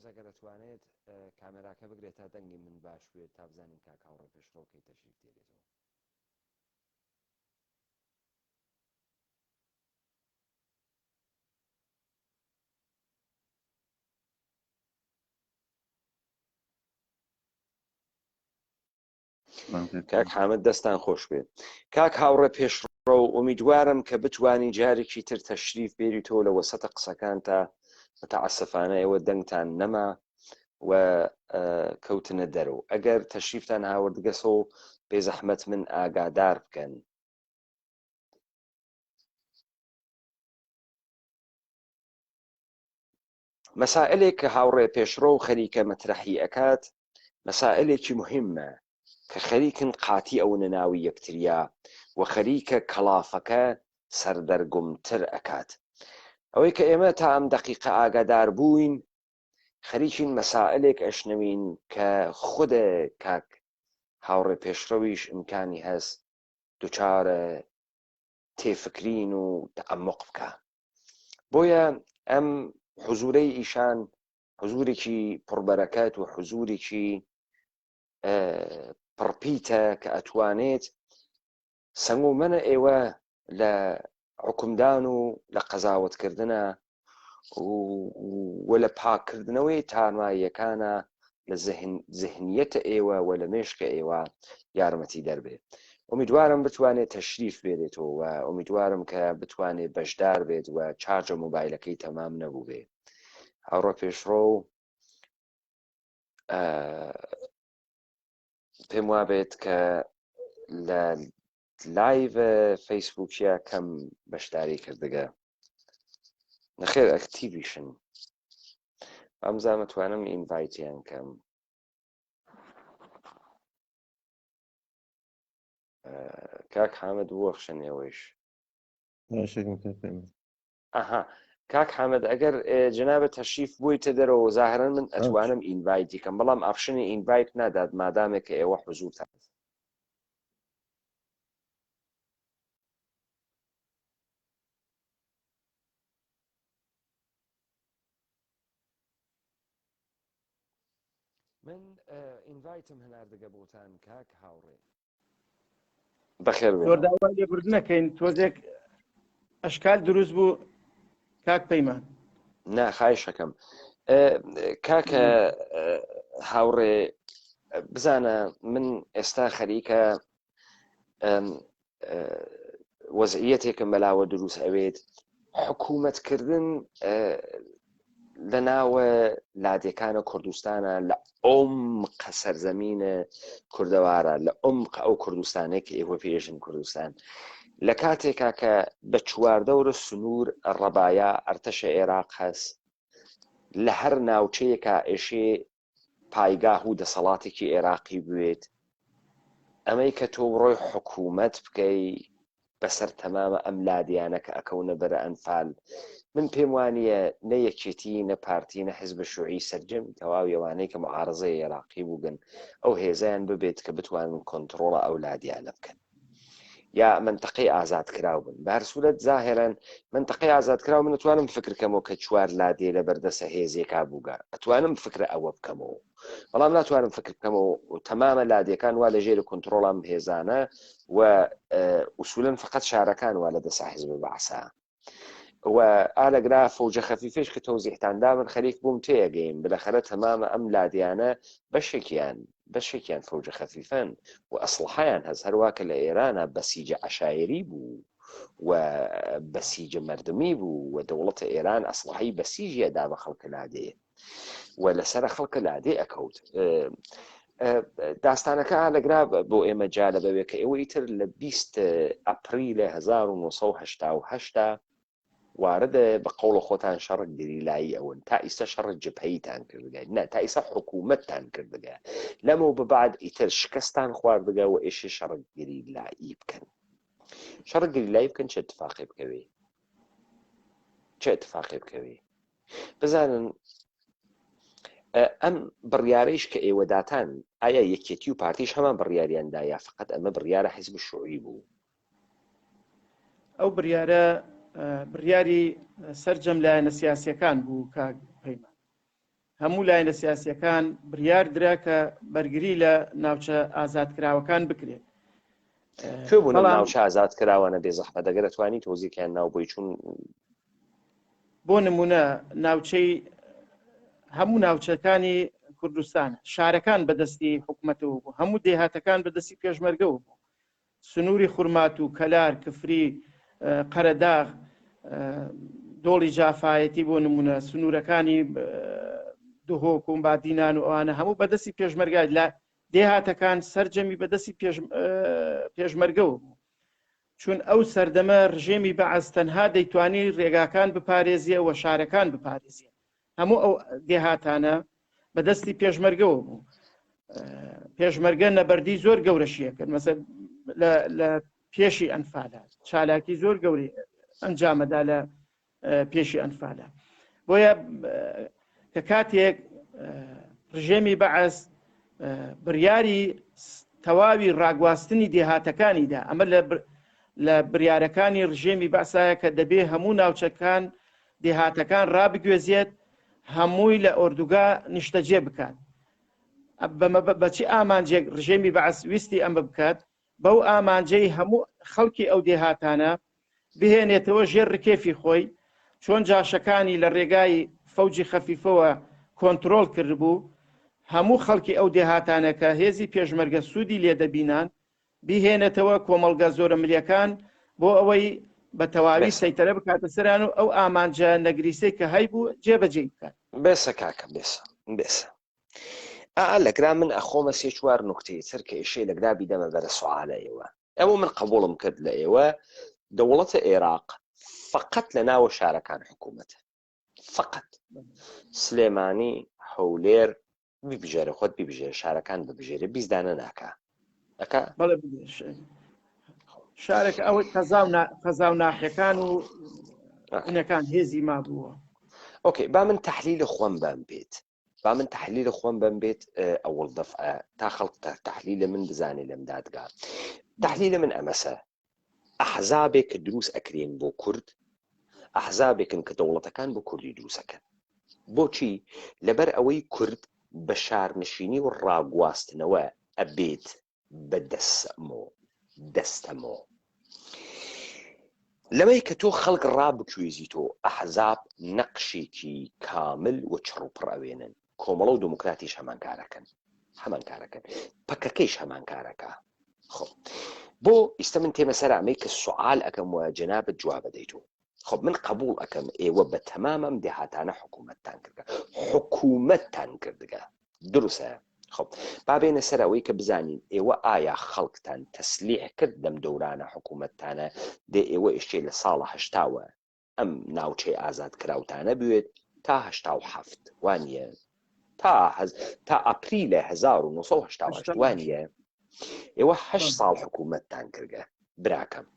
ئەگەر ئەتوانێت کامێراکە بگرێت تا دەنگی من باش بێت تا بزانین کاک هاوڕێ پێشڕۆ کەی تەشریف دێرێتەوە. کاک حامد دەستان خۆش بێت. کاک هاوڕێ پێشڕۆ و ئومیدوارم کە بتوانی جارێکی تر تەشریف بێریتەوە لە وەسەتە قسەکان تا متعەسفانە ئێوە دەنگتان نەما و کەوتنە دەرەوە. ئەگەر تەشریفتان هاوردگەسەوە بێزەحمەت من ئاگادار بکەن. مەسائلێک کە هاوڕێ پێشڕۆ و خەریکە مەترەحی ئەکات مەسائلێکی مهمە کە خەریکن قاتی ئەوە ناوی یەکتریا و خەریکە کەڵافەکە سەردەرگمتر ئەکات. ئەوەی کە ئێمە تا ئەم دەقیقە ئاگادار بووین خەریکین مەسائلێک ئەشنەوین کە خودە کاک هاوڕێ پێشڕەویش ئیمکانی هەست دووچارە تێفکرین و تەعەمق بکە. بۆیە ئەم حوزورەی ئیشان حوزورێکی پڕبەرەکەت و حوزورێکی پڕپیتە کە ئەتوانێت سەنگومەنە ئێوە لە حکومدان و لە قەزاوەتکردنە و لە پاکردنەوەی تارماییەکانە لە زەهنیەتە ئێوە و لە مێشکە ئێوە یارمەتی دەربێت. ئومیدوارم بتوانێت تەشریف بێرێتەوە و ئومیدوارم کە بتوانێت بەشدار بێت و چارجە مۆبایلەکەی تەمام نەبوو بێ. هاوڕێ پێشڕۆ پێم وابێت کە لە لایڤە فەیسبووکیە کەم بەشداری کردگە نەخێر ئەکتیڤیشن ئەمزان متوانم ئینڤایتیان کەم. کاک حامد بوەخشنەوەیش باشێکم کاک پەیمان. ئەها کاک حامد ئەگەر جنابە تەشریف بوویتە دەرەوە زاهرن من ئەتوانم ئینڤایتی کەم بەڵام ئاپشنی ئینڤایت نادات مادامێک کە ئێوە حوزورتان. من ئینڤایتم هەنار دەگە بۆتان کاک هاوڕێ بەخێر زۆر داوای لێبوردنەکەین تۆزێک ئەشکال دروست بوو کاک پەیمان. ناخایشەکەم کاکە هاوڕێ بزانە من ئێستا خەریکە وەزعیەتێکم بەلاوە دروست ئەوێت حکوومەتکردن لە ناوە لادێکانە کوردستانە لە عمق سەرزەمینە کوردەوارە لە عمق ئەو کوردستانێک ئێوە پێژن کوردستان لە کاتێکا کە بە چواردەورە سنوور ڕەبایە ئەرتەشە عێراق هەست لە هەر ناوچەیەکە ئێشێ پایگاه و دەسەڵاتێکی عێراقی بوێت ئەمەی کە تۆ بڕۆی حکوومەت بکەی بەسەر تەمامە ئەم لادیانە کە ئەکەونە بەرە ئەنفال من پێم وانییە نە یەکێتی نە پارتی نە حیزب شوعی سەرجەم تەواویەوانەی کە معارزەی عێراقی بووگن ئەو هێزیان ببێت کە بتوانن کۆنتڕۆڵە ئەو لادیانە بکەن یا منطقەی ئازادکراو بن بە هەر سوورەت زاهێرەن منطقەی ئازادکراو من ئەتوانم فکرکەمەوە کە چوار لادێ لە بەردەسە هێزێکا بووگە ئەتوانم فکرە ئەوە بکەمەوە بەڵام ناتوانم فکر بکەمەوە تەمامە لادیەکان وا لە ژێر کۆنتڕۆڵم هێزانە و ئوسولەن فقط شارەکان وا لە دەسا حیزب بەعسا و ئالەگرا فەوجە خەفیفش کە تەوزیحتاندا من خەریک بووم تێگەیم بلەخەرە تەمامە ئەم لادیانە بەشێکیان فەوجە خەفیفەن و ئەسڵحەیان هەز هەروواکە لە ئێرانە بەسیجە عەشایری بوو و بەسیجە مردمی بوو و دەوڵەتە ئێران ئەسڵحەی بەسیجیەدا بە خەڵکە لادێ و لەسەر خەڵکە لادێ ئەکەوت داستانەکە ئالەگرا بۆ ئێمە جالە بەوێ کە ئێوە ئیتر لە 20 ئەپریلە 1970 واردە بە قەوڵە خۆتان شەڕک گریلایی ئەوەن تا ئیستا شەڕک جبهەیتان کردگای نه تا ئیستا حکوومەتتان کردگە لەمە بەبعد ئیتر شکستان خواردگە و ئێشێ شەڕک گریلایی بکەن شەڕک گریلایی بکەن چه اتفاقی بکەوێ بزانن ئەم بڕیارەیش کە ئێوەداتان ئایا یەکێتی و پارتیش هەمان بڕیاریاندا یا فقط ئەمە بڕیارە حیزب شوعی بوو ئەو بڕیاری سەرجەم لایەنە سیاسیەکان بوو کاک پەیمان هەموو لایەنە سیاسیەکان بڕیار درا کە بەرگری لە ناوچە ئازادکراوەکان بکرێت کوێ بوون ناوچە ئازادکراوانە بێزەحمەت ئەگەر دەتوانی تۆزیکیان ناو بۆی چون بۆ نمونە ناوچەی هەموو ناوچەکانی کوردستان شارەکان بەدەستی حکوومەتەوە بوو هەموو دێهاتەکان بەدەستی پێشمەرگەوە بوو سنووری خورمات و کەلار کفری قەرەداغ دۆڵی جافایەتی بۆ نمونە سنوورەکانی دهۆک و بادینان و ئەوانە هەموو بەدەستی پێشمەرگای لە دێهاتەکان سەرجەمی بەدەستی پێشمەرگەوە بوو چون ئەو سەردەمە ڕژێمی بەعەز تەنها دەیتوانی ڕێگاکان بپارێزیە و شارەکان بپارێزیە هەموو ئەو دێهاتانە بەدەستی پێشمەرگەوە بوو پێشمەرگە نەبەردی زۆر گەورەشیەکەن مەسەر لە پێشی ئەنفالە چالاکی زۆر گەوری ئەنجامەدا لە پێشی ئەنفالە بۆیە کە کاتێک ڕژێمی بەعەز بڕیاری تەواوی ڕاگواستنی دێهاتەکانیدا ئەمە لە بڕیارەکانی ڕژێمی بەعسایە کە دەبێ هەموو ناوچەکان دێهاتەکان ڕابگوێزێت هەمووی لە ئۆردوگا نیشتەجێ بکات بەچی ئامانجێک ڕژێمی بەعەز ویستی ئەمە بکات بەو ئامانجەی هەموو خەڵکی ئەو دێهاتانە بهێنێتەوە ژێر ڕکێفی خۆی چۆن جاشەکانی لە ڕێگای فەوجی خەفیفەوە کۆنتڕۆڵ کردبوو هەموو خەڵکی ئەو دێهاتانە کە هێزی پێشمەرگە سوودی لێدەبینان بهێنێتەوە کۆمەڵگە زۆرە ملیەکان بۆ ئەوەی بە تەواوی سەیتەرە بکاتە سەران و ئەو ئامانجە نەگریسەی کە هەیبوو جێبەجێ بکات بێسە کاکە بێسە لەگرا من ئەخۆمە سێ چوار نوکتەی تر کە ئێشەی لەگرا بیدەمە بەرە سوالە ئێوە ئەوە من قبوڵم کرد لە ئێوە دەوڵەتە عێراق فقط لە ناوە شارەکان حکوومەتە فقط سلێمانی هەولێر ببژێرە خۆت ببژێرە شارەکان ببژێرە بیزدانە ناکە شارێک ئەوەی قەزا و ناحیەکان و ئەوەکان هێزی مابووە. اوكي با من تحليل خوان بان بيت با من تحليل خوان بان بيت اول دفعه تا خلق تحليل من بزاني لمدادقا تحليل من امسه احزابك دروس اكرين بو كرد احزابك كدولة كان بو كردي دروس اكن بوچی لەبەر ئەوەی کورد بە شارنشینی و ڕاگواستنەوە ئەبێت بە دەستەمۆ لەمەی کە تۆ خەڵک ڕابکوێزیتۆ ئەحزاب نەقشێکی کامل و چڕوپڕەوێنن کۆمەڵە و دموکراتیش هەمان کارەکەن پەکەکەیش هەمان کارەکە خۆ بۆ ئیستا من تێمە سەر ئەمەی کە سوعال ئەەکەم وە جەنابەت جواب بدەیتۆ خب من قبول ئەەکەم ئێوە بە تەمامەم دێهاتانە حکوومەتتان کردگە دروستە خب بابێنە سەر ئەوەی کە بزانین ئێوە ئایا خەڵکتان تەسلیح کرد لەم دەورانە حکوومەتتانە دێ ئێوە ئشتێ لە ساڵە هەشتاوە ئەم ناوچەی ئازاد کراوتانە بوێت تا هەشتا و حەفت وانە تا ئەپریلە 1970 وانە ئێوە 8 ساڵ حکوومەتتان کردگە براکەم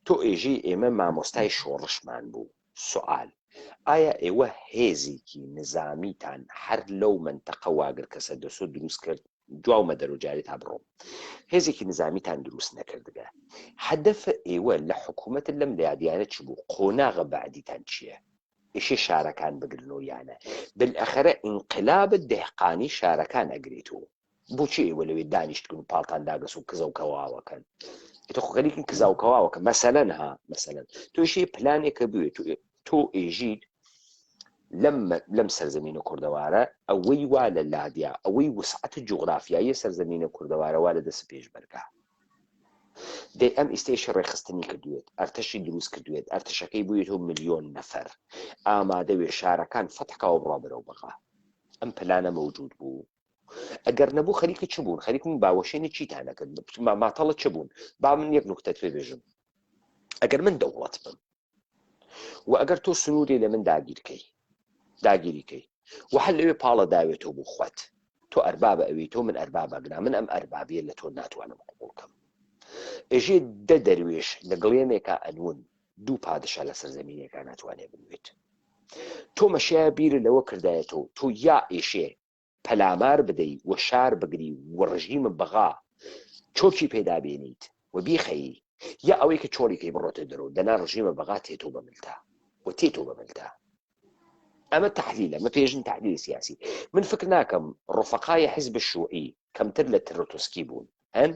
تۆ ئێژی ئێمە مامۆستای شۆڕشمان بوو سوال ئایا ئێوە هێزێکی نظامیتان هەر لەو منتەقە واگر کەسە دەسۆ دروست کرد دواومە دەرۆجاری تا بڕۆم هێزێکی نظامیتان دروست نەکردگە هەدەفە ئێوە لە حکوومەتت لەم لایادیانە چ بوو قۆناغە بەعدیتان چییە ئێشێ شارەکان بگرنەوە یانە بالئەخەرە ئینقلابت دەهقانی شارەکان ئەگرێتەوە بۆچی ئێوە لەوێ دانیشتکن و پاڵتان داگەس و کزە و کەواوەکەن تۆ خەریکن کزا و کەواوەکە مەسەلەن مەسەلەن تۆشی پلانێکە بوێت تۆ ئێژیر لەم سەرزەمینە کوردەوارە ئەوەی وا لە لادیا ئەوەی وسعەتە جوغرافیایی سەرزەمینە کوردەوارەوە لە دەست پێش بەرگا دێ ئەم ئیستێشی ڕێخستنی کردوێت ئەرتەشی دروست کردوێت ئەرتەشەکەی بوویەوە 1 ملیۆن نەفەر ئامادەوێ شارەکان فەتحکاوە بڕا بەرەو بەغا ئەم پلانە مەوجود بوو ئەگەر نەبوو خەریکە چ بوون خەریکم باوەشێنی چیتانە کرد ماتەڵە چ بوون با من یەک نوکتە توێ بێژم ئەگەر من دەوڵەت بم و ئەگەر تۆ سنووری لە من داگیریکەی و هەر لەوێ پاڵە داوێتەوە بوو خوات تۆ ئەربابە ئەوەی تۆ من ئەربابەگرا من ئەم ئەربابیە لە تۆ ناتوانم قبوڵکەم ئێژێ دەروێش لەگەڵێنێکە ئەنون دوو پادشا لە سەرزەمینێکە ناتوانێ بنوێت تۆ مەشایە بیرە لەوە کردایەتەوە تۆ یا ئێشێ پەلامار بدەی و شار بگری و ڕژیمە بەغا چۆکی پێدا بێنیت و بیخەیی یا ئەوەی کە چۆڵیکەی بڕۆتە دەرەوە دەنا ڕژیمە بەغا تێتۆ بەملتا و تێتۆ بەملتا ئەمە تحلیلە مە پێژن تحلیلی سیاسی من فکر ناکەم ڕفقای حیزب الشوعی کەمتر لە ترۆتسکی بوون هەن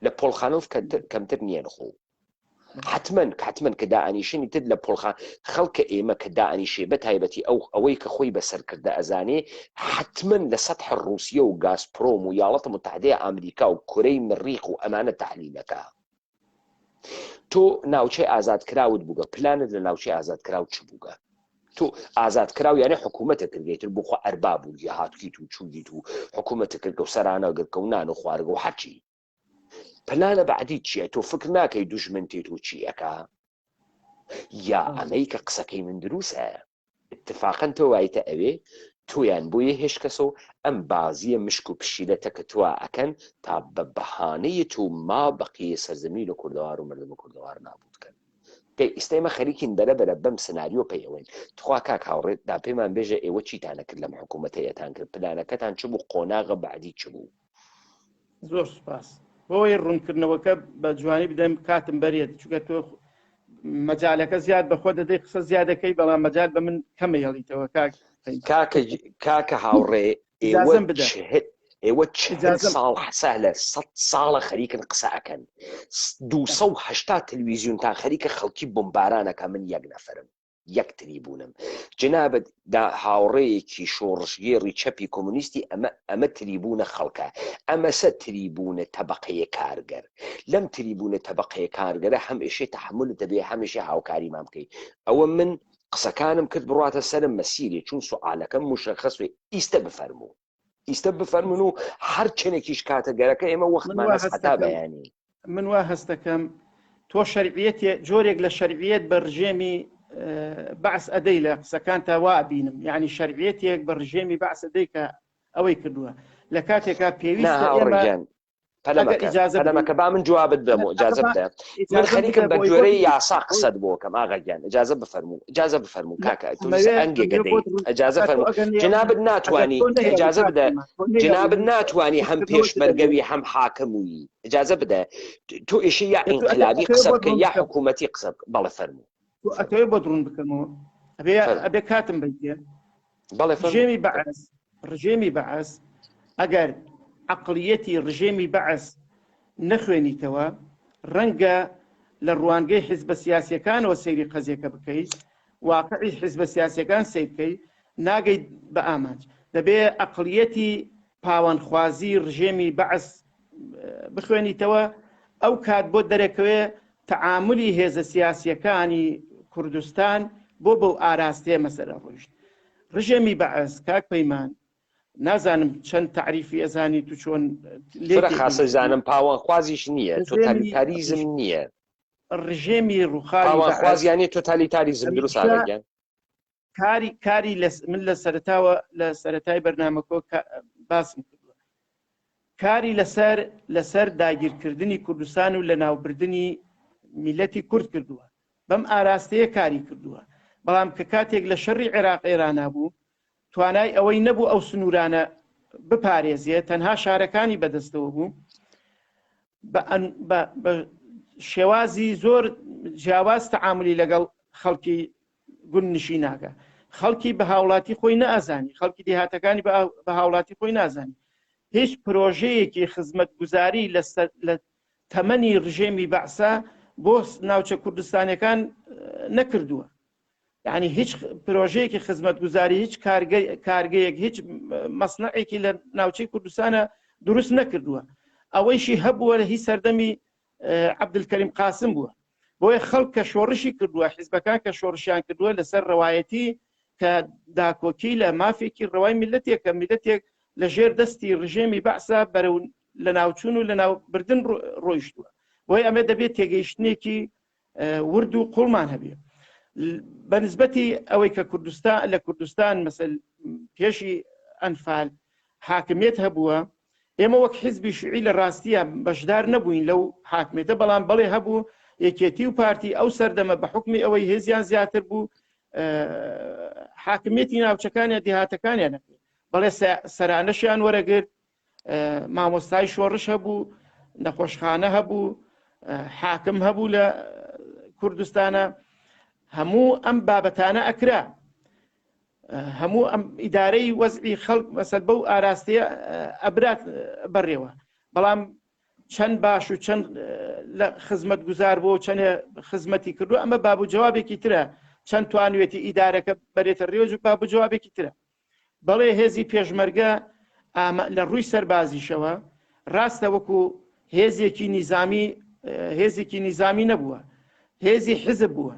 لە پۆڵخانۆف کەمتر نییە خۆ حتمما کە دائانیشتنی تر لە پۆڵخان خەڵکە ئێمە کە دائانیشێ بە تایبەتی ئەوەی کە خۆی بەسەرکردە ئەزانێ حتمما لە سەتح ڕووسیە و گازپرۆم و یاڵەتە متحدەیە ئەمریکا و کورەی مریخ و ئەمانە تحلیلەکە تۆ ناوچەی ئازادکراوت بووگە پلانت لە ناوچەی ئازادکراوت چ بووگە تۆ ئازادکراو یانە حکوومەتە کردێتتر بۆخوا ئەرباب بوو یا هاتوکیت و چووگیت و حکوومەتە کردکە و سەرانە گرکە و نان و خوارگە و هەرچی پلانە بەعدی چییە تۆ فکر ناکەی دوژمن تێت و چیەکە یا ئەمەی کە قسەکەی من دروستە اتفاقەن تۆ وایتە ئەوێ تۆیان بۆیە هێش کەسە و ئەم بازیە مشک و پشیلەتە کە توا ئەکەن تا بە بەهانەیە تۆ ما بەقیە سەرزەمین و کوردەوار و مردم و کوردەوار نابوودکەن ئێستێمە خەریکین بەرەبەرە بەم سناریۆ پێیەوەین تخوا کاک هاوڕێت دا پێمان بێژە ئێوە چیتانە کرد لەم حکوومەتەیەتان کرد پلانەکەتان چ بوو قۆناغە بەعدی چ بوو زۆر سوپاس بۆی ڕوونکردنەوەکە بە جوانی بدەم کاتم بەرێت چونکە تۆ مەجالەکە زیاد بەخۆ دەدەی قسە زیادەکەی بەڵام مەجال بە من کەمە هێڵیتەوە کاکە هاوڕێ ئێوە 40 ساڵ حسا لە 100 ساڵە خەریکن قسە ئەکەن 280 تەلەڤیزیۆنتان خەریکە خەڵکی بۆمبارانەکە من یەک نەفرم یەک تریبوونم جنابەت دا هاوڕێیەکی شۆڕژگێڕی چەپی کۆمونیستی ئەمە تریبوونە خەڵکە ئەمە سە تریبوونە تەبەقەیە کارگەر لەم تریبوونە تەبەقەیە کارگەرە هەم ئێشێ تەحملت دەبێ هەمیشە هاوکاریمان بکەیت ئەوە من قسەکانم کرد بڕاتە سەرم مەسیرێ چون سوالەکەم مشەخەسێ ئیستە بفەرمون و هەر چنێکیش کاتەگەرەکە ئێمە وەختمان هەستا بەیانی من وا هەست دەکەم تۆ شەرعیەتێ جۆرێک لە شەرعیەت بە ڕژێمی بەعس ئەدەی لە قسەکان تا وا بینم یعنی شەرعیەتێک بە ڕژێمی بەعس ئەدەی کە ئەوەی کردووە لە کاتێکا پێویستە پەلەمەکە با من جوابت بدەمەوە ئیجازە بدە من خەریکم بە گوێرەی یاسا قسەت بۆکەم ئاغا گیان ئیجازە بفەرموو کاکە ئەنگێکە دەی ئیجازە فەرموو جنابت ناتوانی ئیجازە بدە جنابت ناتوانی هەم پێشمەرگەوی هەم حاکمووی ئیجازە بدە تۆ ئیشی یا ئینقلابی قسە بکە یا حکوومەتی قسە بەڵێ فەرموو ئەتەوێ بۆ دڕون بکەمەوە ئەبێ کاتم بێتێ بەڵێ ڕژێمی بەعەس ئەگەر عەقڵیەتی ڕژێمی بەعەس نەخوێنیتەوە ڕەنگە لە ڕوانگەی حیزبە سیاسیەکانەوە سەیری قەزیەکە بکەیت واقعی حیزبە سیاسیەکان سیر بکەیت ناگەیت بە ئامانج دەبێ عەقڵیەتی پاوەندخوازی ڕژێمی بەعەس بخوێنیتەوە ئەو کات بۆ دەرەکەوێ تەعاملی هێزە سیاسیەکانی کوردستان بۆ بەو ئاراستەیە مەسەرە ڕۆیشت ڕژێمی بەعەس کاک پەیمان نازانم چەند تعریفی ئەزانی تو چۆن لێرە خاسە زانم پاوەنخوازیش نییە تۆتالیتاریزم نییە ڕژێمی ڕووخاوی پاوەنخوازیانی تۆتالیتاریزم دروست ئاگەن کاری من لە سەرەتای بەرنامەکۆ باسم کردووە کاری لەسەر داگیرکردنی کوردستان و لە ناوبردنی میلەتی کورد کردووە بەم ئاراستەیە کاری کردووە بەڵام کە کاتێک لە شەڕی عێراق ئێرانە بوو توانای ئەوەی نەبوو ئەو سنوورانە بپارێزیێت تەنها شارەکانی بەدەستەوە بوو بە شێوازی زۆر جیاواز تەعاملی لەگەڵ خەڵکی گون نشی ناکە خەڵکی بە هاوڵاتی خۆی نەئازانی خەڵکی دێهاتەکانی بە هاوڵاتی خۆی نازانی هیچ پرۆژەیەکی خزمەتگوزاری لە تەمەنی ڕژێمی بەعسا بۆ ناوچە کوردستانەکان نەکردووە یعنی هیچ پرۆژەیەکی خزمەتگوزاری هیچ کارگەیەک هیچ مەسنەعێکی لە ناوچەی کوردستانە دروست نەکردووە ئەوەیشی هەبووە لە هیچ سەردەمی عەبدولکەریم قاسم بووە بۆیە خەڵک کە شۆڕشی کردووە حیزبەکان کە شۆڕشیان کردووە لەسەر ڕەوایەتی کە داکۆکی لە مافێکی ڕەوای میلەتێک کە میلەتێک لە ژێر دەستی ڕژێمی بەعسا بەرەو لە ناوچوون و لە ناوبردن ڕۆیشتووە بۆیە ئەمە دەبێت تێگەیشتنێکی ورد و قوڵمان هەبێ بەنسبەتی ئەوەی کە لە کوردستان مەسەل پێشی ئەنفال حاکمیت هەبووە ئێمە وەک حیزبی شیوعی لە ڕاستیە بەشدار نەبووین لەو حاکمیتە بەڵام بەڵێ هەبوو یەکێتی و پارتی ئەو سەردەمە بە حکمی ئەوەی هێزیان زیاتر بوو حاکمیەتی ناوچەکانیان دێهاتەکانیان نەکرد بەڵێ سەرانەشیان وەرەگرت مامۆستای شۆڕش هەبوو نەخۆشخانە هەبوو حاکم هەبوو لە کوردستانە هەموو ئەم بابەتانە ئەکرا هەموو ئەم ئیدارەی وەزعی خەڵک مەسەل بەو ئاراستەیە ئەبرات بەڕێوە بەڵام چەند باش و چەند لە خزمەت گوزار بۆ چەند خزمەتی کردو ئەمە بابوو جوابێکی ترە چەند توانوێتی ئیدارەکە بەرێتە ڕێوەج و بابوو جوابێکی ترە بەڵێ هێزی پێشمەرگە لە ڕووی سەربازیشەوە ڕاستە وەکو هێزێکی نیزامی نەبووە هێزی حزب بووە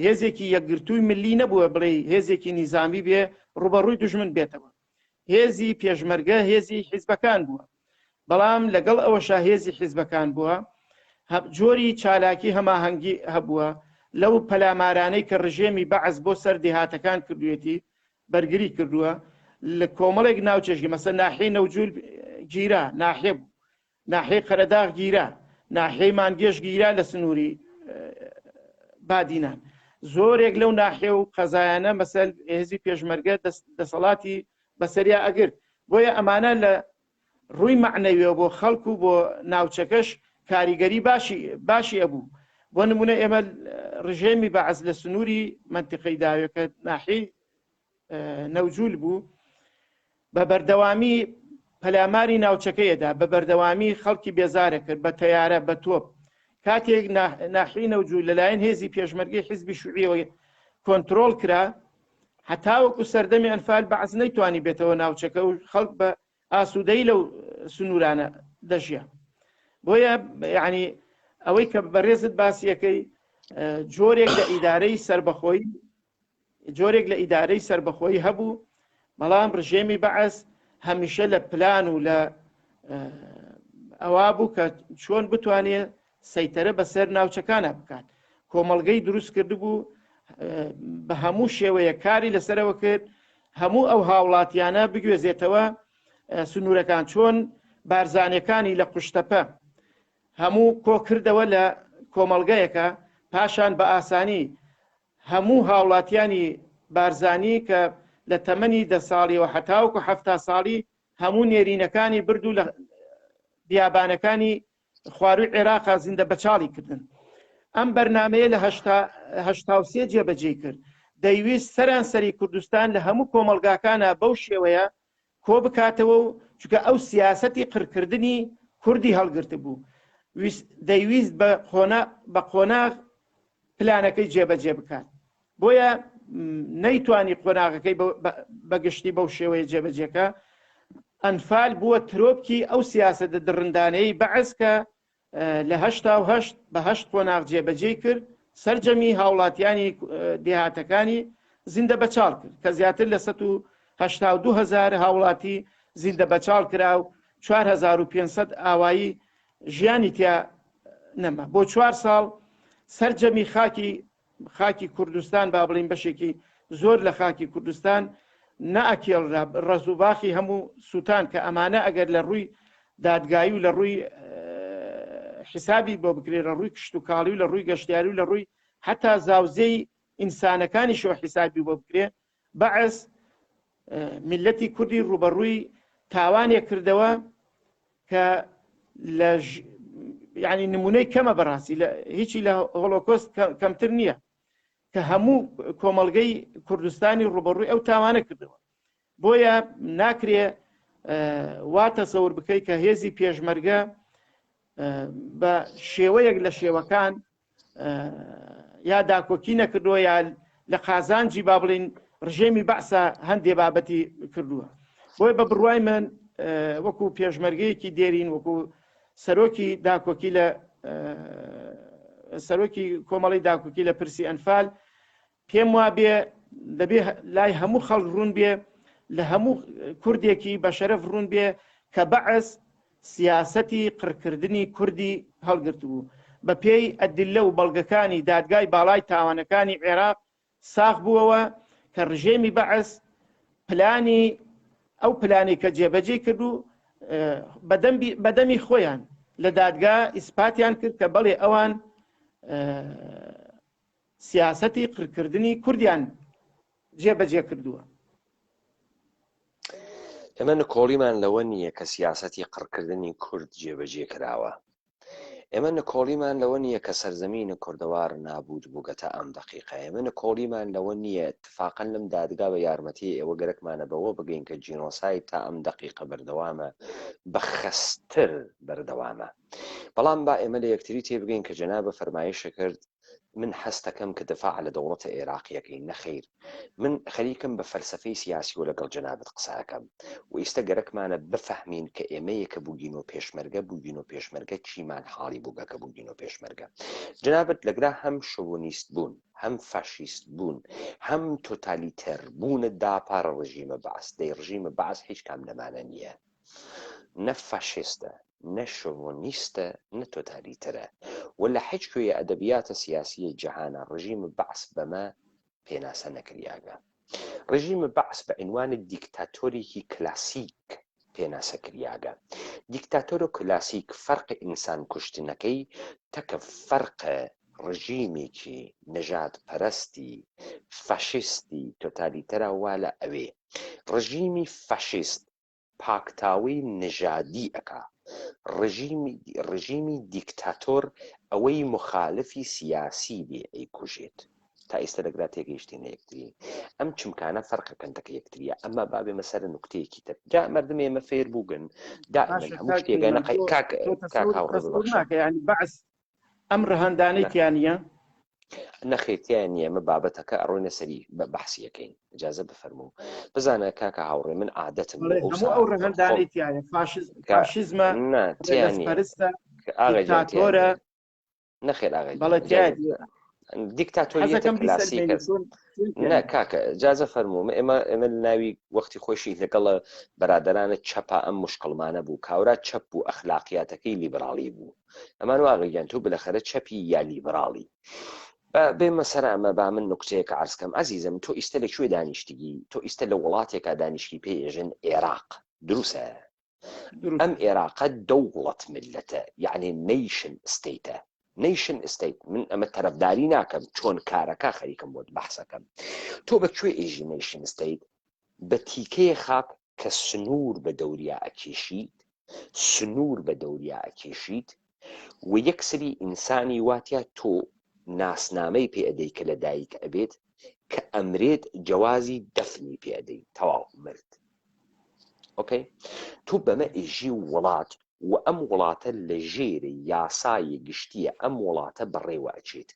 هێزێکی یەکگرتووی ملی نەبووە بڵێ هێزێکی نیزامی بێ ڕوبەڕووی دوژمن بێتەوە هێزی پێشمەرگە هێزی حیزبەکان بووە بەڵام لەگەڵ ئەوەشا هێزی حیزبەکان بووە جۆری چالاکی هەماهەنگی هەبووە لەو پەلامارانەی کە ڕژێمی بەعەس بۆ سەر دێهاتەکان کردوێتی بەرگری کردووە لە کۆمەڵێک ناوچەشی مەسەن ناحیەی نەوجول گیرا ناحیە بوو ناحیەی قەرەداغ گیرا ناحیەی مانگێش گیرا لە سنووری بادینان زۆرێک لەو ناحیە و قەزایانە مەسەل هێزی پێشمەرگە دەسەڵاتی بەسەریا ئەگرت بۆیە ئەمانە لە ڕووی معنەویەوە بۆ خەڵکو و بۆ ناوچەکەش کاریگەری باشی ئەبوو بۆ نمونە ئێمە ڕژێمی بەعەس لە سنووری منتیقەی داوێت کە ناحیەی نەوجول بوو بە بەردەوامی پەلاماری ناوچەکەیەدا بە بەردەوامی خەڵکی بێزارە کرد بە تەیارە بە تۆپ کاتێک ناحیەی نەوجول لەلایەن هێزی پێشمەرگەی حیزبی شیوعیەوە کۆنتڕۆڵ کرا هەتاوەکو سەردەمی ئەنفال بەعەس نەیتوانی بێتەوە ناوچەکە و خەڵک بە ئاسوودەی لەو سنوورانە دەژیا بۆیە یعنی ئەوەی کە بەڕێزت باسیەکەی جۆرێک لە ئیدارەی سربەخۆیی هەبوو بەڵام ڕژێمی بەعەس هەمیشە لە پلان و لە ئەوا بوو کە چۆن بتوانێت سەیتەرە بەسەر ناوچەکانە بکات کۆمەڵگەی دروست کرد بوو بە هەموو شێوەیە کاری لەسەرەوە کرد هەموو ئەو هاوڵاتیانە بگوێزێتەوە سنوورەکان چۆن بارزانەکانی لە قوشتەپە هەموو کۆکردەوە لە کۆمەڵگەیەکە، پاشان بە ئاسانی هەموو هاوڵاتیانی بارزانی کە لە تەمەنی 10 ساڵیەوە هەتاوکو 70 ساڵی هەموو نێرینەکانی برد و لە بیابانەکانی خواروی عێراقا زیندە بەچاڵی کردن. ئەم بەرنمەیە لە 1970 جێبەجێ کرد. دەیویست سەرانسەری کوردستان لە هەموو کۆمەلگاکانە بەو شێوەیە کۆ بکاتەوە و چونکە ئەو سیاسەتی قڕکردنی کوردی هەڵگرت بوو. دەیویست بە قۆناغ پلانەکەی جێبەجێ بکات. بۆیە نەیتوانی قۆناغەکەی بەگشتی بەو شێوەیە جێبەجێکە. ئەنفال بووە ترۆپکی ئەو سیاسەتە دڕندانەی بەعز کە لە 1970 بە 8 قۆناغ جێبەجێ کرد، سەرجەمی هاوڵاتیانی دێهاتەکانی زیندە بەچاڵ کرد کە زیاتر لە 182,000 هاوڵاتی زیندە بەچاڵ کرا و 4500 ئاوایی ژیانی تیا نەما. بۆ 4 ساڵ سەرجەمی خاکی کوردستان با بڵین بەشێکی زۆر لە خاکی کوردستان نەئەکێڵرا ڕەزوباخی هەموو سووتان کە ئەمانە ئەگەر لە ڕووی دادگایی و لە ڕووی حسابی بۆ بکرێت، لە ڕووی کشت و کاڵی و لە ڕووی گەشتیاری و لە ڕووی حتا زاوزەی ئینسانەکانی شۆ حسابی بۆ بکرێت، بەعس میلەتی کوردی ڕوبەڕووی تاوانێک کردەوە کە لە یعنی نمونەی کەمە بەڕاستی هیچی لە هۆلۆکۆست کەمتر نییە کە هەموو کۆمەڵگەی کوردستانی ڕوبەڕووی ئەو تاوانە کردەوە. بۆیە ناکرێ واتە سەور بکەی کە هێزی پێشمەرگە بە شێوەیەک لە شێوەکان یا داکۆکی نەکردووە یا لە قازانجی با بڵین ڕژێمی بەعسە هەندێ بابەتی کردووە. بۆی بە بڕوای من وەکو پێشمەرگەیەکی دێرین، وەکو سەرۆکی داکۆکی لە سەرۆکی کۆمەڵی داکۆکی لە پرسی ئەنفال پێم وا بێ دەبێ لای هەموو خەڵک ڕوون بێ، لە هەموو کوردێکی بە شەرەف ڕوون بێ کە بەعس سیاسەتی قڕکردنی کوردی هەڵگرت بوو. بە پێی ئەدلە و بەڵگەکانی دادگای باڵای تاوانەکانی عێراق ساغ بووەوە کە ڕژێمی بەعس پلانی ئەو پلانی کە جێبەجێ کرد و بەدەمی خۆیان لە دادگا ئیسپاتیان کرد کە بەڵێ ئەوان سیاسەتی قڕکردنی کوردیان جێبەجێ کردووە. ئێمە نکۆڵیمان لەوە نییە کە سیاسەتی قڕکردنی کورد جێبەجێ کراوە. ئێمە نکۆڵیمان لەوە نییە کە سەرزەمینە کوردەوار نابود بووگەتە ئەم دەقیقە. ئێمە نکۆڵیمان لەوە نییە اتفاقاً لەم دادگا بە یارمەتی ئێوە گەرەکمانە بەوە بگەین کە جینۆساید تا ئەم دەقیقە بەردەوامە، بەخەستر بەردەوامە. بەڵام با ئێمە لە یەکتری تێبگەین کە جەنابە فەرمایشە کرد من حەستەکەم کە دفاع لە دەوڵەتە عێراقیەکەی نەخیر، من خەریکم بە فەلسەفەی سیاسی و لەگەڵ جەنابەت قساکەم و ئێستا گەرەکمانە بفەهمین کە ئێمەیەکە بووگین و پێشمەرگە بووگین و پێشمەرگە چیمان حاڵی بووگەکە بووگین و پێشمەرگە. جەنابەت لەگرا هەم شۆڤۆنیست بوون، هەم فاشیست بوون، هەم تۆتالیتەر بوونە داپارە ڕژیمە بەعس. دەی ڕژیمە بەعس هیچ کام لەمانە نییە، نە فاشیستە، نە شۆڤۆنیستە، نە تۆتالیتەرە و لە هیچ کوێیە ئەدەبیاتە سیاسیە جەهانە ڕژیمە بەعس بەمە پێناسە نەکریاگە. ڕژیمە بەعس بە عنوانی دیکتاتۆرێکی کلاسیک پێناسە کریاگە. دیکتاتۆرە کلاسیک فەرقی ئینسان کوشتنەکەی تەکە فەرقە ڕژیمێکی نەژاد پەرستی فاشیستی تۆتالیتەرە وا لە ئەوێ. ڕژیمی فاشیست پاکتاوی نژادی ئەکا، ڕژیمی دیکتاتۆر ئەوەی مخالفی سیاسی بێ ئەیکوژێت. تا ئێستا دەگرات تێگەیشتینە یەکتری. ئەم چمکانە فەرقەکەندەکە یەکتریە. ئەمە بابێ مەسەر نوکتەیەکی تر جا مردم ئێمە فێر بووگن دائما هەموو شتێگە ینی بەعس ئەم ڕەهەندانەیتیانە نەخێتیان نیە. ئەمە بابەتەکە ئەڕۆینە سەری بە بەحسیەکەین. اجازە بفەرموو. بزانە کاکە هاوڕێ من عادەتم ئەو ڕەهەندانەیتیانە فاشیزمە پەرستە دیکتاتۆرە نەخێر ئاغای دیکتاتۆریەتە کلاسیکە. نه کاکە اجازە فەرموو. ئێمە ناوی وەختی خۆشی لەگەڵە بەرادەرانە چەپا ئەم مشکڵمانە بوو کاورا چەپ بوو ئەخلاقیاتەکەی لیبرالی بوو. ئەمان واقعیان تۆ بالاخره چەپی یا لیبرالی بێمە سەر ئەمە با من نوکتەیەکە عرضکەم. عەزیزم تۆ ئیستا لەکوێ دانیشتگی؟ تۆ ئیستا لە وڵاتێکا دانیشتی پێژن عێراق دروسە؟ ئەم عێراقە دەوڵەت ملەتە، یعنی نیشن ستیتە. نیشن ستیت من ئەمە تەرەفداری ناکەم، چۆن کارەکە خەریکم بۆت بەحسەکەم. تۆ بەکوێ ئێژی نیشن ستیت؟ بە تیکەیە خاک کە سنوور بە دەوریا ئەکێشیت، سنوور بە دەوریا ئەکێشیت و یەک سری ئینسانی واتیا تۆ ناسنامەی پێدەی کە لە دایک ئەبێت کە ئەمرێت جوازی دەفنی پێدەی تەواو مرد. ئۆکەی، تۆ بەمە ئێژی وڵات و ئەم وڵاتە لە ژێری یاسای گشتیە ئەم وڵاتە بەڕێوە ئەچێت.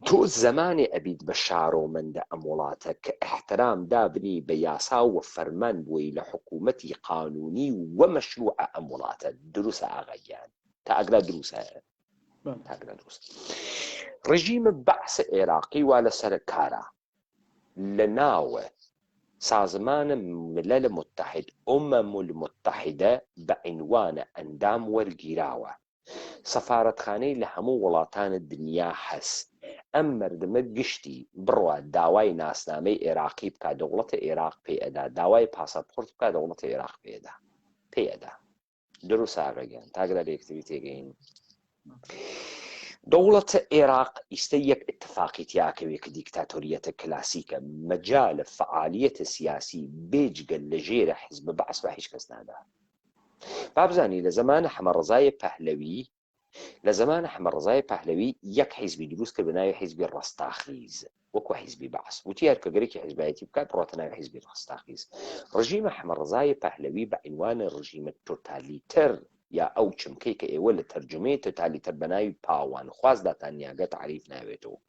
تۆ زمانێ ئەبیت بە شارۆمەندە ئەم وڵاتە کە احترام دابنی بە یاسا و فەرمان بووی لە حکوومەتی قانونی و مەشروعە ئەم وڵاتە. دروستە ئاغاگیان تا ئەگرا دروستە تاگرا دروست. ڕژیمە بەعسە عێراقی وا لەسەر کارە لە ناوە سازمانە ملل متحد ئومەم المتحدە بە عنوانە ئەندام وەرگیراوە. سەفارەتخانەی لە هەموو وڵاتانە دنیا هەس. ئەم مردمە گشتی بڕوە داوای ناسنامەی عێراقی بکە، دەوڵەتە عێراق پێئەدا، داوای پاسەپۆرت بکە، دەوڵەتە عێراق پێئەدا. دروست ئاغاگیان تاگرا لە یەکتری تێگەین. دەوڵەتە عێراق ئیستە یەک اتفاقی تیاکەوێت کە دیکتاتۆریەتە کلاسیکە، مەجالە فعالیەتە سیاسی بێجگەل لە ژێرە حیزب بەعس بە هیچ کەس نادا. بابزانی لە زمانە حەمەڕەزای پەهلەوی، لە زمانە حەمەڕەزای پەهلەوی یەک حیزبی دروست کرد بە ناوی حیزبی ڕەستاخیز، وەکو حیزبی بەعس، وتی هەر کە گەرێکی حیزبایەتی بکات بڕاتە ناوی حیزبی ڕەستاخیز. ڕژیمە حەمەڕەزای پەهلەوی بە عنوانە ڕژیمە تۆتالیتەر یا ئەو چمکەی کە ئێوە لە تەرجمەی تۆتالیتەر بە ناوی پاوان خوازداتان نیاگە تعریف ناوێتەوە،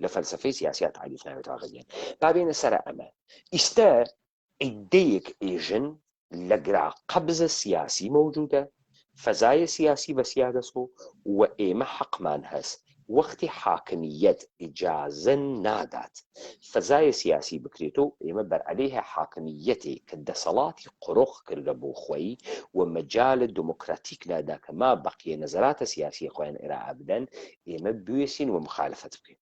لە فەلسەفەی سیاسیا تعریف ناوێتەوە. ئاغاگیان بابێنە سەر ئەمە. ئیستە عیدەیەک ئێژن لە گرا قەبزە سیاسی مەوجودە، فەزایە سیاسی بەسیا دەسۆ و ئێمە حەقمان هەست وەختی حاکمیەت ئیجازە نادات فەزایە سیاسی بکرێتەوە، ئێمە بەرعەلەیهە حاکمیەتێ کە دەسەڵاتی قڕۆخ کردە بۆ خۆی و مەجالە دموکراتیک نادا کە ما بەقیە نەزەراتە سیاسی خۆیان ئێرا بدەن، ئێمە بوێسین و مخالفەت بکەین.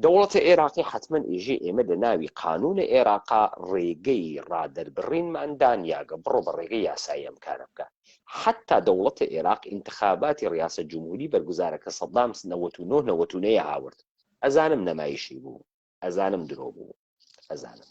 دەوڵەتە عێراقی حتمما ئێژێ ئێمە لە ناوی قانونە عێراقا ڕێگەی ڕادەربڕینمان دانیاگە بڕۆ بە ڕێگەی یاسایی ئەم کارە بکە. حتا دەوڵەتە عێراق انتخاباتی ڕیاسە جمهوری بەرگوزارەکە سەدام 99 هاورد. ئەزانم نەمایشی بوو، ئەزانم درۆ بوو، ئەزانم.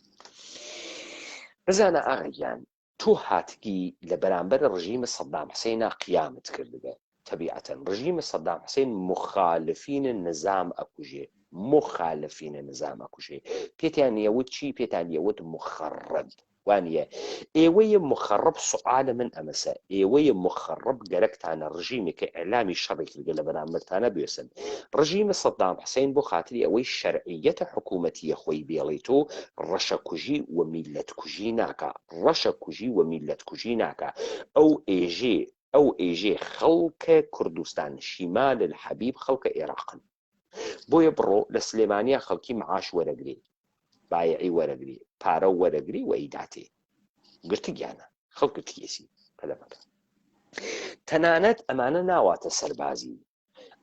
بزانە ئاغاگیان تۆ هاتگی لە بەرامبەر ڕژیمە سەدام حوسێنا قیامت کردبێ. طبیعەتەن ڕژیمە سەدام حوسێن مخالفینە نظام ئەکوژێ، مخالفینە نظام ئەکوژێ. پێتیان یەوت چی؟ پێتان یەوت مخەڕب. وانە ئێوەیە مخەڕب سوعالە من ئەمەسە، ئێوەیە مخەڕب گەرەکتانە ڕژیمێکە ئەعلامی شەڕی کردە لە بەرامبەرتانە بێسن. ڕژیمە سەدام حوسێن بۆ خاتری ئەوەی شەرعیەتە حکوومەتیە خۆی بێڵێتۆ ڕەشەکوژی و میلەتکوژی ناکا، ڕەشەکوژی و میلەتکوژی ناکا. ئەو ئێژێ خەڵکە کوردستان شیمال الحەبیب خەڵکە عێراقن. بۆیە بڕۆ لە سلێمانیا خەڵکی معاش وەرەگری، بایعی وەرەگری، پارە وەرەگری و ئیداتێ گرتگیانە خەڵک گرتگیێسی پەلەمەکە. تەنانەت ئەمانە ناواتە سەربازی،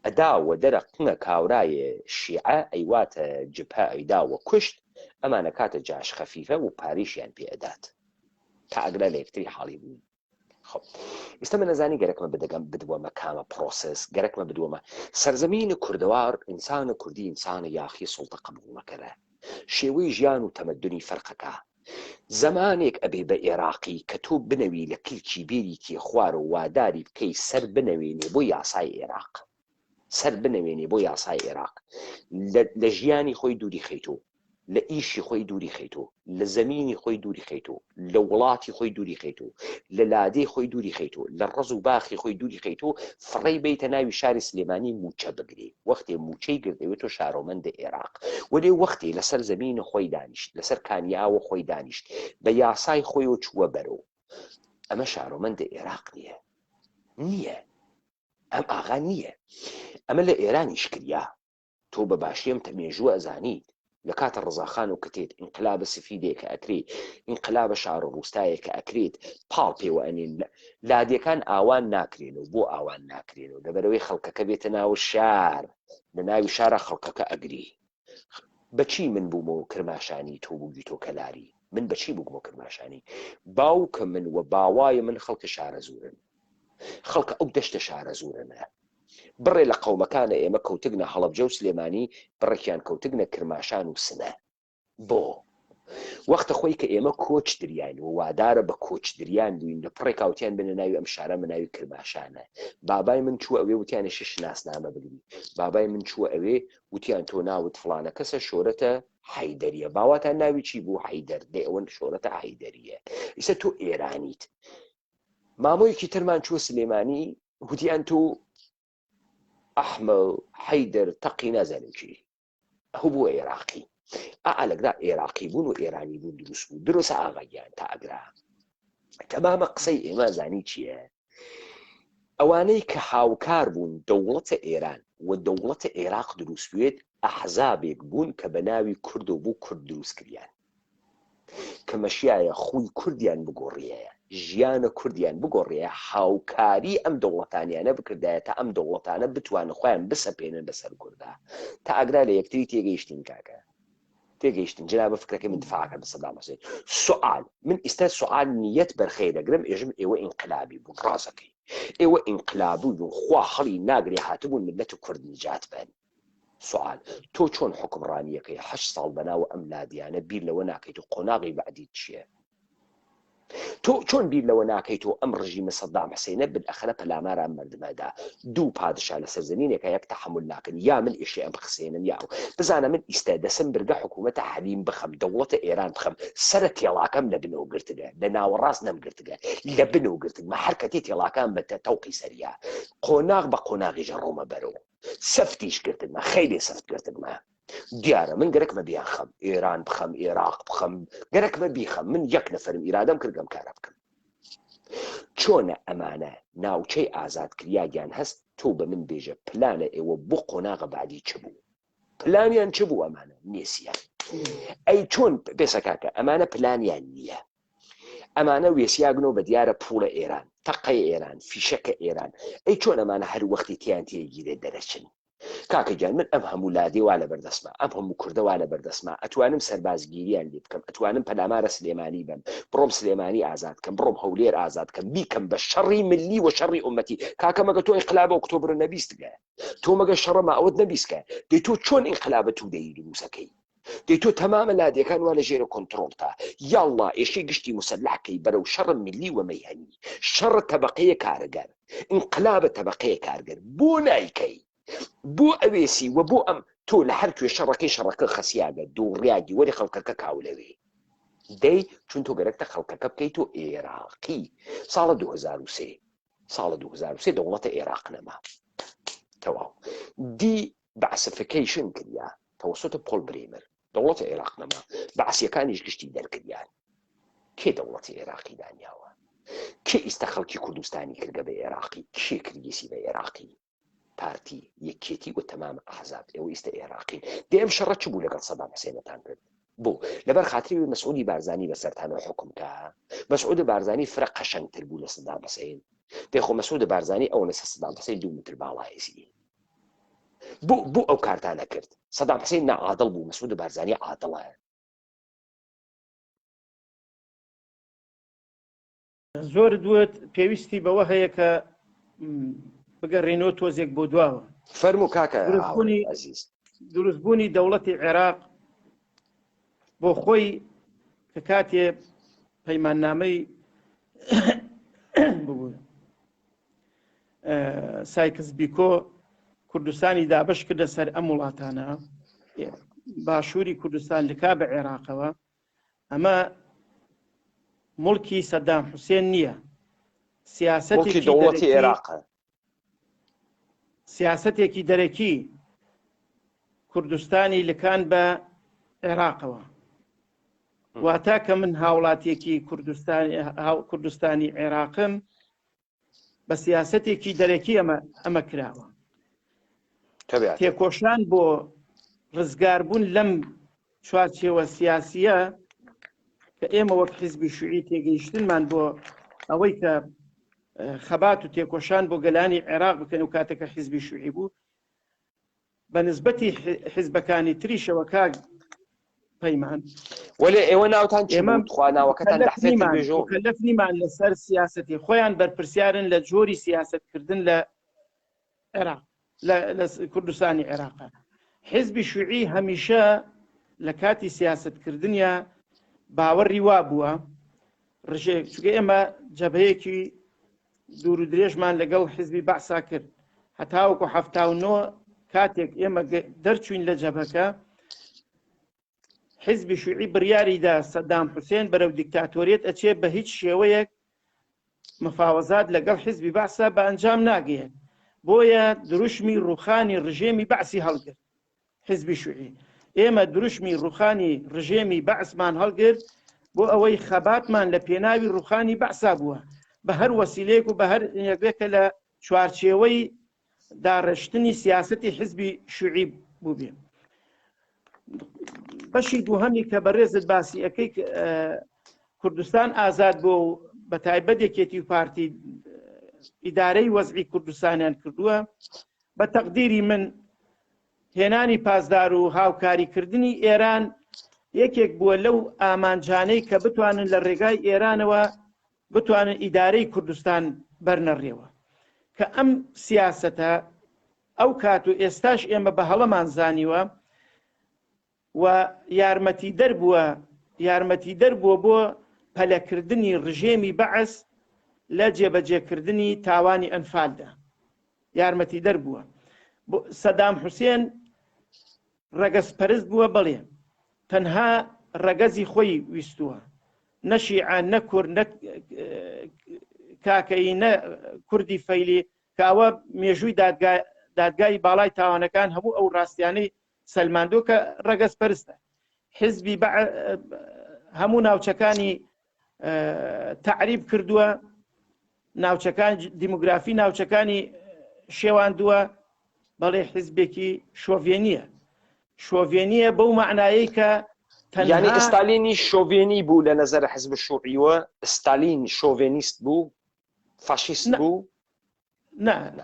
ئەداوە دەرە قنە کاورایە شیعە ئەیواتە جبهە ئەیداوە کوشت، ئەمانە کاتە جاش خەفیفە و پاریشیان پێ ئەدات تا ئەگرە لە یەکتری حاڵی بوون. خب ئێستا من نەزانی گەرەکمە بدەگەم بدووەمە کامە پرۆسس، گەرەکمە بدووەمە سەرزەمینە کوردەوار ئینسانە کوردی ئینسانە یاخی سوڵتە قبوڵ نەکەرە، شێوەی ژیان و تەمەدونی فەرقەکە. زەمانێک ئەبێ بە عێراقی کە تۆ بنەوی لە کلکی بێریکی خوار و واداری بکەی سەر بنەوێنێ بۆ یاسای عێراق، سەر بنەوێنێ بۆ یاسای عێراق، لە ژیانی خۆی دووری خەیتۆ، لە ئیشی خۆی دووری خەیتۆ، لە زەمینی خۆی دووری خەیتۆ، لە وڵاتی خۆی دووری خەیتۆ، لە لادەی خۆی دووری خەیتۆ، لە ڕز و باخی خۆی دووری خەیتۆ، فڕێی بیتە ناوی شاری سلێمانی موچە بگرێ. وەختێ موچەی گردەوێتۆ شارۆمەندە عێراق، وەلێ وەختێ لەسەر زەمینە خۆی دانیشت، لەسەر کانیاوە خۆی دانیشت، بە یاسای خۆیەوە چووە بەرەوە. ئەمە شارۆمەندە عێراق نییە، ئەم ئاغا نییە، ئەمە لە ئێرانیش کریا. تۆ بە باشیم تەمێژووە ئەزانیت لە کاتە ڕزاخان و کتێت ئینقلابە سفیدێک کە ئەکرێت، ئینقلابە شار و ڕووستایە کە ئەکرێت، پاڵ پێوە ئەنێن لادیەکان ئاوان ناکرێنەوە. بۆ ئاوان ناکرێنەوە؟ لەبەرەوەی خەڵکەکە بێتە ناو شار، لە ناوی شارە خەڵکەکە ئەگری. بەچی من بوومەوە کرماشانی تۆ بووی تۆ کەلاری؟ من بەچی بوو بۆ کرماشانی باوکە من و باوایە من خەڵکە شارە زورن خەڵکە ئەو دەشتە شارە زورنە بڕێ لە قەومەکانە ئێمە کەوتگنە هەڵەبجە و سلێمانی بڕێکیان کەوتگنە کرماشان و سنە بۆ وەختە خۆی کە ئێمە کۆچ دریان و وادارە بە کۆچ دریان بووین لە پڕێک کاوتیان بنە ناوی ئەم شارە مناوی کرماشانە بابای من چووە ئەوێ وتیانێکی شناسنامە بگری بابای من چووە ئەوێ وتیان تۆ ناوت فڵانە کەسە شۆرەتە حەیدەریە باواتان ناوی چی بوو حەیدەر دێ ئەوەن شۆرەتە حەیدەریە ئیسە تۆ ئێرانیت مامۆیەکی ترمان چووە سلێمانی وتیان تۆ ئەحمە حەیدەر تەقی نازانم چی ئەو بووە عێراقی ئالەگرا عێراقی بوون و ئێرانی بوون دروست بوو درۆسە ئاغاگیان تا ئەگرا تەمامە قسەی ئێمە زانی چییە ئەوانەی کە هاوکار بوون دەوڵەتە ئێران و دەوڵەتە عێراق دروست بوێت ئەحزابێک بوون کە بە ناوی کورد و بوو کورد دروست کردیان کە مەشیایە خوی کوردیان بگۆڕیەیە ژیانە کوردیان بگۆڕیە هاوکاری ئەم دەوڵەتانیانە بکردایە تا ئەم دەوڵەتانە بتوانە خۆیان بسەپێنن بەسەر کووردا تا ئەگرا لە یەکتری تێگەیشتین کاکە تێگەیشتن جناب فکرەکەی من دفاعکە بە سەدام حوسێن سوال من ئێستا سوال نیەت بەرخێ دەگرم ئێژم ئێوە ئینقلابی بوون ڕازەکەی ئێوە ئینقلابی بوون خوا هەڵی ناگری هاتبوون ملەت کورد نجات بن سوال تۆ چۆن حکمڕانیەکەی 8 ساڵ بەناوە ئەم لادیانە بیر لەوە ناکەیت و قۆناغی بەعدی چییە تۆ چۆن بیر لەوە ناکەیت و ئەم ڕژیمە سەدام حوسێنە بالئەخرە پەلاماران مردمەدا دوو پادشا لە سەرزەمینێکە یەک تەحمل ناکەن یا من ئێشێ ئەم بخسێنن یا بزانە من ئیستا دەسم بردە حکوومەتە حەلیم بخەم دەوڵەتە ئێران بخەم سرە تێڵاکەم لە بنەوە گرتگە لە ناوەڕاست نەمگرتگە لە بنەوە گرتگمە هەر کەتی تێڵاکان بە تەوقی سەریا قۆناغ بە قۆناغی ژەڕۆمە بەرەوە سەفتیش گرتگمە خەیلی سەفت گرتگمە دیارە من گەرەکمە بیان خەم ئێران بخەم عێراق بخەم گەرەکمە بیخەم من یەک نەفرم ئیرادەم کردم کارە بکەم چۆنە ئەمانە ناوچەی ئازادکریاگیان هەست تۆ بە من بێژە پلانە ئێوە بۆ قۆناغە بعدی چ بوو پلانیان چ بوو ئەمانە نێسیان ئەی چۆن بێسە کاکە ئەمانە پلانیان نییە ئەمانە وێسیاگنەوە بە دیارە پوڵە ئێران تەقەی ئێران فیشەکە ئێران ئەی چۆن ئەمانە هەر وەختی تیان تێگیرێ دەرەچن کاکەگیان من ئەم هەموو لادێ وا لە بەردەسما ئەم هەموو کوردەوا لە بەردەسما ئەتوانم سەربازگیریان لێ بکەم ئەتوانم پەلامارە سلێمانی بم بڕۆم سلێمانی ئازاد کەم بڕۆم هەولێر ئازاد کەم بیکەم بە شەڕی ملی و شەڕی ئومەتی کاکە مەگە تۆ ئینقلابە ئۆکتۆبر نەبیستگە تۆ مەگە شەڕە ماوەت نەبیستکە دەی تۆ چۆن ئینقلابە توودەی دروستەکەی دەی تۆ تەمامە لادێکان وا لە ژێرە کۆنتڕۆڵتا یاڵڵا ئێشەی گشتی مسەلحکەی بەرەو شەڕ ملی و مەیهەنی شەڕ تەبەقەیە کارەگەر ئینقلابە تەبەقەیە کارگەر بۆ نایکەی بۆ ئەوێسی و بۆ ئەم تۆ لە هەر کوێ شەڕەکەی شەڕەکە خەسیاگە دووڕیاگی وەری خەڵکەکە کاولەوێ دەی چون تۆ گەرەکتە خەڵکەکە بکەیت تۆ عێراقی ساڵە 2003 ساڵە 2003 دەوڵەتە عێراق نەما تەواو دی بەعسفیکەیشن کردیا تەوەسۆتە پۆل برێمر دەوڵەتە عێراق نەما بەعسیەکانیش گشتی دەرکردیان کێ دەوڵەتی عێراقی دانیاوە کێ ئیستا خەڵکی کوردستانی کردگە بە عێراقی کێ کردگیسی بە عێراقی پارتی یەکێتی و تەمام ئاحزاب ئێوە ئیستا عێراقین دێم شەڕە چ بوو لەگەڵ سەدام حوسێنەتان کرد بۆ لەبەر خاتری مەسعودی بارزانی بەسەرتانە حکومکە مەسعود بارزانی فرە قەشەنگتر بوو لە سەدام حوسێن دێخۆ مەسعود بارزانی ئەو لەسەر سەدام حوسێن 2 متر باڵایسی بۆ ئەو کارتانە کرد سەدام حوسێن نەعادڵ بوو مەسعود بارزانی عادڵە زۆر دوت پێویستی بەوە هەیە کە بگەڕێنەوە تۆزێک بۆ دواوە فەرموو کاکە عەزیز دروستبوونی دەوڵەتی عێراق بۆ خۆی کە کاتێ پەیماننامەی سایکس بیکۆ کوردستانی دابش کردە سەر ئەم وڵاتانە باشووری کوردستان لکا بە عێراقەوە ئەمە مڵکی سەدام حوسێن نییە سیاسەتی دەوڵەتی عێراقە سیاسەتێکی دەرەکی کوردستانی لکان بە عێراقەوە واتە کە من هاوڵاتێکی کوردستانی عێراقم بە سیاسەتێکی دەرەکی ئەمە کراوە تێکۆشان بۆ ڕزگاربوون لەم چوارچێوە سیاسیە کە ئێمە وەک حیزبی شوعی تێگەیشتنمان بۆ ئەوەی کە خەبات و تێکۆشان بۆ گەلانی عێراق بکەن و کاتێکە حیزبی شوعی بوو بە نسبەتی حیزبەکانی تریشەوە کاک پەیمان وەلێ ئێوە ناوتان چی ئێمە بوو تواناوەکەتان لەحفێتی بێژۆ مکلف نیمان لەسەر سیاسەتی خۆیان بەرپرسیارن لە جۆری سیاستکردن لە عێراق لە کوردستانی عێراقا حیزبی شوعی هەمیشە لە کاتی سیاستکردنیە باوەڕی وا بووە ڕژێک چونکە ئێمە جەبهەیەکی دوور و درێژمان لەگەڵ حیزبی بەعسا کرد هەتاوەکو 79 کاتێک ئێمە دەرچوین لە جەبهەکە حیزبی شوعی بڕیاریدا سەدام حوسێن بەرەو دیکتاتۆریەت ئەچێ بە هیچ شێوەیەک مفاوەزات لەگەڵ حیزبی بەعسا بە ئەنجام ناگەیەن بۆیە دروشمی ڕوخانی ڕژێمی بەعسی هەڵگرت حیزبی شوعی ئێمە دروشمی ڕوخانی ڕژێمی بەعسمان هەڵگرت بۆ ئەوەی خەباتمان لە پێناوی ڕوخانی بەعسا بووە بە هەر وەسیلەیەک و بە هەر یەکێکە لە چوارچێوەی داڕشتنی سیاسەتی حیزبی شوعی بوو بێ بەشی دووهەمی کە بەڕێزت باسی ئەەکەی کوردستان ئازاد بۆ و بە تایبەت یەکێتی و پارتی ئیدارەی وەزعی کوردستانیان کردووە بە تەقدیری من هێنانی پاسدار و هاوکاریکردنی ئێران یەکێک بووە لەو ئامانجانەی کە بتوانن لە ڕێگای ئێرانەوە بتوانن ئیدارەی کوردستان بەرنەڕێەوە کە ئەم سیاسەتە ئەو کات و ئێستاش ئێمە بە هەڵەمان زانیوە و یارمەتی دەربووە بۆ پەلەکردنی ڕژێمی بەعس لە جێبەجێکردنی تاوانی ئەنفالدا یارمەتی دەربووە سەدام حوسێن ڕەگەزپەرست بووە بەڵێ تەنها ڕەگەزی خۆی ویستووە نەشیعان نە کورد نە کاکەی نە کوردی فەیلی کاوە مێژووی دادگای باڵای تاوانەکان هەموو ئەو ڕاستیانەی سەلماندۆ کە ڕەگەزپەرستە حیزبی هەموو ناوچەکانی تعریب کردووە ناوچەکان دیموگرافی ناوچەکانی شێواندووە بەڵێ حیزبێکی شۆڤێنیە بەو معنایی کە یعنی ئستالینی شۆڤێنی بوو لە نەزەر حزب شوعیوە ستالین شۆڤێنیست بوو فاشیست بوو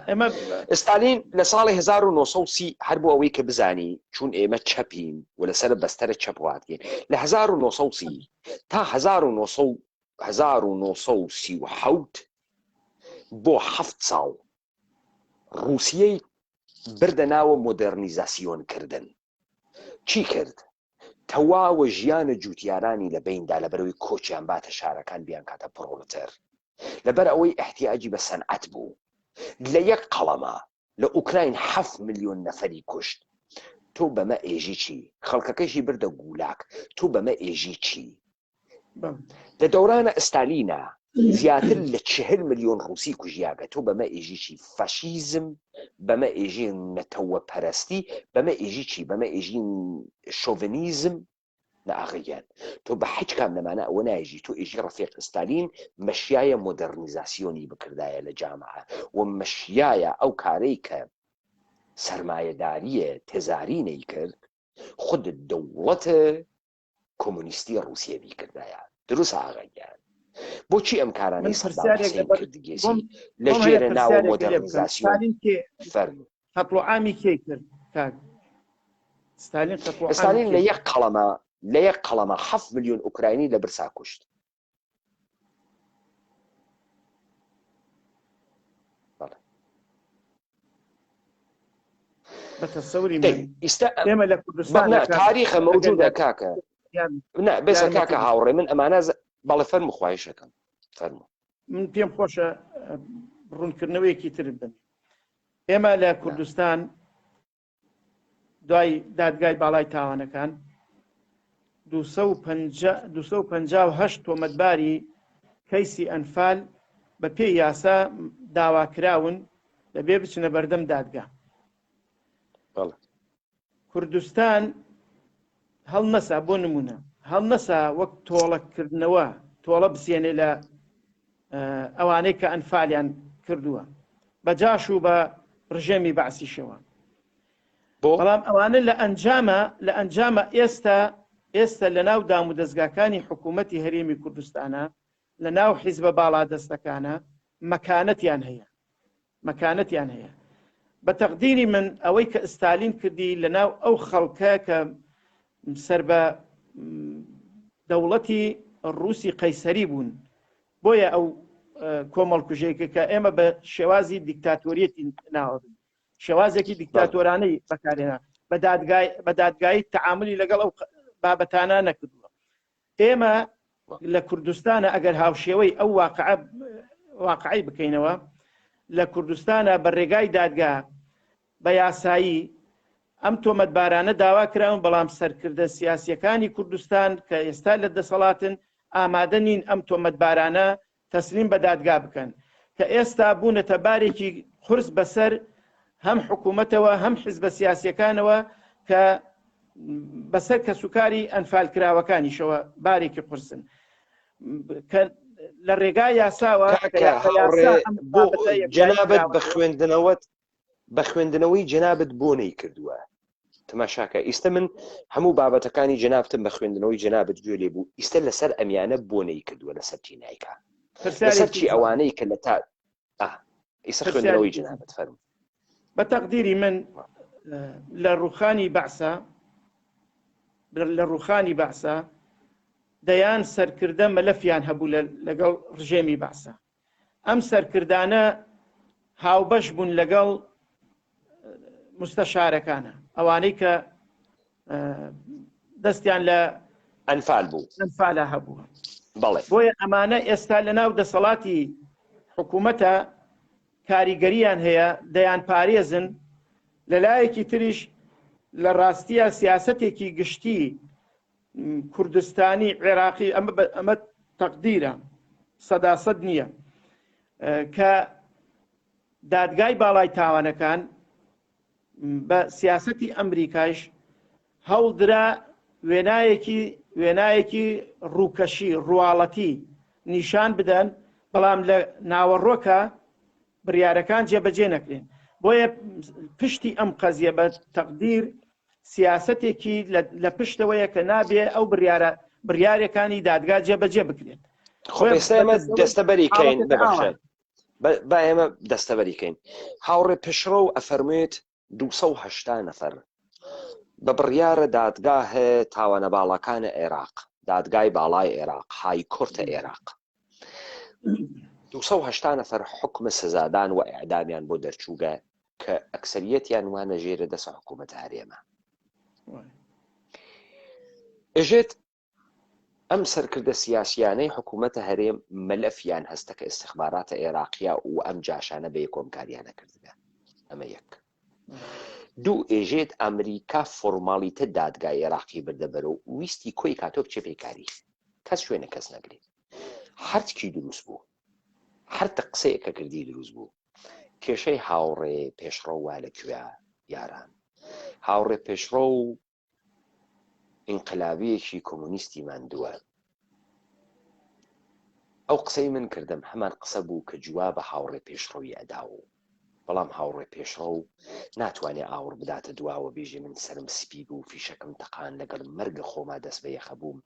ئێمە ئستالین لە ساڵی 1930 هەر بۆ ئەوەی کە بزانی چون ئێمە چەپین و لەسەر بەستەرە چەپواتگەین لە 1930 تا 1937 بۆ 7 ساڵ رووسیەی بردە ناوە مۆدێرنیزاسیۆنکردن چی کرد؟ تەواوە ژیانە جوتیارانی لە بیندا لەبەرەوەی کۆچیان باتە شارەکان بیان کاتە پرۆلتەر لەبەر ئەوەی احتیاجی بە سەنعەت بوو لە یەک قەڵەما لە ئوکراین 7 ملیۆن نەفەری کوشت تۆ بەمە ئێژی چی؟ خەڵکەکەشی بردە گولاک تۆ بەمە ئێژی چی؟ لە دەورانە ئستالینە زیاتر لە 40 ملیۆن ڕووسی کوژیاگە تۆ بەمە ئێژی چی؟ فەشیزم بەمە ئێژی نەتەوە پەرستی بەمە ئێژی چی؟ بەمە ئێژی شۆڤنیزم ناغیان تۆ بە حیچ کام لەمانە ئەوە نایژی تۆ ئێژی ڕەفیق ئستالین مەشیایە مۆدەرنیزاسیۆنی بکردایە لە جامعە و مەشیایە ئەو کارەی کە سەرمایەداریە تێزارینەی کرد خود دەوڵەتە کۆمونیستی ڕووسیەوی کردایە دروست ئاغایان بۆچی ئەم کارانەی سەدام حوسێن کردگێسی لە ژێرە ناوە مۆدەرنیزاسیۆن فەرموو قەتڵعامی کێ کرد ستالین لە یەک قەڵەمە 7 ملیۆن ئوکراینی لە برسا کوشت بەتەسەوری ئێمە لە کوردستان تاریخە مەوجودە کاکە بێسە کاکە هاوڕێ من ئەمانە بەڵێ فەرموو خواهشەکەم فەرموو من پێم خۆشە ڕوونکردنەوەیەکی تر بن ئێمە لە کوردستان دوای دادگای باڵای تاوانەکان 258 تۆمەتباری کەیسی ئەنفال بە پێی یاسا داواکراون دەبێ بچنە بەردەم دادگا کوردستان هەڵ نەسا بۆ نمونە هەڵ نەسا وەک تۆڵەکردنەوە تۆڵە بسێنێ لە ئەوانەی کە ئەنفالیان کردووە بەجاش و بە ڕژێمی بەعسیشەوە بەڵام ئەوانە لە ئەنجامە ئێستا لە ناو دام و دەستگاکانی حکوومەتی هەرێمی کوردستانە لە ناو حیزبە باڵا دەستەکانە مەکانەتیان هەیە بە تەقدیری من ئەوەی کە ئستالین کردی لە ناو ئەو خەڵکە کە سەر بە دەوڵەتی ڕووسی قەیسەری بوون بۆیە ئەو کۆمەڵکوژەیەکە کە ئێمە بە شێوازی دیکتاتۆریەتی ناوەبن شێوازێکی دیکتاتۆرانەی بەکارێنا بە دادگایی تەعاملی لەگەڵ ئەو بابەتانە نەکردووە ئێمە لە کوردستانە ئەگەر هاوشێوەی ئەو واقعی بکەینەوە لە کوردستانە بە ڕێگای دادگا بە یاسایی ئەم تۆمەتبارانە داوا کراون بەڵام سەرکردە سیاسیەکانی کوردستان کە ئێستا لە دەسەڵاتن ئامادە نین ئەم تۆمەتبارانە تەسلیم بە دادگا بکەن کە ئێستا بوونەتە بارێکی قورس بەسەر هەم حکوومەتەوە هەم حیزبە سیاسیەکانەوە کە بەسەر کە سوکاری ئەنفالکراوەکانیشەوە بارێکی قورسن کە لە ڕێگای یاساوە جەنابەت بە خوێندنەوەی جەنابەت بۆنەی کردووە تەماشاکە ئیستە من هەموو بابەتەکانی جەنابتم بە خوێندنەوەی جەنابەت گوێ لێ بوو ئیستە لەسەر ئەمیانە بۆنەی کردووە لەسەر چینایکە لەسەر چی ئەوانەی کە لە تا ئیستا خوێندنەوەی جەنابەت فەرموو بە تەقدیری من لە ڕووخانی بەعسا دەیان سەرکردە مەلەفیان هەبوو لەگەڵ ڕژێمی بەعسا ئەم سەرکردانە هاوبەش بوون لەگەڵ مستەشارەکانە ئەوانەی کە دەستیان لە ئەنفالە هەبووە بۆیە ئەمانە ئێستا لەناو دەسەڵاتی حکوومەتە کاریگەریان هەیە دەیان پارێزن لەلایەکی تریش لە ڕاستیە سیاسەتێکی گشتی کوردستانی عێراقی ئەمە تەقدیرە سەداسەد نییە کە دادگای باڵای تاوانەکان بە سیاسەتی ئەمریکایش هەوڵدرا وێنایەکی ڕووکەشی ڕواڵەتی نیشان بدەن بەڵام لە ناوەڕۆکە بڕیارەکان جێبەجێ نەکرێن بۆیە پشتی ئەم قەزیە بە تەقدیر سیاسەتێکی لە پشتەوەیە کە نابێ ئەو بڕیارەکانی دادگا جێبەجێ بکرێت ئێمە دەستەبەریکەین ببەخشێت با ئێمە دەستەبەریکەین هاوڕێ پشڕە و ئەفەرمێت 280 نەفەر بە بڕیارە دادگا هەیە تاوانە باڵەکانە عێراق دادگای باڵای عێراق های کورتە عێراق 280 نەفەر حکمە سزادان و ئیعدامیان بۆ دەرچووگە کە ئەکسەریەتیان وانە ژێرە دەست حکوومەتە هەرێمە ئەژێت ئەم سەرکردە سیاسیانەی حکوومەتە هەرێم مەلەفیان هەستە کە ئستیخباراتە عێراقیە و ئەم جاشانە بە کۆمکاریانە کردگە ئەمە یەک دوو ئێژێت ئەمریکا فۆرماڵیتە دادگای عێراقی بردەبەرە و ویستی کۆی کاتۆ بچێ پێکاری کەس شوێنە کەس نەگرێت هەرچی دروست بوو هەرتە قسەیەکە کردی دروست بوو کێشەی هاوڕێ پێشڕەوە لەکوێ یاران هاوڕێ پێشڕە و ئینقلابیەکی کۆمونیستی ماندووە ئەو قسەی من کردم هەمان قسە بوو کە جووا بە هاوڕێ پێشڕەوی ئەداوە بەڵام هاوڕێ پێشڕە و ناتوانێت ئاور بداتە دواوە بێژێ من سرم سپی بوو فیشەکەم تەقان لەگەڵ مەرگە خۆما دەست بە یەخە بووم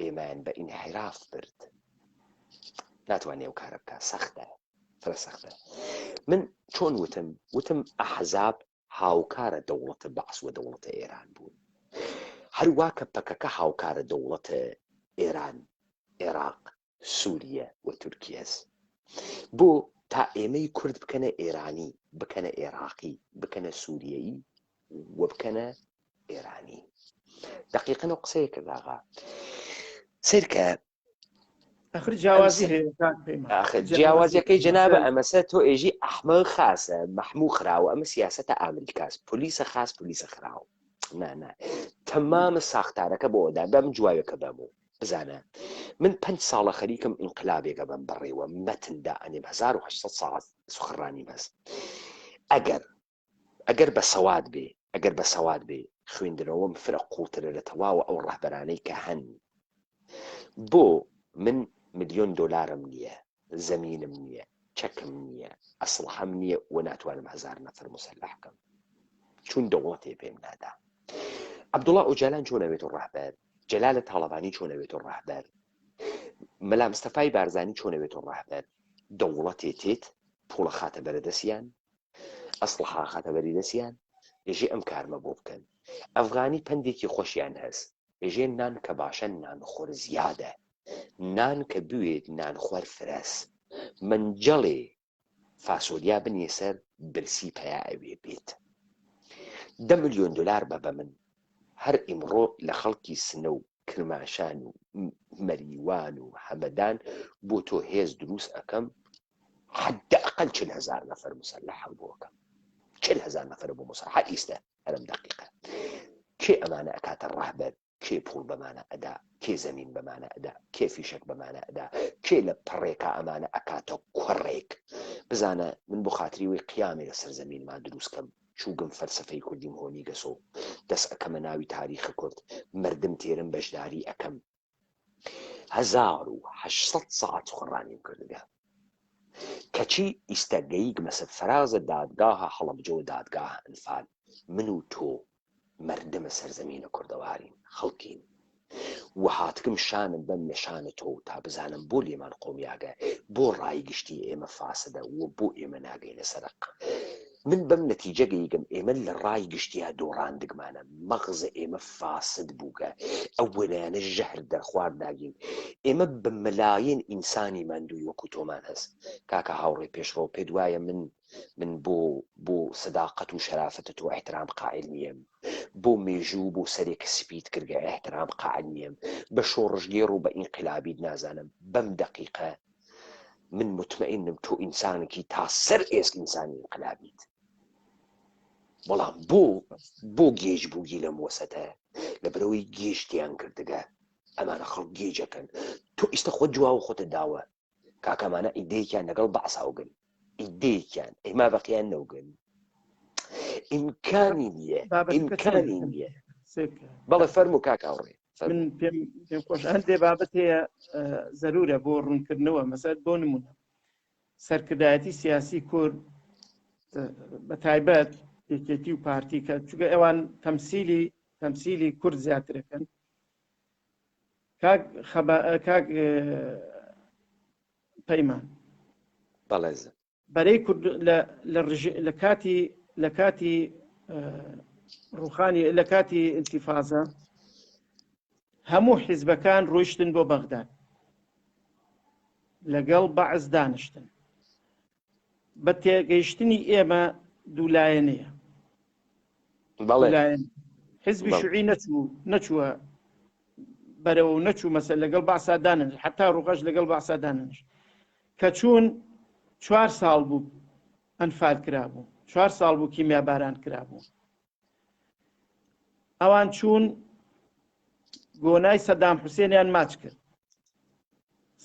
ئێمەیان بە ئینحیراف برد ناتوانێ ئەو کارە بکە سەختە فرە سەختە من چۆن وتم ئەحزاب هاوکارە دەوڵەتە بەعس و دەوڵەتە ئێران بوون هەروە کە پەکەکە هاوکارە دەوڵەتە ئێران عێراق سووریە و تورکیەس بۆ تا ئێمەی کورد بکەنە ئێرانی بکەنە عێراقی بکەنە سووریایی و بکەنە ئێرانی دقیقەن و قسەیە کرداغا سیرکە ئەخر جیاوازی جیاوازیەکەی جەنابە ئەمەسە تۆ ئێژی ئەحمەد خاسە مەحموو خراوە ئەمە سیاسەتە ئامریکاس پۆلیسە خاص پۆلیسە خراوە نه تەمامە ساختارەکە بۆ ئەودا بەم جوایەکە بەموو بزانە من 5 ساڵە خەریکم ئینقلابێکە بەم بەڕێوە مەتندا ئەنێم 1800 ساڵ سوخڕانی بەس ئەگەر بە سەواد بێ خوێندنەوەم فرە قوڵترە لە تەواوە ئەو ڕەهبەرانەی کە هەن بۆ من $1,000,000 نییە زەمینم نییە چەکم نییە ئەسڵحەم نییە و ناتوانم 1000 نەفەر مسلح بکەم چون دەوڵەتێ پێم نادا عەبدوڵڵا ئۆجالان چۆن ئەوێت ڕەهبەر جەلالە تاڵەبانی چۆن ئەوێت ڕەهبەر مەلا مستەفای بارزانی چۆن ئەوێت ڕەهبەر دەوڵەتێ تێت پوڵە خاتە بەرەدەستیان ئەسڵحا خاتە بەریدەستیان ێژێ ئەم کارمە بۆ بکەن ئەفغانی پندێکی خۆشیان هەست ئێژێ نان کە باشە نانخۆر زیادە، نان کە بوێت نانخوار فرەس، منجەڵێ فاسۆلیا بنێ سەر برسی پیا ئەوێ بێت. 10 ملیۆن دلار بە من هەر ئیمڕۆ لە خەڵکی سنە و کرماشان و مەریوان و هەمەدان بۆ تۆ هێز دروست ئەەکەم، حدەئەقەل 40,000 نەفەر مسەلەح بۆکەم، 40,000 نەفەر بۆ مسەلەح ئیستە هەرم دقیقە. کێ ئەمانە ئەکاتە ڕاهبەر، کێ پوڵ بەمانە ئەدا، کێ زەمین بەمانە ئەدا، کێ فیشک بەمانە ئەدا، کێ لە پڕێکە ئەمانە ئەکاتە کوڕێک. بزانە من بۆ خاتری وی قیامێ لە سەر زەمینمان دروستکەم، چووگم فەلسەفەی کوردیم هۆنی گەسۆ، دەست ئەەکەمە ناوی تاریخە کورد، مردم تێرم بەشداری ئەەکەم. 1800 ساعت خوڕانیم کردگە کەچی ئیستەگەیک مەسەد فەرازە دادگاها هەڵەبجە و دادگاها ئەنفال، من و تۆ مردمە سەرزەمینە کوردەوارین، خەڵکین و هاتکم شانم بەم نێشانە تۆ تا بزانم بۆ لێمان قۆمیاگە، بۆ ڕایگشتی ئێمە فاسدە و بۆ ئێمە ناگەینە سەرق. من بەم نەتیجە گەیگەم ئێمە لە ڕای گشتیا دۆڕاندگمانە، مەغزە ئێمە فاسد بووگە، ئەو وەلایەنە ژەهر دەرخوارد ناگین. ئێمە بە مەلایەن ئینسانی ماندووی وەکو تۆمان هەست. کاکە هاوڕێ پێشڕۆ پێت وایە من بۆ سەداقەت و شەرافەتە تۆ احترام قائل نییەم، بۆ مێژوو بۆ سەرێک سپیت کردگە احترام قائل نییەم، بە شۆڕژگێڕ و بە ئینقلابیت نازانم. بەم دقیقە من مطمئنم تۆ ئینسانێکی تا سەر ئێسک ئینسانی ئینقلابیت. بەڵام بۆ گێژ بووگی لە مۆسەتە لە بەرەوەی گێشتیان کردگە ئەمانە خەڵک گێجەکەن. تۆ ئیستا خۆ جواوە خۆتە داوە کاکەمانە ئیدەیەکیان لەگەڵ بەعساوگن، ئیدەیەکیان ئەیما بەقییان نەوگن، ئیمکانی نییە. بەڵێ فەرموو کاکاوڕێ. من پێم خۆش هەندێ بابەت هەیە زەرورە بۆ ڕوونکردنەوە. مەسەل بۆ نمونە سەرکردایەتی سیاسی کورد بە تایبەت یەکێتی و پارتی کە چونکە ئەوان تەمسیلی کورد زیاترەکەن. کاک پەیمان بەرەی کورد لە کاتی ڕوخانی لە کاتی ئینتیفازە هەموو حیزبەکان ڕۆیشتن بۆ بەغداد لەگەڵ بەعز دانیشتن. بە تێگەیشتنی ئێمە دوولایەنەیە، حیزبی شوعی نەچووە بەرەوە و نەچوو مەسەل لەگەڵ بەعسا داننیشت، حتا ڕوقەش لەگەڵ بەعسا داننیشت. کە چوون 4 ساڵ بوو ئەنفال کرابوو، 4 ساڵ بوو کیمیاباران کرابوو. ئەوان چوون گۆنای سەدام حوسێنیان ماچ کرد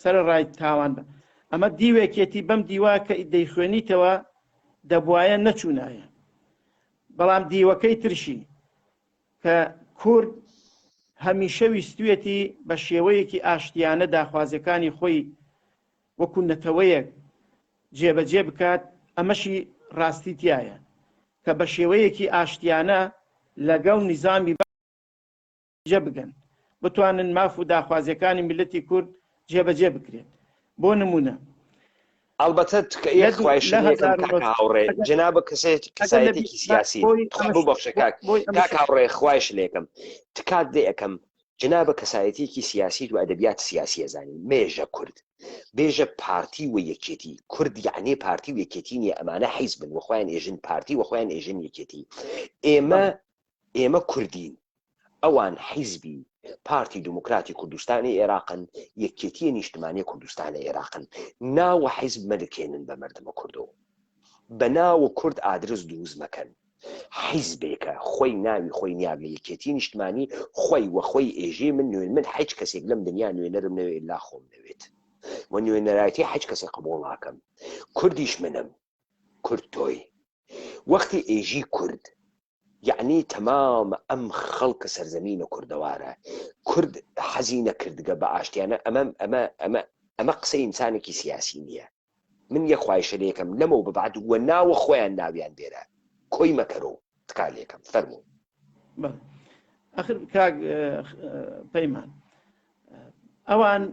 سەر ڕای تاوان بە. ئەمە دیوێکێتی بەم دیوا کە دەیخوێنیتەوە دەبوایە نەچوونایە. بەڵام دیوەکەی ترشی کە کورد هەمیشە ویستوێتی بە شێوەیەکی ئاشتیانە داخوازەکانی خۆی وەکو نەتەوەیەک جێبەجێ بکات، ئەمەشی ڕاستی تایە کە بە شێوەیەکی ئاشتیانە لەگەڵ نیزامی جێ بگەن، بتوانن ماف و داخوازیەکانی میلەتی کورد جێبەجێ بکرێت. بۆ نمونە ئەلبەتە هاوڕێ جنابە کەسایەتێکی سیاسی بەخشە کاک هاوڕێ خوایش لێکم تکات دێ ئەەکەم جنابە کەسایەتێکی سیاسی و ئەدەبیات سیاسی ئەزانین مێژە کورد بێژە پارتی و یەکێتی کورد یعنی پارتی و یەکێتی نیە، ئەمانە حیزبن وەخۆیان ئێژن پارتی وەخۆیان ئێژن یەکێتی. ئێمە کوردین، ئەوان حیزبی پارتی دموکراتی کوردستانی عێراقن، یەکێتیە نیشتمانی کوردستانی عێراقن. ناوە حیزب مەدەکێنن بە مردمە کوردەوە، بە ناوە کورد ئادرس دروست مەکەن. حیزبێکە خۆی ناوی خۆی نیاگە یەکێتی نیشتمانی خۆی وەخۆی ئێژێ من حیچ کەسێک لەم دنیا نوێنەرم نەوێت لا خۆم نەوێت و نوێنەرایەتی حیچ کەسێک قبوڵ ناکەم. کوردیش منم، کورد تۆی. وەختی ئێژی کورد یعنی تەمام ئەم خەڵکە سەرزەمینە کوردەوارە کورد حەزی نەکردگە بە ئاشتیانە. ئەمە قسەی ئینسانێکی سیاسی نییە. من یەخوایشە لێکم لەمە بەبعد وە ناوە خۆیان ناویان بێرە کۆی مەکەرەوە تکا لێکم فەرموو. ئەخر کاک پەیمان ئەوان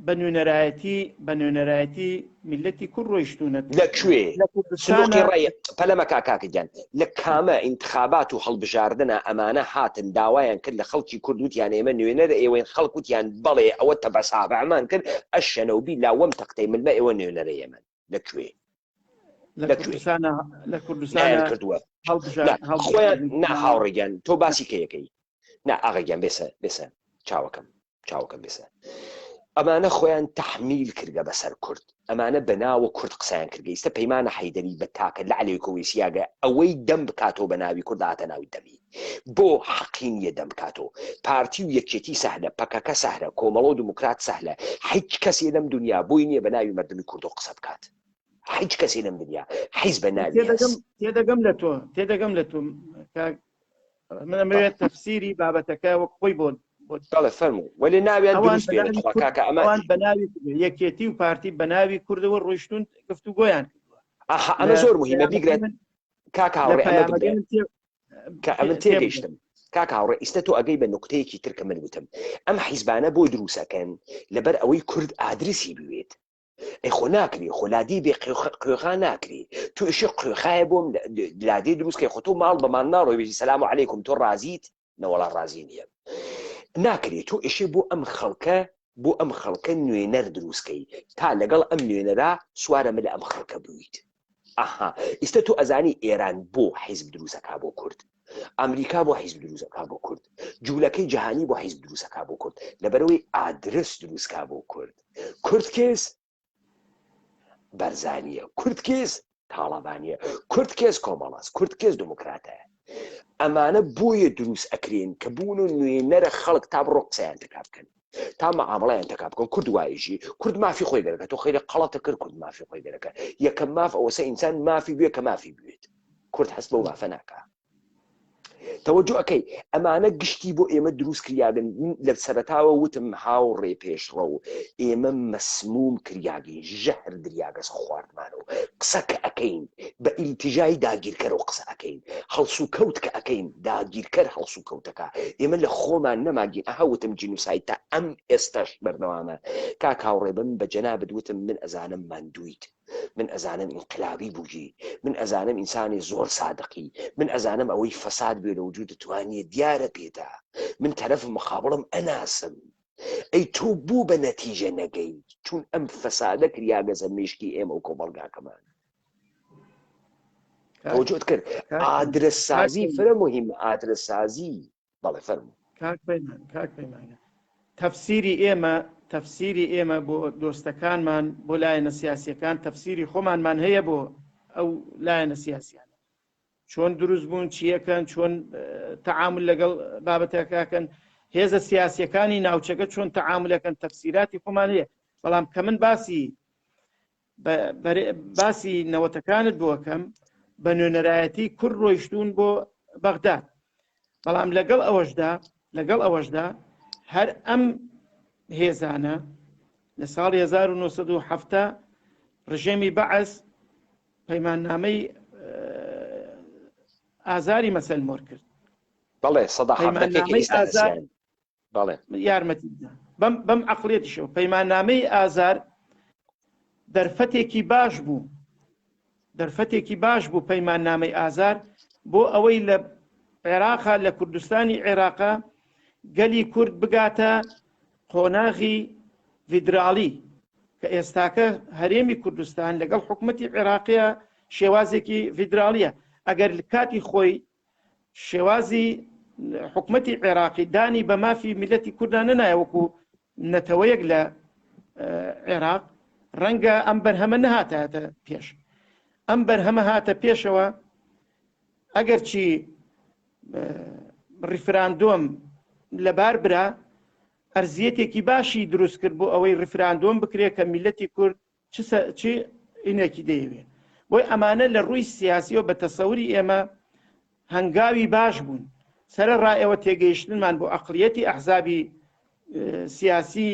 بە نوێنەرایەتی میلەتی کوڕ ڕۆیشتونە لەکوێ لە سنووقی کوردستانە ڕێ پەلەمە کاکاکەگیان لە کامە ئینتخابات و هەڵبژاردنە ئەمانە هاتن داوایان کرد لە خەڵکی کوردوتیان ئێمە نوێنەرە ئێوەین خەڵکوتیان بەڵێ ئەوە تەبەسابەمان کرد ئەش شەنەوبی لاوەم تەقتەی ملمە ئێوە نوێنەرە ئێمە لەکوێ لە کوردستانە کردووە خۆیان ناهاوڕێگیان تۆ باسی کەیەکەی نا ئاغەگیان بێسە چاوەکەم بێسە ئەمانە خۆیان تەحمیل کردگە بەسەر کورد ئەمانە بەناوە کورد قسەیان کردگەیستە پەیمانە حەیدەری بە تاکە لە عەلەیکەوەی سیاگە ئەوەی دەم بکاتەوە بە ناوی کورد هاتە ناوی دەمی بۆ حەقی نییە دەم بکاتەوە پارتی و یەکێتی سەهلە پەکەکە سەهلە کۆمەڵە و دموکرات سەهلە هیچ کەسێ لەم دنیا بۆی نییە بە ناوی مەردمی کورد قسە بکات هیچ کەسێ لەم دنیا حیز بە ناوی تێدەگەم لە تۆ من ئەمەوێت تەفسیری بابەتەکە وەک خۆی بۆ بەڵێ فەرموو وەلی ناویان دروست بێنن کاکە ئەوان بە ناوی یەکێتی و پارتی بە ناوی کوردەوە ڕۆیشتون گفتوگۆیان ئەمە زۆر مهمە بیگرێت کاک هاوڕێ ئەمە تێگەیشتم کاک هاوڕێ ئیستە تۆ ئەگەی بە نقطەیەکی ترکە من وتم ئەم حیزبانە بۆ دروستەکەن لەبەر ئەوەی کورد ئادرسی بوێت ئەی خۆ ناکری خۆلادی بێ قوێخا ناکری تو ئشی قوێخایە بۆم لادێ دروستکەی خۆ تۆ ماڵ بەمان ناڕۆی بێژی سەلام عەلەیکوم تۆ ڕازیت نەوەڵا ڕازی نییە ناکرێت تۆ ئشی بۆ ئەم خەڵکە نوێنەر دروستکەی تا لەگەڵ ئەم نوێنەرا سوارەمە لە ئەم خەڵکە بوویت ئاها ئیستە تۆ ئەزانی ئێران بۆ حیزب دروستەکا بۆ کورد ئەمریکا بۆ حیزب دروستەکا بۆ کورد جوولەکەی جەهانی بۆ حیزب دروستەکا بۆ کورد لەبەرەوەی ئادرس دروستکا بۆ کورد کێس بەرزانیە کورد کێس تاڵەبانیە کورد کێس کۆمەڵاس کورد کێس دموکراتە ئەمانە بۆیە دروست ئەکرێن کە بوون و نوێنەرە خەڵک تا بڕۆ قسەیان تکا بکەن تا مەعامڵەیان تکا بکەن کورد وایژی کورد مافی خۆی دەرەکە تۆ خەیرە قەڵەتە کرد کورد مافی خۆی دەرەکە یەکەم ماف ئەوەسە ئینسان مافی بوێ کە مافی بوێت کورد هەست بەو مافە ناکە تەوەجۆ ئەەکەی ئەمانە گشتی بۆ ئێمە دروست کریابن لە سەرەتاوە وتم هاوڕێ پێشڕە و ئێمە مەسموم کریاگەی ژەهر دریاگەس خواردمانەوە قسە کە ئەەکەین بە ئیلتیژای داگیرکەرەوە قسە ئەەکەین هەڵسو و کەوت کە ئەەکەین داگیرکەر هەڵسو و کەوتەکە ئێمە لە خۆمان نەماگین ئەهوتم جینوسایت تا ئەم ئێستاش بەردەوامە کاک هاوڕێ بم بە جەنابەت وتم من ئەزانم ماندوویت من ئەزانم ئینقلابی بووی من ئەزانم ئینسانی زۆر سادقی من ئەزانم ئەوەی فەساد بێ لە وجود توانیە دیارە پێدا من تەرەف مخابڵم ئەناسم ئەی تۆ بوو بە نەتیجە نەگەی چون ئەم فەسادە کریاگەزە مێشکی ئێمە و کۆمەڵگاکەمان تەوەجۆت کرد ئادرسسازی فرە مهم ئادرسسازی بەڵێ فەرموو کاک پەیمانە تەفسیری ئێمە بۆ دۆستەکانمان بۆ لایەنە سیاسیەکان تەفسیری خۆمانمان هەیە بۆ ئەو لایەنە سیاسیان چۆن دروست بوون چیەکەن چۆن تەعامل لەگەڵ بابەتەکەکەن هێزە سیاسیەکانی ناوچەکە چۆن تەعاملەکەن تەفسیراتی خۆمان هەیە بەڵام کە من باسی نەوەتەکانت بۆکەم بە نوێنەرایەتی کورد ڕۆیشتون بۆ بەغداد بەڵام لەگەڵ ئەوەشدا هەر ئەم هێزانە لە ساڵی 1970 ڕژێمی بەعەس پەیماننامەی ئازاری مەسەلمۆر کرد بەڵێ سەدا یارمەتی بەم عەقڵیەتیشەوە پەیماننامەی ئازار دەرفەتێکی باش بوو پەیماننامەی ئازار بۆ ئەوەی لە عێراقا لە کوردستانی عێراقا گەلی کورد بگاتە قۆناغی فیدراڵی کە ئێستاکە هەرێمی کوردستان لەگەڵ حکومەتی عێراقیە شێوازێکی فیدراڵیە ئەگەر کاتی خۆی شێوازی حکومەتی عێراقی دانی بە مافی میلەتی کوردان نایە وەکو نەتەوەیەک لە عێراق ڕەنگە ئەم بەرهەمە نەهاتە پێش ئەم بەرهەمە هاتە پێشەوە ئەگەر چی ڕیفراندۆم لەبار برا ئەرزیەتێکی باشی دروست کرد بۆ ئەوەی ڕیفراندۆم بکرێت کە میلەتی کورد چی ئینێکی دەیەوێت بۆی ئەمانە لە ڕووی سیاسیەوە بە تەسەوری ئێمە هەنگاوی باش بوون سەرە ڕائەوە تێگەیشتنمان بۆ ئەقلیەتی ئەحزابی سیاسی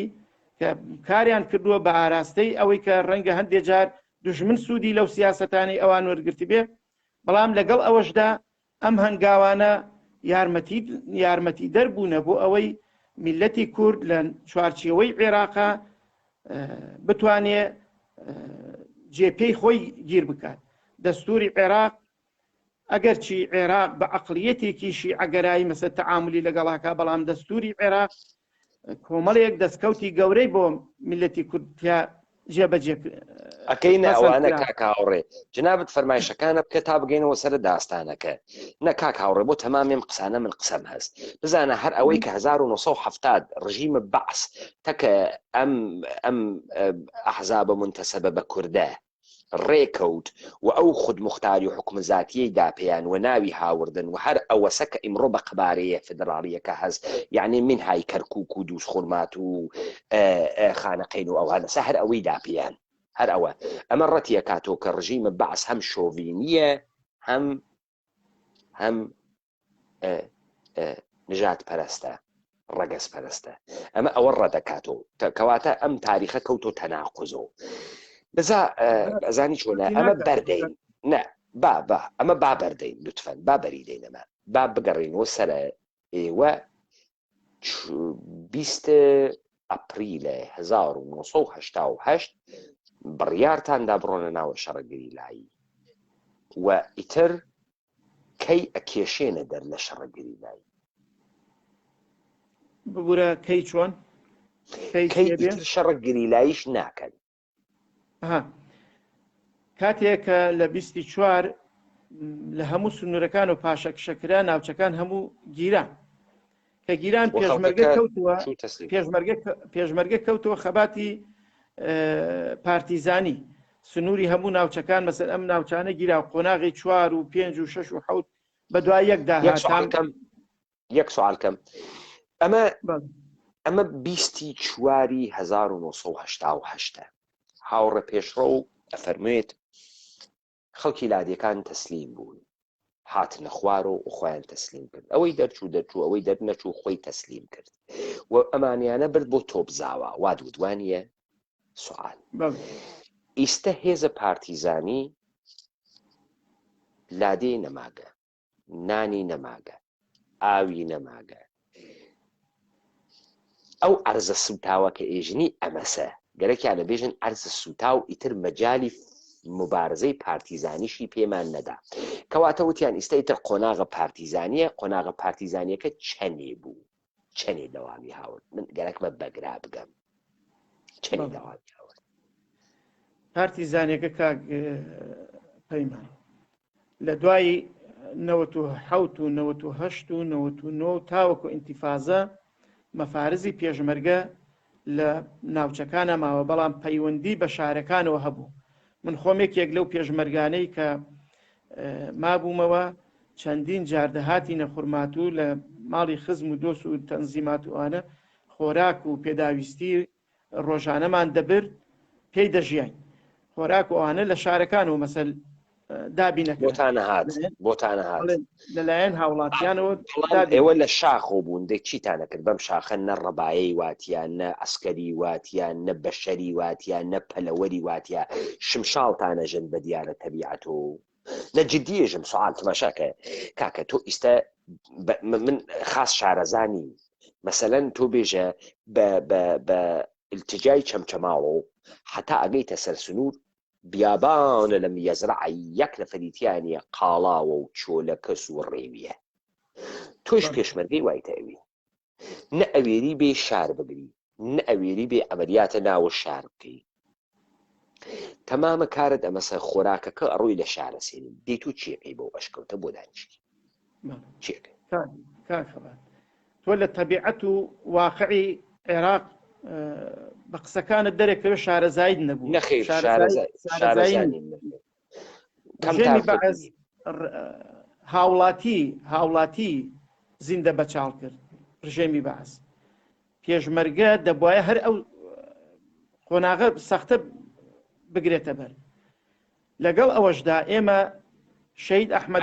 کە کاریان کردووە بە ئاراستەی ئەوەی کە ڕەنگە هەندێک جار دوژمن سوودی لەو سیاسەتانی ئەوان وەرگرتی بێ بەڵام لەگەڵ ئەوەشدا ئەم هەنگاوانە یارمەتی دەربوونە بۆ ئەوەی میلەتی کورد لە چوارچێوەی عێراقا بتوانێ جێپێی خۆی گیر بکات. دەستوری عێراق ئەگەرچی عێراق بە عەقڵیەتێکیشی ئەگەرایی مەسە تەعاملی لەگەڵاکە، بەڵام دەستوری عێراق کۆمەڵێک دەستکەوتی گەورەی بۆ میلەتی کوردیا جێبەجێ ئەەکەینە ئەوانە کاک هاوڕێ جنابەت فەرمایشەکانە بکە تا بگەینەوە سەر داستانەکە. نە کاک هاوڕێ بۆ تەمامێم قسانە من قسەم هەست بزانە هەر ئەوەی کە 1970 ڕژیمە بەعس تەکە ئەم ئەحزابە منتەسەبە بە کوردە ڕێکەوت و ئەو خودمختاری و حکومزاتیەی داپیان و ناوی هاوردن و هەر ئەوەسە کە ئیمڕۆ بە قبارەیە فدراڵیەکە هەست، یعنی من های کەرکووک و دووس خورمات و خانەقین و ئەوانەسە هەر ئەوەی داپیان هەر ئەوە. ئەمە ڕەتیە کاتۆ کە ڕژیمە بەعس هەم شۆڤینیە هەم نژاد پەرستە ڕەگەز پەرستە. ئەمە ئەوە ڕەدەکاتۆ کەواتە ئەم تاریخە کەوتۆ تەناقوزۆ ئەزانی چۆنە ئەمە بەردەین نە ئەمە با بەردەین لوتفەن با بەریدەینەمە با بگەڕێنەوە سەر ئێوە 20 ئەپریلە 1970 بڕیارتاندا بڕۆنە ناوە شەڕەگری لایی و ئیتر کەی ئەکێشێنە دەر لە شەڕەگری لایی ببوورە کەی چۆن شەڕەگری لاییش ناکەن. کاتێکە لە 24 لە هەموو سنوورەکان و پاشەکشەکرا ناوچەکان هەموو گیران کە گیران پێشمەرگە کەوتووە پێشمەرگە کەوتەوە خەباتی پارتیزانی سنووری هەموو ناوچەکان مەسەر ئەم ناوچانە گیرا و قۆناغی 4 و 5 و 6 و 7 بە دوای یەکدا یەک سوالکەم ئەمە 24 1970 هاوڕە پێشڕە و ئەفەرمێت خەڵکی لادیەکان تەسلیم بوون هاتنە خوار و خۆیان تەسلیم کرد ئەوەی دەرچوو ئەوەی دەرنەچوو خۆی تەسلیم کرد و ئەمانیانە برد بۆ تۆپزاوە وا دوودوانیە. سوال ئیستە هێزە پارتیزانی لادێ نەماگە نانی نەماگە ئاوی نەماگە ئەو ئەرزە سوتاوە کە ئێژنی ئەمەسە گەرەکیان لە بێژن ئەرزە سوتا و ئیتر مەجای مبارزەی پارتیزانیشی پێمان نەدا کەواتە وتیان ئیستەیتر قۆناغە پارتیزانیە قۆناغە پارتیزانیەکە چەندێ بوو چەندێ دەوامی هاورد من گەرەکمە بەگرا بگەم چەندێ دەوامی هاورد پارتیزانیەکە کاک پەیمان لە دوای 97 و 98 و 99 تاوەکو ئینتیفازە مەفارزی پێشمەرگە لە ناوچەکانە ماوە بەڵام پەیوەندی بە شارەکانەوە هەبوو. من خۆمێک لەو پێشمەرگانەی کە مابوومەوە چەندین جاردەهاتی نەخورماتوو لە ماڵی خزم و دۆست و تەنزیماتوانە خۆراک و پێداویستی ڕۆژانەمان دەبرد پێی دەژیان خۆراک و ئەوانە لە شارەکانەوە مەسەل دابینەکە بۆتانە هات لەلایەن هاوڵاتیانەوە ئێوە لە شاخۆ بوون دەی چیتانە کرد بەم شاخە نە ڕەبایی واتیان نە ئەسکەری واتیان نە بەشەری واتیان نە پەلەوەری واتیە شمشاڵتانەژن بە دیارە تەبیعەت و نەجددیێژم سوال تماشاکە کاکە تۆ ئیستە من خاص شارەزانی مەسەلەن تۆ بێژە بە التجای چەمچەماوە و حتا ئەگەیتە سەر سنوور بیابانە لە میەزرعی یەک نەفەریتیانە قاڵاوە و چۆلەکەس و ڕێویە تۆش پێشمەرگەی وایتەوی نە ئەوێری بێ شار بگری نە ئەوێری بێ ئەمەلیاتە ناوە شار بکەی تەمامە کارت ئەمەسە خۆراکەکە ئەڕۆی لە شارە سێنی دەیت و چێقی بۆ ئەشکەوتە بۆ دانیشتی چێکە تۆ لە تەبیعەت و واقعی عێراق بە قسەکانت دەرێکەوە شارەزاید نەبوو نەخێر هاوڵاتی زیندە بەچاڵ کرد ڕژێمی بەعس پێشمەرگە دەبواە هەر ئەو قۆناغە سەختە بگرێتە بەر لەگەڵ ئەوەشدا ئێمە شەید ئەحمەد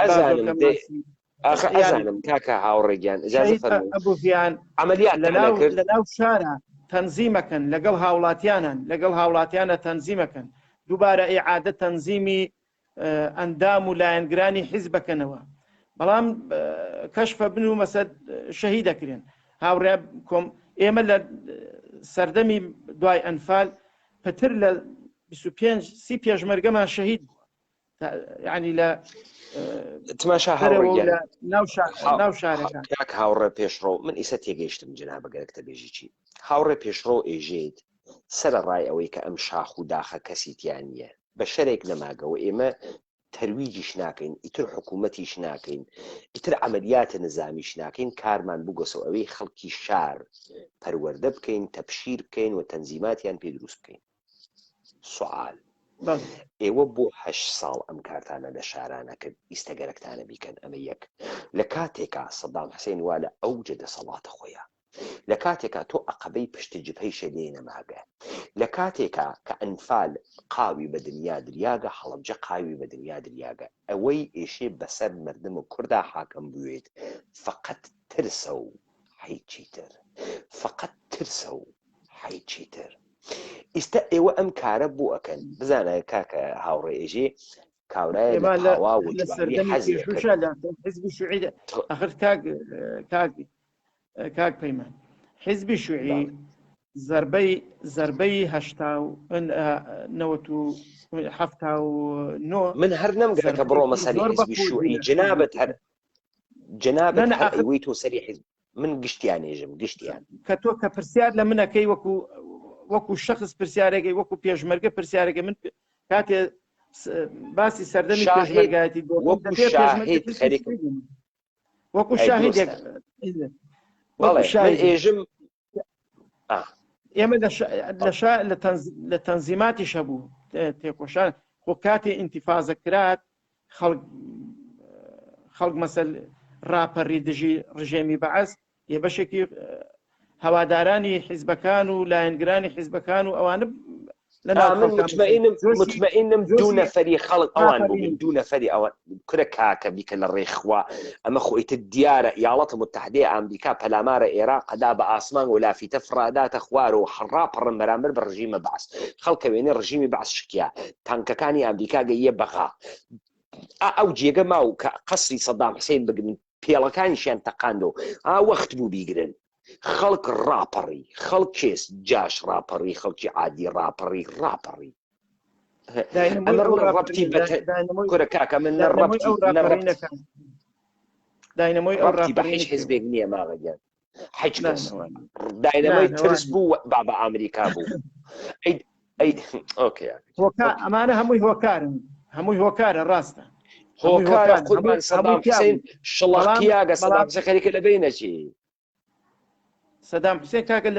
ئەزانم کاکە هاوڕێگیان ئەبوڤیان لەناو شارە تەنزیمەکەن لەگەڵ هاوڵاتیانە تەنزیمەکەن دووبارە ئیعادە تەنزیمی ئەندام و لایەنگرانی حیزب بکەنەوە بەڵام کەشفە بن و مەسەد شەهید دەکرێن هاوڕێ ئێمە لە سەردەمی دوای ئەنفال پتر لە 25-30 پێشمەرگەمان شەهید بووە، یعنی لە تماشا دەرەوە هاوڕێ لە ناو شارەکان. کاک هاوڕێ پێشڕۆ من ئیسە تێگەیشتم جنابە گەرەکتە بێژی چی هاوڕێ پێشڕۆ ئێژێت سەرە ڕای ئەوەی کە ئەم شاخ و داخە کەسیتیان نییە بە شەرێک نەماگەوە ئێمە تەرویجیش ناکەین ئیتر حکوومەتیش ناکەین ئیتر عملیاتە نظامیش ناکەین کارمان بگۆسەوە ئەوەی خەڵکی شار پەروەردە بکەین تەپشیر بکەین و تەنزیماتیان پێ دروست بکەین. سوال ئێوە بۆ 8 ساڵ ئەم کارتانە لە شارانە کرد ئیستەگەرەکتانە بیکەن ئەمە یەک لە کاتێکا سەدام حوسێن وا لە ئەوجە دەسەڵاتە خۆیان لە کاتێکا تۆ عەقەبەی پشتە جبهەیشە لێ نەماگە لە کاتێکا کە ئەنفال قاوی بە دنیا دریاگە هەڵەبجە قاوی بە دنیا دریاگە ئەوەی ئێشێ بەسەر مردم و کووردا حاکەم بوێت فقط ترسە و هیچی تر فقط ترسە و هیچی تر. ئێستا ئێوە ئەم کارە بۆ ئەکەن بزانە کاکە هاوڕێ ئێژێ کاورایە لە تاوا و حزبی شوعی ئەخر کاک پەیمان حزبی شوعی زەربەی 1970 من هەر نەمگەرە کە بڕۆ مەسەری حزبی شوعی جنابەت هەر جنابەت هەر ئەوەی تۆ سەری حزب من گشتیانێژم گشتیان کە تۆ کە پرسیار لە منەکەی وەکو شخص پرسیارێکی وەکو پێشمەرگە پرسیارێکی من کاتێ باسی سەردەمی پێشمەرگایەتی وەکو شاهدێک ئێژم ئێمە لە تەنزیماتی شەبوو تێکۆشان خۆ کاتێ ئینتیفازە کرات خەڵک مەسەل ڕاپەڕی دژی ڕژێمی بەعەز یە بەشێکی هەوادارانی حیزبەکان و لایەنگرانی حیزبەکان و ئەوانە مطمئنم دوو نەفەری خەڵک ئەوان بوو دوو نەفەری ئەوان کورە کاکە بیکە لە ڕێخوا ئەمە خۆیتە دیارە یاڵەتە متحدەی ئەمریکا پەلامارە عێراقەدا بە ئاسمان و لافیتە فڕاداتە خوار و حڕاپەڕن بەرامبەر بە ڕژیمە بەعەس خەڵکە وێنێ ڕژیمی بەعەس شکیا تانکەکانی ئەمریکا گەیە بەغا ئەو جێگە ماو کە قەسری سەدام حوسێن بگرن پێڵەکانیشیان تەقاندەوە وەخت بوو بیگرن خەڵک ڕاپەڕی خەڵک کێس جاش ڕاپەڕی خەڵکی عادی ڕاپەڕی ئەمە ڕەبتی کورە کاکە من ڕەبتی بە هیچ حیزبێک نییە ماڵەگەن هیچ کەس داینەمای ترس بوو بابە ئەمریکا بوو ئەمانە هەمووی هۆکارن ڕاستە هۆکارە قوربان سەدام حوسێن شڵەقیاگە سەدام حوسێن خەریکە لە بینەچی سەدام حوسێن کاکە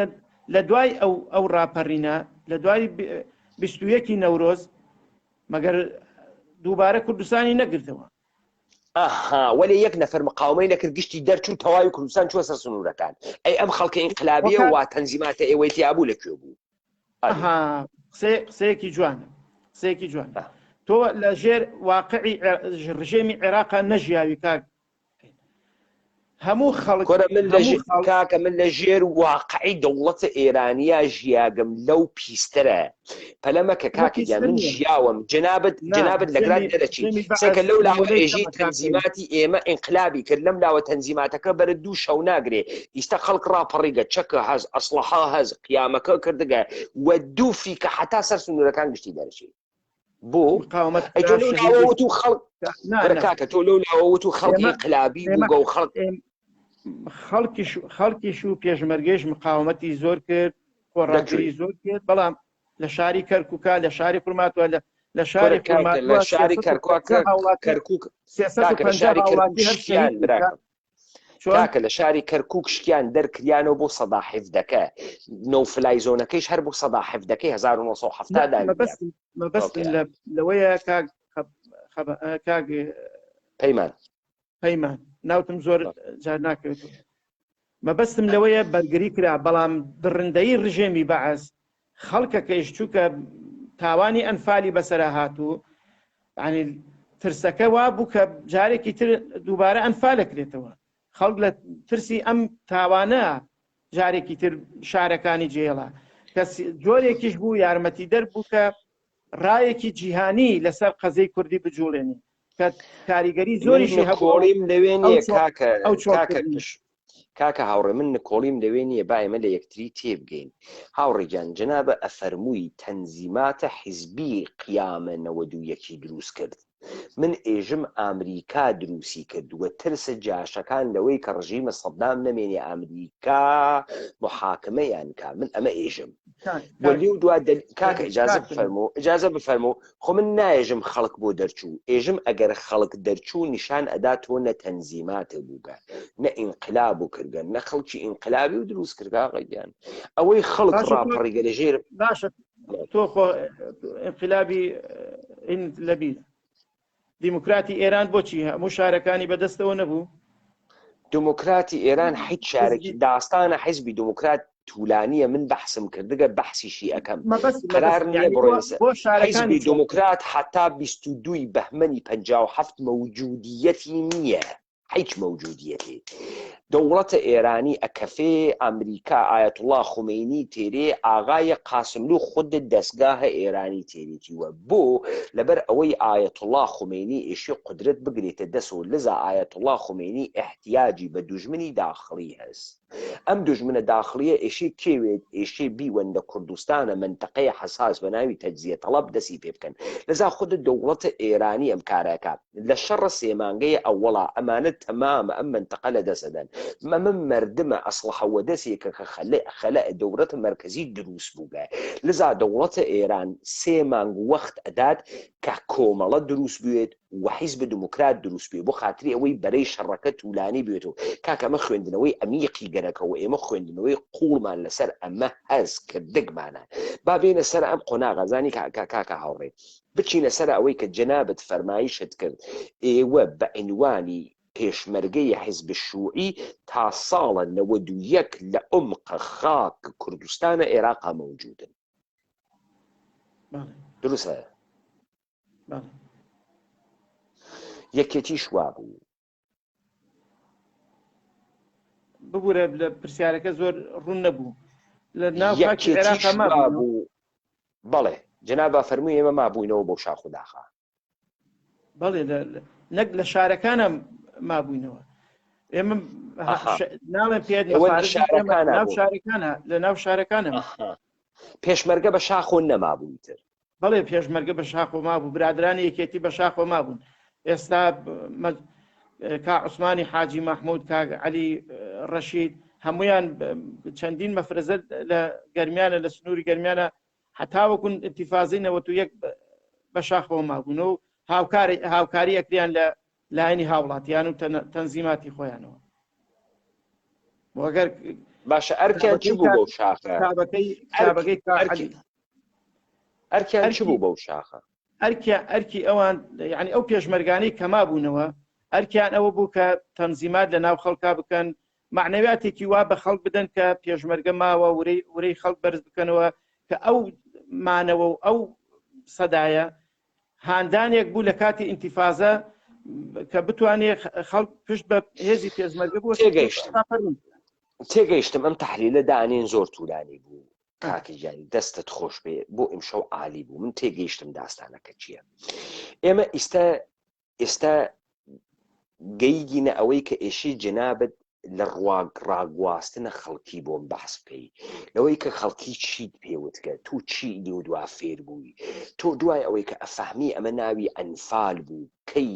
لە دوای ئەو ڕاپەڕینە لە دوای 21 نەورۆز مەگەر دووبارە کوردستانی نەگرتەوە وەلێ یەک نەفەر مقاومەی نەکرد گشتی دەرچوو تەواوی کوردستان چوە سەر سنوورەکان ئەی ئەم خەڵکە ئینقلابیە وا تەنزیماتە ئێوەی تیابوو لەکوێ بوو قسەیەکی جوانە تۆ لە ژێر واقعی ڕژێمی عێراقا نەژیاوی کاک هەموو خەڵک کاکە من لە ژێر واقعی دەوڵەتە ئێرانیا ژیاگەم لەو پیسترە پەلەمە کە کاکەیان من ژیاوم جنابەت لەگران دەرەچی سێکە لەو لاوە ئێژی تەنزیماتی ئێمە ئینقلابی کرد لەم لاوە تەنزیماتەکە بەرە دوو شەو ناگرێ ئیستا خەڵک ڕاپەڕیگە چەکە هەز ئەسڵەحا هەز قیامەکە کردگە وە دوو فیکە حتا سەر سنوورەکان گشتی دەرەچی بۆ کاکە تۆ لەو لاوەوت و خەڵکی ئینقلابی بووگە و خەڵکیش و پێشمەرگەیش مقاومەتی زۆر کرد خۆڕاگری زۆر کرد بەڵام لە شاری کەرکووکە لە شاری قورماتوە لە شاری کاکە لە شاری کەرکووک شتیان دەرکریانەوە بۆ سەدا حیفدەکە نەوفلای زۆنەکەیش هەر بۆ سەدا حیفدەکەی 1970 مەبەستن لەوەیە کاک پەیمان ناوتم زۆر جار ناکەوێت مەبەستم لەوەیە بەرگری کرا بەڵام بڕندەی ڕژێمی بەعەز خەڵکەکەیش چووکە تاوانی ئەنفالی بەسەرا هاتوو ینی ترسەکە وا بوو کە جارێکی تر دووبارە ئەنفالەکرێتەوە خەڵک لە ترسی ئەم تاوانە جارێکی تر شارەکانی جێڵا کەس جۆرێکیش بوو یارمەتی دەربوو کە ڕایەکی جیهانی لەسەر قەزەی کوردی بجوڵێنی کە کاریگەری زۆریشی هەبوویم لەوێنێ کاکە کاکە هاوڕێ من نکۆڵیم لەوێ نییە با ئێمە لە یەکتری تێبگەین. هاوڕێگیان جەنابە ئەفەرمووی تەنزیماتە حیزبی قیامە 92 دروست کرد. من ئێژم ئامریکا دروستی کردووە ترسە جاشەکان لەوەی کە ڕژیمە سەدام نەمێنێ ئامریکا محاکمەیان کا. من ئەمە ئێژم وەلی و دوا کاکە ئجازە بفەرمۆ خۆ من نایێژم خەڵک بۆ دەرچوو ئێژم ئەگەر خەڵک دەرچوو نیشان ئەدا تۆ نە تەنزیماتە بووگە نە ئینقلاب و کردگەن نە خەڵکی ئینقلابی و دروست کردگا ڕێگیان ئەوەی خەڵک ڕاپەڕیگە لەژێر باشە تۆ خۆ ئینقلابی لەبیر دیموکراتی ئێران بۆچی هەموو شارەکانی بەدەستەوە نەبوو؟ دموکراتی ئێران هیچ شارێکی داستانە حیزبی دموکرات توولانیە من بەحسم کردگە بەحسیشی ئەەکەم قرار نییە بۆ حیزبی دموکرات حتا 22 بەهمەنی 57 مەوجودیەتی نییە هیچ مەوجودیەتی دەوڵەتە ئێرانی ئەکەفێ ئەمریکا ئایەتوڵڵا خومینی تێرێ ئاغای قاسملو خود دەستگاهە ئێرانی تێریتیوە بۆ لەبەر ئەوەی ئایەتوڵڵا خومینی ئێشی قدرت بگرێتە دەسەوە لەزا ئایەتوڵڵا خومینی احتیاجی بە دوژمنی داخڵی هەست ئەم دوژمنە داخلیە ئێشی کێوێت ئێشێ بیوەندە کوردستانە منتەقەی حساس بە ناوی تەجزیە تەڵەب دەسی پێ بکەن لەزا خود دەوڵەتە ئێرانی ئەم کارەکە لە شەڕ سێمانگەی ئەوڵا ئەمانە تەمامە ئەم منتەقە لە دەسەدەن من مردمە ئەسڵحەوە دەسێکە کە خەلە دەوڵەتە مرکزی دروست بووگە لەزا دەوڵەتە ئێران سێ مانگ وەخت ئەدات کە کۆمەڵە دروست بوێت و حیزب دموکرات دروست بێ بۆ خااتری ئەوەی بەرەی شەڕەکە توولانی بێتەوە کاکەمە خوێندنەوەی ئەمیقی گەرەکەەوە ئێمە خوێندنەوەی قوڵمان لەسەر ئەمە هەز کردگمانە با بێنە سەر ئەم قۆناغازانی کاکە هاوڕێ بچینە سەر ئەوەی کە جەنابەت فەرمایشت کرد ئێوە بە عنوانی پێشمەرگەی حیزب شوعی تا ساڵە 91 لە عمق خاک کوردستانە عێراقا مەوجودن دروستە یەکێتی شوا بوو ببوورە لە پرسیارەکە زۆر ڕوون نەبوو لە ناو عێراق بوو بەڵێ جەنابە فەرمووی ئێمە مابووینەوە بۆ شاخ و داخا بەڵێ نەک لە شارەکانە مابووینەوە ئێمە ناڵێن پێ لە ناو شارەکانە پێشمەرگە بە شاخۆ نەمابوویتر بەڵێ پێشمەرگە بە شاخۆ مابوو برادرانی یەکێتی بە شاخۆ مابوون ئێستا کا عوسمانی حاجی مەحموود کاک عەلی ڕەشید هەمویان چەندین مەفرەزە لە گەرمیانە لە سنووری گەرمیانە هەتاوەکون ئتیفازینەوە تو یەک بە شاخەوە مابوونەوە هاوکاری ئەکریان لە لایەنی هاوڵاتیان و تەنزیماتی خۆیانەوە وەگەر باشە ئەرکیان چ بوو بەو شاخە ئەرکیان چ بوو بەو شاخە ئەرکی ئەوان یعنی ئەو پێشمەرگانەی کەما بوونەوە ئەرکیان ئەوە بوو کە تەنزیمات لە ناو خەڵکا بکەن معنەویاتێکی وا بە خەڵک بدەن کە پێشمەرگە ماوە ورەی خەڵک بەرز بکەنەوە کە ئەو مانەوە و ئەو سەدایە هاندانێک بوو لە کاتی ئینتیفازە کە بتوانێت خەڵک پشت بە هێزی پێشمەرگە بوو تێگەیشتم ئەم تەحلیلە دانێن زۆر توولانی بوو کاکەجانی دەستت خۆش بێ بۆ ئیمشەو عالی بوو من تێگەیشتم داستانەکە چییە ئێمە ئێستا گەیگینە ئەوەی کە ئێشی جەنابەت لە ڕاگواستنە خەڵکی بۆم بەحس بکەی لەوەی کە خەڵکی چیت پێوتکە تو چی لێ دوا فێر بووی تۆ دوای ئەوەی کە ئەفەهمی ئەمە ناوی ئەنفال بوو کەی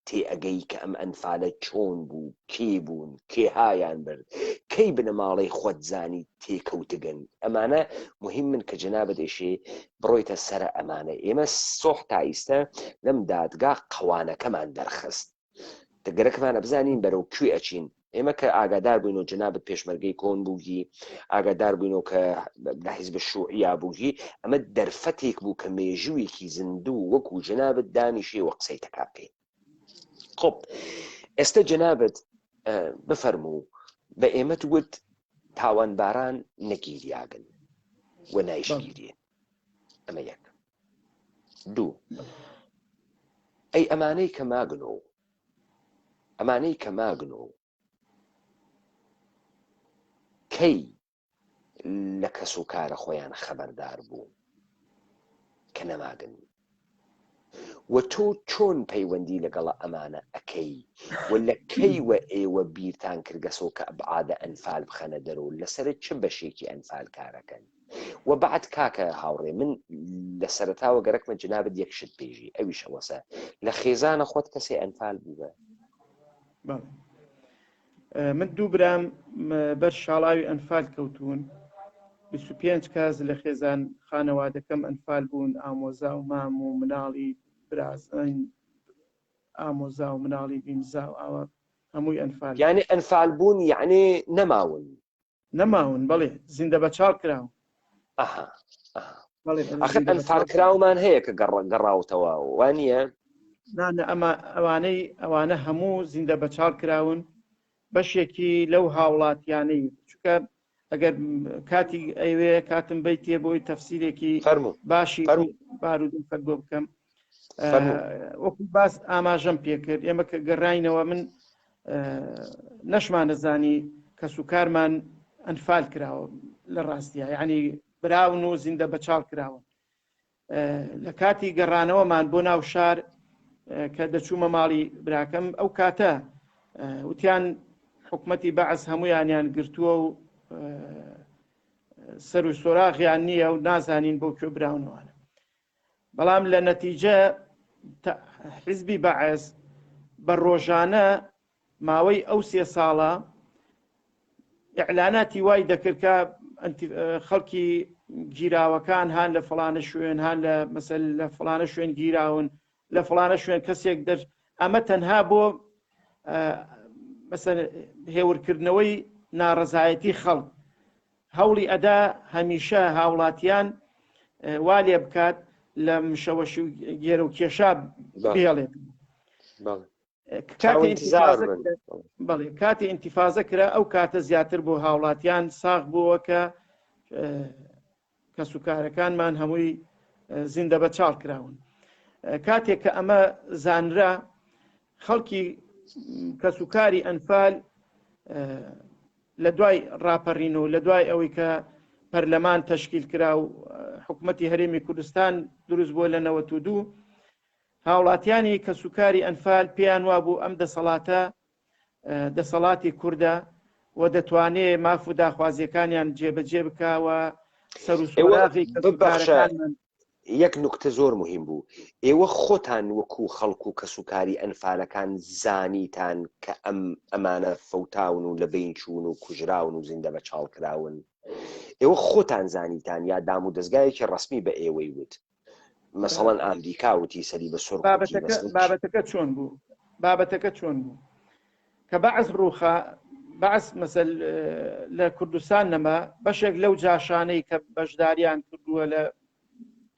تێئەگەی کە ئەم ئەنفالە چۆن بوو کێ بوون کێ هایان برد کەی بنەماڵەی خۆتزانی تێکەوتگەن ئەمانە مهم من کە جەنابەت ئێشێ بڕۆیتە سەر ئەمانە ئێمە سۆح تا ئیستە لەم دادگا قەوانەکەمان دەرخست دەگەرەکەمانە بزانین بەرەو کوێ ئەچین ئێمە کە ئاگادار بووینەوە جەنابەت پێشمەرگەی کۆن بووگی ئاگادار بووینەوە کە لە حیزب شوعیا بووگی ئەمە دەرفەتێک بوو کە مێژوویەکی زیندوو وەکو جەنابەت دانیشێ وە قسەی تەکاکەی خۆب ئێستا جەنابەت بفەرموو بە ئێمەت وت تاوانباران نەگیریاگن و نایشگیرێ ئەمە یەک دوو ئەی ئەمانەی کە ماگنۆ کەی لە کەس و کارە خۆیان خەبەردار بوو کە نەماگن و تۆ چۆن پەیوەندی لەگەڵە ئەمانە ئەەکەی و لە کەیوە ئێوە بیرتان کردگەسەوە کە ئەبعادە ئەنفال بخەنە دەرەوە لەسرە چ بەشێکی ئەنفال کارەکەن و بعد کاکە هاوڕێ من لە سەرەتاوە گەرەکمە جنابەت یەک شت پێژی ئەویش ئەوەسە لە خێزانە خۆت کەسێ ئەنفال بووە من دوو برام بەر شاڵاوی ئەنفال کەوتون 25 کەس لە خێزان خانەوادەکەم ئەنفال بوون ئامۆزا و مام و مناڵی برازین ئامۆزا و مناڵی بیمزا و ئاوە هەمووی ئەنفال یعنی ئەنفال بوون یعنی نەماون بەڵێ زیندە بە چاڵ کراون ئەخ ئەنفال کراومان هەیە کە گەڕاوتەوە وانە نانە ئەوانە هەموو زیندە بە چاڵ کراون بەشێکی لەو هاوڵاتیانەی چکە ئەگەر کاتی ئەوێ کاتم بیتێ بۆی تەفسیرێکی باشی بارودۆ فەرگۆ بکەم وەکو باس ئاماژەم پێکرد ئێمە کە گەڕاینەوە من نەشمانەزانی کەسوکارمان ئەنفال کراوە لە ڕاستیە یعنی براون و زیندە بە چاڵ کراون لە کاتی گەڕانەوەمان بۆ ناو شار کە دەچوومە ماڵی براکەم ئەو کاتە وتیان حکومەتی بەعس هەمویانیان گرتووە و سەر و سۆراغیان نییە و نازانین بۆ کوێ براونەوەە بەڵام لە نەتیجە حیزبی بەعس بە ڕۆژانە ماوەی ئەو 3 ساڵە ئیعلاناتی وای دەکرد کە خەڵکی گیراوەکان هان لە فڵانە شوێن هان لە مەسەل لە فڵانە شوێن گیراون لە فڵانە شوێن کەسێک ئەمە تەنها بۆ مەسەل هێورکردنەوەی ناڕەزایەتی خەڵک هەوڵی ئەدا هەمیشە هاوڵاتیان وا لێ بکات لە مشەوەش و گێرە و کێشا بێڵێت کاتی ئینتیفازە کرا ئەو کاتە زیاتر بۆ هاوڵاتیان ساغ بووە کە کەسوکارەکانمان هەمووی زیندە بە چاڵ کراون کاتێک کە ئەمە زانرا خەڵکی کەسوکاری ئەنفال لە دوای ڕاپەڕین و لە دوای ئەوەی کە پەرلەمان تەشکیل کرا و حکوومەتی هەرێمی کوردستان دروست بۆ لە 92 هاوڵاتیانی کەسوکاری ئەنفال پێیان وابوو ئەم دەسەڵاتی کووردە و دەتوانێت ماف و داخوازیەکانیان جێبەجێ بکەوە سەر و سۆراغی کەسوکارەکانمان یەک نوکتە زۆر مهم بوو ئێوە خۆتان وەکو خەڵکو و کەسوکاری ئەنفالەکان زانیتان کە ئەمانە فەوتاون و لە بین چوون و کوژراون و زیندە بە چاڵ کراون ئێوە خۆتان زانیتان یا دام و دەستگایەکی ڕسمی بە ئێوەی وت مەسەڵەن ئامریکا وتی سەری بە سۆر بابەتەکە چۆن بوو کە بەعز ڕووخە بەعس مەسەل لە کوردستان نەما بەشێک لەو جاشانەی کە بەشداریان کردووە لە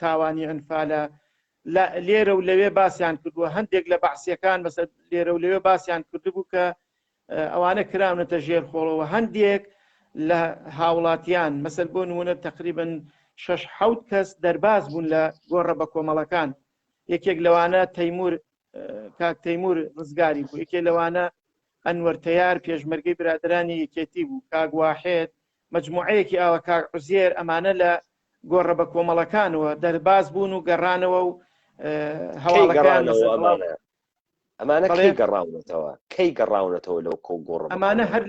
تاوانی ئەنفالە لێرە و لەوێ باسییان کردووە هەندێک لە بەعسیەکان مەسەل لێرە و لەوێ باسییان کردبوو کە ئەوانە کراونەتە ژێر خۆڵەوە هەندێک لە هاوڵاتیان مەسەل بۆ نمونە تقریبن 6-7 کەس دەرباز بوون لە گۆڕە بە کۆمەڵەکان یەکێک لەوانە کاک تەیمور ڕزگاری بوو یەکێک لەوانە ئەنوەر تەیار پێشمەرگەی برادرانی یەکێتی بوو کاک واحێد مەجموعەیەکی ئاوە کاک عوزێر ئەمانە لە گۆڕە بە کۆمەڵەکانەوە دەرباز بوون و گەڕانەوە و هەواڵەکان ئەمانە کەی گەڕاونەتەوە لەو کۆگۆڕە ئەمانە هەر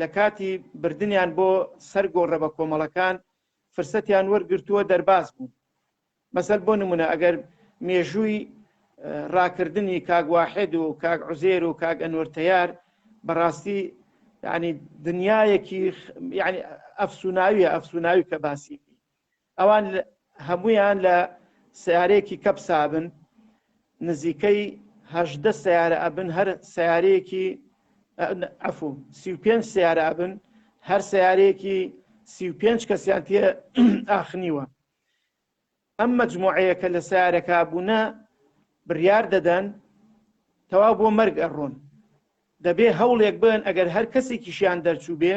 لە کاتی بردنیان بۆ سەر گۆڕە بە کۆمەڵەکان فرسەتیان وەرگرتووە دەرباز بوون مەسەل بۆ نمونە ئەگەر مێژووی ڕاکردنی کاک واحێد و کاک عوزێر و کاک ئەنوەر تەیار بەڕاستی یعنی دنیایەکی یعنی ئەفسوناوی کە باسی ئەوان هەمویان لە سیارەیەکی کەپسابن نزیکەی 18 سیارە ئەبن هەر سیارەیەکی 35 سیارە ئەبن هەر سیارەیەکی 35 کەسیان تێ ئاخنیوە ئەم مەجموعەیەکە لە سیارەکە بوونە بڕیار دەدەن تەواو بۆ مەرگ ئەڕۆن دەبێ هەوڵێک بن ئەگەر هەر کەسێکیشیان دەرچوو بێ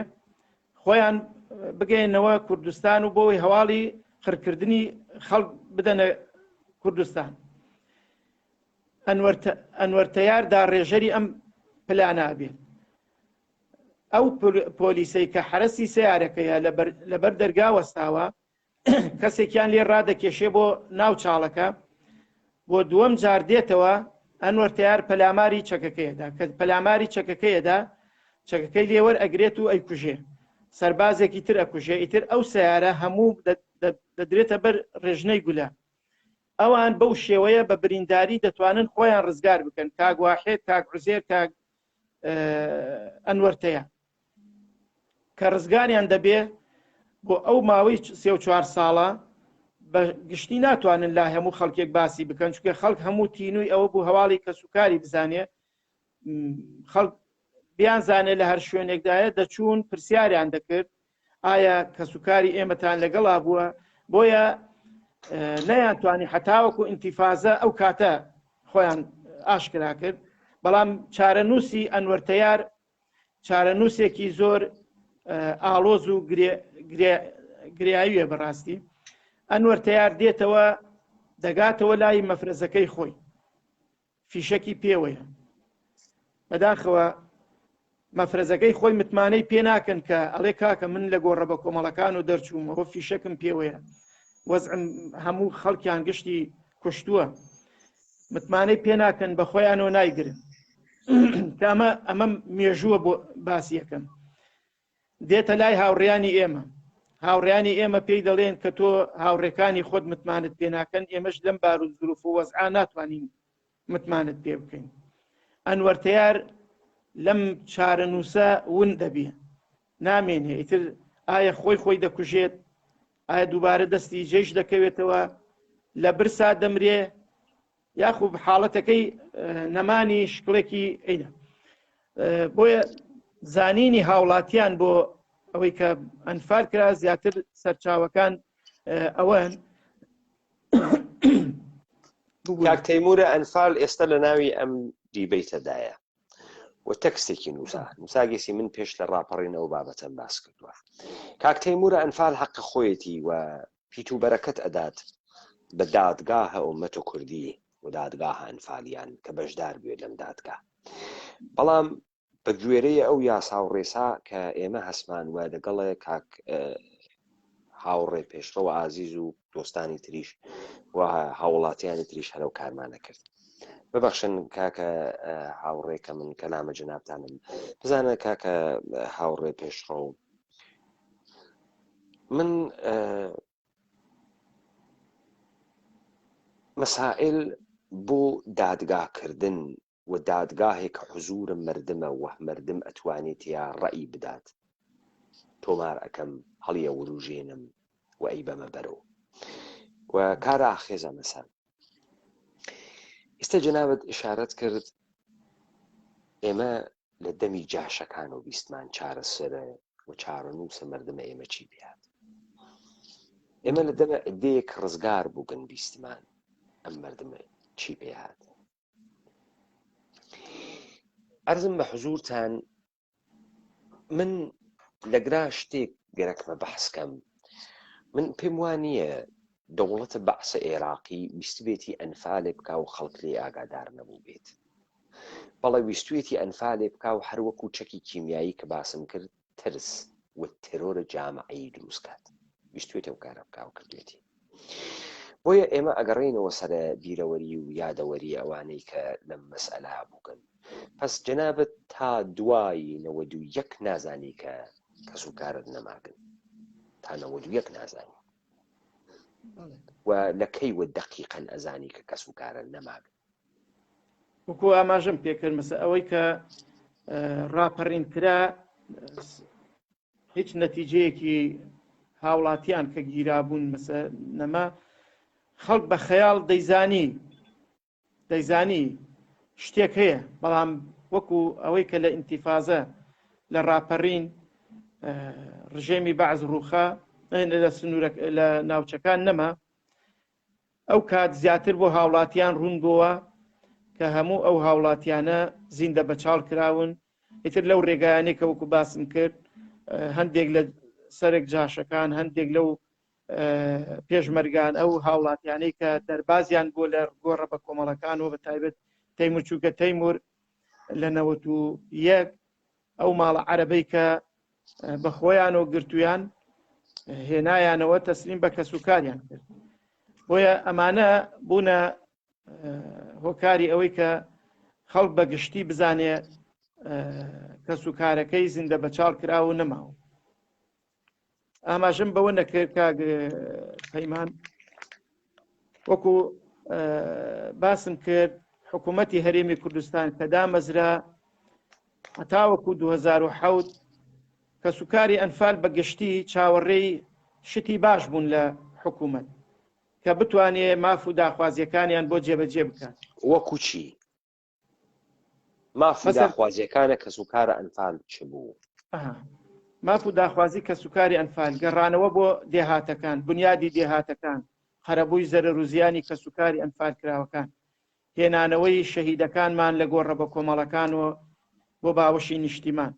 خۆیان بگەینەوە کوردستان و بۆی هەواڵی خڕکردنی خەڵک بدەنە کوردستان ئەنوەر تەیار داڕێژەری ئەم پلانە بێ ئەو پۆلیسەی کە حرەسی سیارەکەیە لەبەر دەرگا وەستاوە کەسێکیان لێ ڕادەکێشێ بۆ ناو چاڵەکە بۆ دووەم جار دێتەوە ئەنوەر تیار پەلاماری چەکەکەیەدا کە پەلاماری چەکەکەیەدا چەکەکەی لێوەر ئەگرێت و ئەیکوژێ سەربازێکی تر ئەکوژێ ئیتر ئەو سیارە هەموو دەدرێتە بەر ڕێژنەی گولە ئەوان بەو شێوەیە بە برینداری دەتوانن خۆیان ڕزگار بکەن کاک واحێد کاک عوزێر کاک ئەنوەرتەیە کە ڕزگاریان دەبێ بۆ ئەو ماوەی 34 ساڵە بە گشتی ناتوانن لا هەموو خەڵکێک باسی بکەن چونکە خەڵک هەموو تینووی ئەوە بوو هەواڵی کەسوکاری بزانێ خەڵک بیان زانێ لە هەر شوێنێکدایە دەچوون پرسیاریان دەکرد ئایا کەسوکاری ئێمەتان لەگەڵا بووە بۆیە نەیانتوانی حتاوەکو ئینتیفازە ئەو کاتە خۆیان ئاشکرا کرد بەڵام چارەنووسی ئەنوەرتەیار چارەنووسێکی زۆر ئاڵۆز و گریاییە بەڕاستی ئەنوەرتەیار دێتەوە دەگاتەوە لای مەفرەزەکەی خۆی فیشەکی پێوەیە بەداخەوە مەفرەزەکەی خۆی متمانەی پێ ناکەن کە ئەڵێ کاکە من لە گۆڕە بە کۆمەڵەکان و دەرچوومەوە فیشەکم پێوەیە وەزعم هەموو خەڵکیان گشتی کوشتووە متمانەی پێ ناکەن بە خۆیانەوە نایگرن ئەمە مێژووە بۆ باسی یەکەم دێتە لای هاوڕێیانی ئێمە هاوڕێیانی ئێمە پێی دەڵێن کە تۆ هاوڕێکانی خۆت متمانت پێ ناکەن ئێمەش لەم بار و زروف و وەزعا ناتوانین متمانت پێ بکەین ئەنوەرتەیار لەم چارەنووسە ون دەبێ نامێنێ ئیتر ئایا خۆی دەکوژێت ئایا دووبارە دەستی جێش دەکەوێتەوە لە برسا دەمرێ یاخوب حاڵەتەکەی نەمانی شکڵێکی ئەینە بۆیە زانینی هاوڵاتیان بۆ ئەوەی کە ئەنفال کرا زیاتر سەرچاوەکان ئەوەن کاک تەیمورە ئەنفال ئێستا لە ناوی ئەم دیبەیتەدایە و تەکستێکی نووساگەسی من پێش لە ڕاپەڕینەوە بابەتەن باس کردووە کاک تەیمورە ئەنفال حەقە خۆیەتی و پیت و بەرەکەت ئەدات بە دادگاهە ئومەتە کوردی و دادگاهە ئەنفالیان کە بەشدار بێت لەم دادگاه بەڵام بە گوێرەیە ئەو یاسا و ڕێسا کە ئێمە هەسمان وە لەگەڵێ کاک هاوڕێ پێشڕەوە ئازیز و دۆستانی تریش و هاوڵاتیانی تریش هەرەو کارمانە کرد ببەخشن کاکە هاوڕێکە من کەلامە جنابتانم بزانە کاکە هاوڕێ پێشڕۆ من مەسائل بۆ دادگاهکردن و دادگاهێک حزورم مردمە و مردم ئەتوانێت یا ڕەئی بدات تۆمار ئەەکەم هەڵیە وروژێنم و ئەی بەمە بەرەوە و کارە ئاخێزە مەسەر ئێستا جەنابەت ئشارەت کرد ئێمە لە دەمی جاشەکان و بیستمان چارەسەرە و چارەنووسە مردمە ئێمە چی بێت ئێمە لە دەمە ئەدەیەک ڕزگار بووگەن بیستمان ئەم مردمە چی پێهات عەرزم بە حزورتان من لەگرا شتێک گەرەکمە بەحسکەم من پێم وانییە دەوڵەتە بەعسە عێراقی ویستبێتی ئەنفالێ بکا و خەڵک لێ ئاگادار نەبوو بێت بەڵێ ویستوێتی ئەنفالێ بکا و هەروەکو چەکی کیمیایی کە باسم کرد ترس و ترۆرە جامعی دروست کات ویستوێتە و کارە بکا و کردوێتی بۆیە ئێمە ئەگەڕێنەوە سەرە بیرەوەری و یادەوەری ئەوانەی کە لەم مەسئلە بووگەن پس جەنابەت تا دوای 91 نازانی کە کەسوکارت نەماگن تا 91 نازانی و لە کەیوە دەقیقەن ئەزانی کە کەسوکارە نەماگن وەکو ئاماژەم پێکرد مەسە ئەوەی کە ڕاپەڕین کرا هیچ نەتیجەیەکی هاوڵاتیان کە گیرابوون مەسە نەما خەڵک بە خەیاڵ دەیزانی شتێک هەیە بەڵام وەکو ئەوەی کە لە ئینتیفازە لە ڕاپەڕین ڕژێمی بەعز ڕووخا لە ناوچەکان نەما ئەو کات زیاتر بۆ هاوڵاتیان ڕوون بووە کە هەموو ئەو هاوڵاتیانە زیندە بەچاڵ کراون ئیتر لەو ڕێگایانەی کە وەکو باسم کرد هەندێک لە سەرێک جاشەکان هەندێک لەو پێشمەرگان ئەو هاوڵاتیانەی کە دەربازیان بۆ لە گۆڕە بە کۆمەڵەکانەوە بە تایبەت تەیمور چووکە تەیمور لە 91 ئەو ماڵە عەرەبەی کە بە خۆیانەوە گرتویان هێنایانەوە تەسلیم بە کەسوکاریان کرد بۆیە ئەمانە بوونە هۆکاری ئەوەی کە خەڵک بە گشتی بزانێ کەس و کارەکەی زیندە بەچاڵ کراوە نەماوە. ئاماژەم بەوە نەکرد کاک پەیمان وەکو باسم کرد حکوومەتی هەرێمی کوردستان کە دامەزرا هەتاوەکو 2007 کە سوکاری ئەنفال بە گشتی چاوەڕێی شتی باش بوون لە حکوومەت کە بتوانێ ماف و داخوازیەکانیان بۆ جێبەجێ بکات. وەکو چی؟ ماف و داخوازیەکانە کە سوکارە ئەنفال چ بوو؟ ماف و داخوازی کە سوکاری ئەنفال گەڕانەوە بۆ دێهاتەکان، بنیادی دێهاتەکان، خەرەبووی زەرەر و زیانی کە سوکاری ئەنفال کراوەکان، هێنانەوەی شەهیدەکانمان لە گۆڕە بە کۆمەڵەکانەوە بۆ باوەشی نیشتیمان،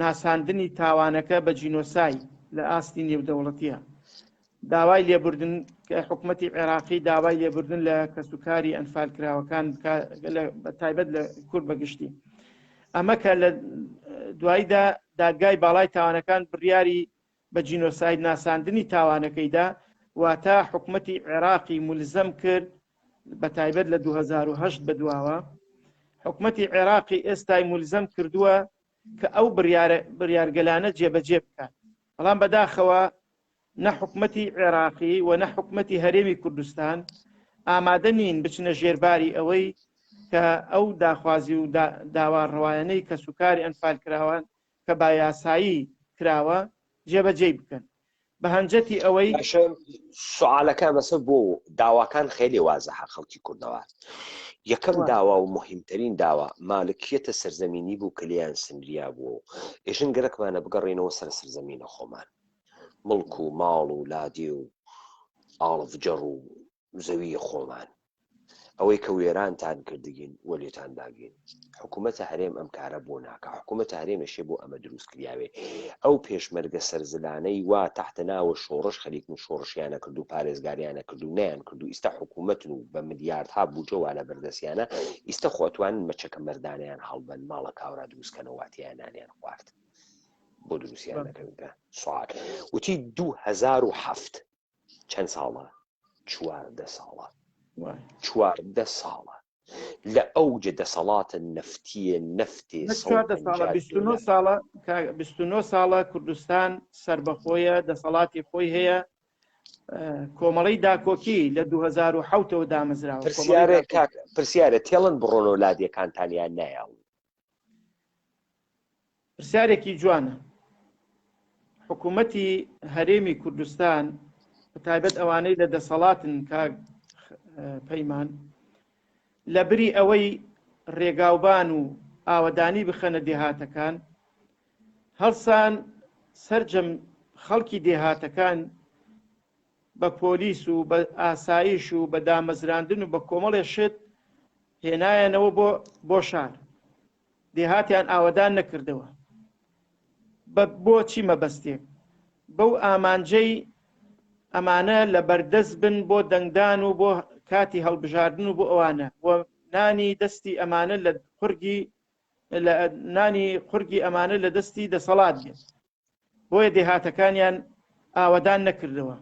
ناساندنی تاوانەکە بە جینۆسای لە ئاستی نێودەوڵەتیە، داوای لێبوردن کە حکوومەتی عێراقی داوای لێبوردن لە کەسوکاری ئەنفال کراوەکان بە تایبەت لە کورد بەگشتی. ئەمە کە لە دواییدا دادگای باڵای تاوانەکان بڕیاری بە جینۆساید ناساندنی تاوانەکەیدا واتە حکوومەتی عێراقی ملزم کرد بە تایبەت لە 2008 بەدواوە حکوومەتی عێراقی ئێستای ملزم کردووە کە ئەو بڕیارگەلانە جێبەجێ بکات. بەڵام بەداخەوە نە حکوومەتی عێراقی و نە حکوومەتی هەرێمی کوردستان ئامادە نین بچنە ژێرباری ئەوەی کە ئەو داخوازی و داواڕەوایانەی کە سوکاری ئەنفال کراوان کە با یاسایی کراوە جێبەجێ بکەن. بە هەنجەتی ئەوەی سوالەکان بەسەر بۆ داواکان خێلی وازەها خەڵکی کوردەوە. یەکەم داوا و مهمترین داوا مالکیەتە سەرزەمینی بوو کە لیان سندریا بوو. ئێژن گەرەکمانە بگەڕێنەوە سەر سەرزەمینە خۆمان، مڵک و ماڵ و لادێ و ئاڵڤجەڕ و زەوی خۆمان. ئەوەی کە وێرانتان کردگین وە لێتان داگین. حکوومەتە هەرێم ئەم کارە بۆ ناکە. حکوومەتە هەرێمەشێ بۆ ئەمە دروست کراوێ. ئەو پێشمەرگە سەرزلانەی وا تەحتەناوە شۆڕش خەریکن شۆڕشیانە کرد و پارێزگاریانە کرد و نیان کرد و ئیستا حکوومەتن و بە ملیاردها بوجەوانە بەردەستیانە ئیستا خۆتوانن مەچەکە مەردانیان هەڵبەن ماڵە کاورا دروستکەنەوە واتیانانیان خوارد بۆ دروستیان نەکەویتە سوال. وتی 2007 چەند ساڵە؟ 14 ساڵە. 14 ساڵە لە ئەوجە دەسەڵاتە نەفتیە نەفتێ 29 ساڵە کوردستان سربەخۆیە دەسەڵاتی خۆی هەیە. کۆمەڵی داکۆکی لە 2007ەوە دامەزراوە. پرسیارە تێڵن بڕۆنەوە لادیەکانتانیان نایاون. پرسیارێکی جوانە. حکوومەتی هەرێمی کوردستان بەتایبەت ئەوانەی لە دەسەڵاتن کاک پەیمان لە بری ئەوەی ڕێگاوبان و ئاوەدانی بخەنە دێهاتەکان هەڵسان سەرجەم خەڵکی دێهاتەکان بە پۆلیس و بە ئاسایش و بە دامەزراندن و بە کۆمەڵێ شت هێنایەنەوە بۆ شار. دێهاتیان ئاوەدان نەکردەوە. بۆچی مەبەستێک بەو ئامانجەی ئەمانە لە بەردەست بن بۆ دەنگدان و بۆ کاتی هەڵبژاردن و بۆ ئەوانە وە نانی دەستی ئەمانە لە نانی قورگی ئەمانە لە دەستی دەسەڵات بێت. بۆیە دێهاتەکانیان ئاوەدان نەکردەوە.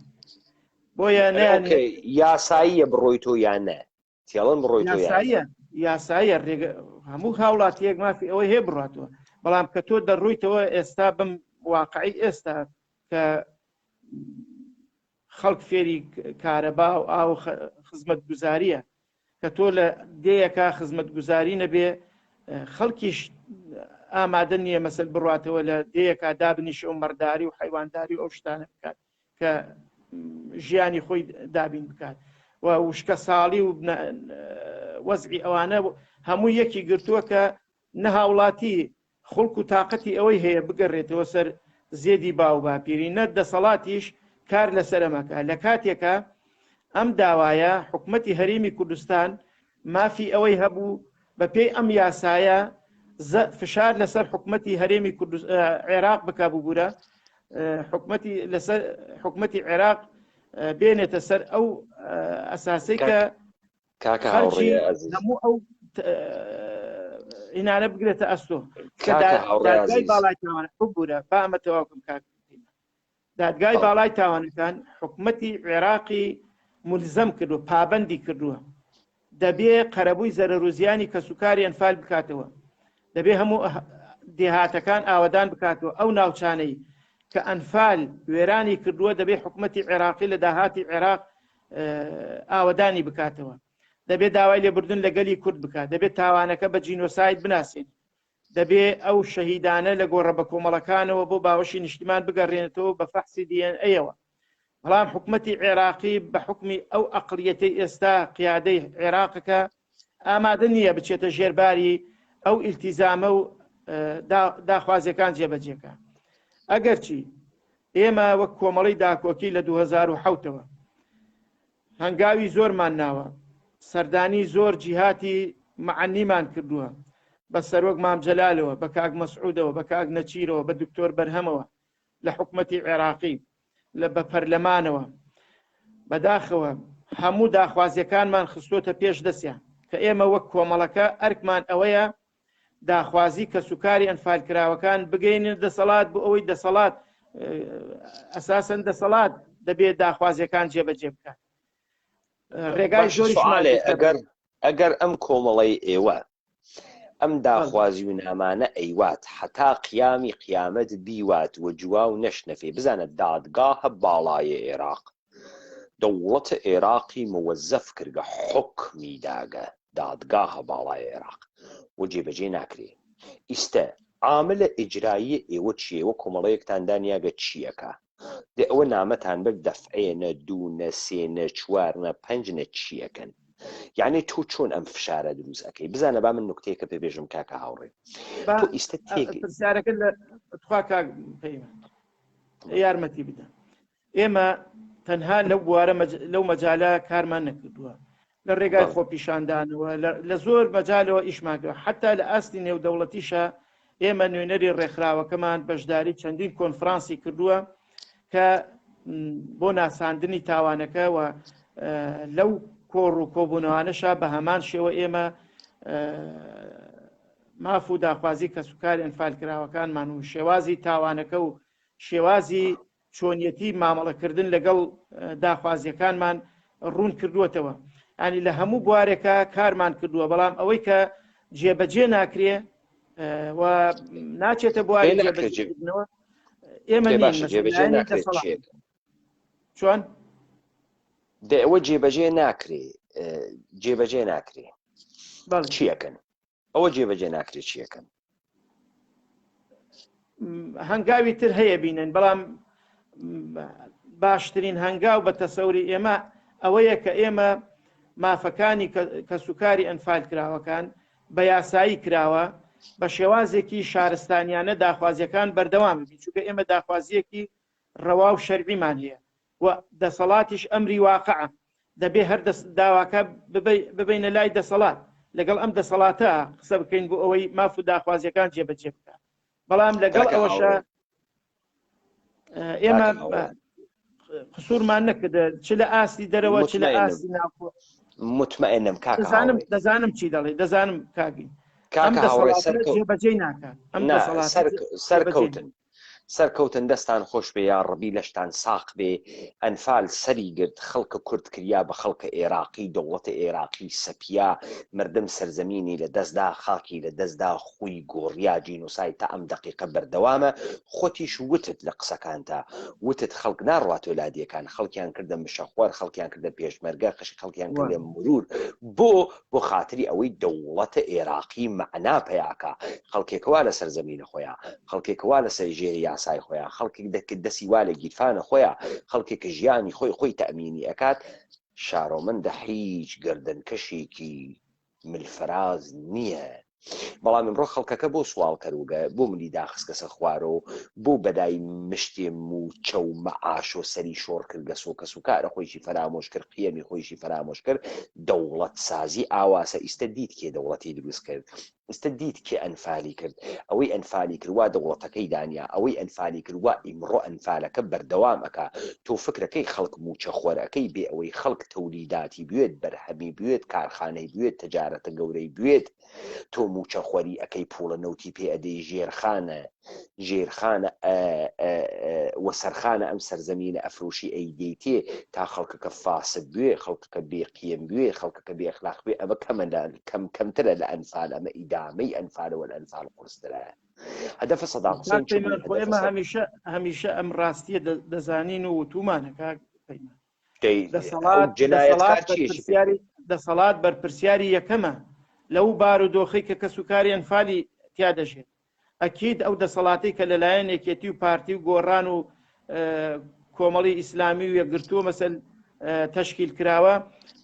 بۆیە یاساییە بڕۆی تۆ یان نە؟ تێڵن بڕۆی تۆ یاساییە هەموو هاوڵاتیەک مافی ئەوەی هەیە بڕاتەوە. بەڵام کە تۆ دەڕوویتەوە ئێستا بم واقعی ئێستا کە خەڵک فێری کارەبا و ئاو خزمەت گوزاریە کە تۆ لە دەیەکە خزمەت گوزاری نەبێ خەڵکیش ئامادە نییە مەسەل بڕاتەوە لە دەیەکە دابنیش ئەو مەرداری و حیوانداری و ئەو شتانە بکات کە ژیانی خۆی دابین بکات و وشکە ساڵی و وەزعی ئەوانە هەموو یەکی گرتووە کە نەهاوڵاتی خڵک و تااقەتی ئەوەی هەیە بگەڕێتەوە سەر زێدی باو باپیری نە دەسەڵاتیش کار لەسەرەمەکە. لە کاتێکە ئەم داوایە حکوومەتی هەرێمی کوردستان مافی ئەوەی هەبوو بە پێی ئەم یاسایە فشار لەسەر حکوومەتی هەرێمی عێراق بکبووبوورە حکوومەتی عێراق بێنێتە سەر ئەو ئەساسی کە هەموو ئەو ئینانە بگرێتە ئەستۆ دادگای باڵای تاوانە ببوورە با ئەمە تەواوکەم کاک دادگای باڵای تاوانەکان حکوومەتی عێراقی ملزم کردو پابەندی کردووە دەبێ قەرەبووی زەرەرۆزیانی کەسوکاری ئەنفال بکاتەوە، دەبێ هەموو دێهاتەکان ئاوەدان بکاتەوە. ئەو ناوچانەی کە ئەنفال وێرانی کردووە دەبێ حکوومەتی عێراقی لە داهاتی عێراق ئاوەدانی بکاتەوە، دەبێت داوای لێبوردن لەگەلی کورد بکات، دەبێت تاوانەکە بە جینۆساید بناسین، دەبێت ئەو شەهیدانە لە گۆڕە بە کۆمەڵەکانەوە بۆ باوەشی نیشتیمان بگەڕێنێتەوە بە فەحسی DNA-ەوە. بەڵام حکوومەتی عێراقی بە حکمی ئەو ئەقلیەتەی ئێستا قیادەی عێراقەکە ئامادە نییە بچێتە ژێرباری ئەو ئیلتیزامە و داخوازیەکان جێبەجێکە. ئەگەرچی ئێمە وەک کۆمەڵی داکۆکی لە 2007ەوە هەنگاوی زۆرمان ناوە، سەردانی زۆر جیهاتی معنیمان کردووە، بە سەرۆک مام جەلالەوە، بە کاک مەسعودەوە، بە کاک نەچیرەوە، بە دکتۆر بەرهەمەوە لە حکوومەتی عێراقی لە بە پەرلەمانەوە بەداخەوە هەموو داخوازیەکانمان خستۆتە پێش دەستیان کە ئێمە وەک کۆمەڵەکە ئەرکمان ئەوەیە داخوازی کە سوکاری ئەنفالکراوەکان بگەینە دەسەڵات بۆ ئەوەی دەسەڵات ئەساسەن دەسەڵات دەبێت داخوازیەکان جێبەجێ بکات. ڕێگای زۆریشمالێ ئەگەر ئەم کۆمەڵی ئێوە ئەم داخوازی و نامانە ئەیوات حتا قیامی قیامەت بیوات و جووا و نەشنەفێ بزانە دادگاهە باڵایە عێراق دەوڵەتە عێراقی موەزەف کردگە حکمی داگە دادگاهە باڵایە عێراق و جێبەجێ ناکرێ. ئیستە عاملە ئیجرایی ئێوە چیەوە کۆمەڵەیەکتان دانیاگە چیەکە دێ ئەوە نامەتان بەر دەفعێنە دوونە سێنە چوارنە پەنجنە چیەکەن. یعنی تۆ چۆن ئەم فشارە دروست ئەەکەی بزانە با من نکتەیەکە پێبێژم کاکە هاوڕێ تۆ ئیستە تێگەیارەکە لەخوا کاک یارمەتی بدە. ئێمە تەنها لەو بوارە لەو مەجالە کارمان نەکردووە، لە ڕێگای خۆپیشاندانەوە لە زۆر مەجالەوە ئیشماکەوە، حتا لە ئاستی نێودەوڵەتیشە ئێمە نوێنەری ڕێکخراوەکەمان بەشداری چەندین کۆنفرانسی کردووە کە بۆ ناساندنی تاوانەکە و لەو کۆڕ و کۆبوونەوانەشا بە هەمان شێوە ئێمە ماف و داخوازی کە سوکاری ئەنفالکراوەکانمان و شێوازی تاوانەکە و شێوازی چۆنیەتی مامەڵەکردن لەگەڵ داخوازیەکانمان ڕوون کردووەتەوە. ینی لە هەموو بوارێکە کارمان کردووە، بەڵام ئەوەی کە جێبەجێ ناکرێ و ناچێتە بواری جێبەجێکردنەوە ئێمە چۆن ئەوە جێبەجێ ناکرێ جێبەجێ ناکرێ چیەکەن ئەوە جێبەجێ ناکرێت چیەکەن هەنگاوی تر هەیە بینن، بەڵام باشترین هەنگاو بە تەسەوری ئێمە ئەوەیە کە ئێمە مافەکانی کە سوکاری ئەنفال کراوەکان بە یاسایی کراوە بە شێوازێکی شارستانیانە داخوازیەکان بەردەوام بین، چونکە ئێمە داخوازیەکی ڕەوا و شەرعیمان هەیە و دەسەڵاتیش ئەمری واقعە، دەبێ هەر داواکە ببینە لای دەسەڵات لەگەڵ ئەم دەسەڵاتە قسە بکەین بۆ ئەوەی ماف و داخوازیەکان جێبەجێ بکات. بەڵام لەگەڵ ئەوەشە ئێمە قسوورمان نەکردە چ لە ئاستی دەرەوە چ لە ئاستی ناوخۆ. مطمئنم کاکە دەزانم چی دەڵێ، دەزانم کاگین جێبەجێ ناکات ئەم سەرکەوتن سەرکەوتن دەستان خۆش بێ یا ڕەبی لەشتان ساق بێ ئەنفال سەری گرت خەڵکە کورد کریا بە خەڵکە عێراقی دەوڵەتە عێراقی سەپیا مردم سەرزەمینی لە دەستدا خاکی لە دەستدا خوی گۆڕیا جینۆسای تا ئەم دەقیقە بەردەوامە. خۆتیش وتت لە قسەکانتا وتت خەڵک ناڕاتۆ لادیەکان خەڵکیان کردە مشەخوار خەڵکیان کردە پێشمەرگە خەڵکیان کردە مرور بۆ خاتری ئەوەی دەوڵەتە عێراقی مەعنا پەیاکە خەڵکێکەوە لە سەرزەمینە خۆیان خەڵکێکەوە لە سەرژێری یاسای خۆیان خەڵکێک دەکرد دەسی وا لە گیرفانە خۆیان خەڵکێکە ژیانی خۆی تەمینی ئەکات. شارۆمەندە هیچ گردنکەشێکی ملفراز نییە. بەڵام ئەمڕۆ خەڵکەکە بۆ سوال کەروگە بۆ منی داخستکە سە خوارۆ بۆ بەدای مشتێم و چەو مەعاش و سەری شۆڕ کرد گە سۆکە سوکارە خۆیشی فەرامۆش کرد قیەمی خۆیشی فەرامۆش کرد. دەوڵەت سازی ئاواسە ئیستە دیت کێ دەوڵەتی دروست کرد ئستە دیت کێ ئەنفالی کرد ئەوەی ئەنفالی کردوا دەوڵەتەکەی دانیا ئەوەی ئەنفالی کردوا ئیمڕۆ ئەنفالەکە بەردەوام ئەکا تۆ فکرەکەی خەڵک موچە خۆرەکەی بێ ئەوەی خەڵک تەولیداتی بوێت بەرهەمی بوێت کارخانەی بوێت تجارەتە گەورەی بوێت تۆ موچە خۆری ئەەکەی پوڵە نەوتی پێ ئەدەی ژێرخانە وەسەرخانە ئەم سەرزەمینە ئەفرۆشی ئەیدیتێ تا خەڵکەکە فاسد بوێ، خەڵکەکە بێقیم بوێ، خەڵکەکە بێخلاق بوێ، ئەمە کەمترە لە ئەنفال، ئەمە ئیدامەی ئەنفالەوە لە ئەنفال قورسترە. هەدەفە سەدام حوسێن ئێمە هەمیشە ئەم ڕاستیە دەزانین و وتومانە کاک پەیمان. دەسەڵات بەرپرسیاری یەکەمە لەو بارودۆخی کە کەسوکاری ئەنفالی تیا دەژێت. ئەکید ئەو دەسەڵاتی کە لەلایەن یەکێتی و پارتی و گۆڕان و کۆمەڵی ئیسلامی و یەکگرتووە مەسەل تەشکیل کراوە،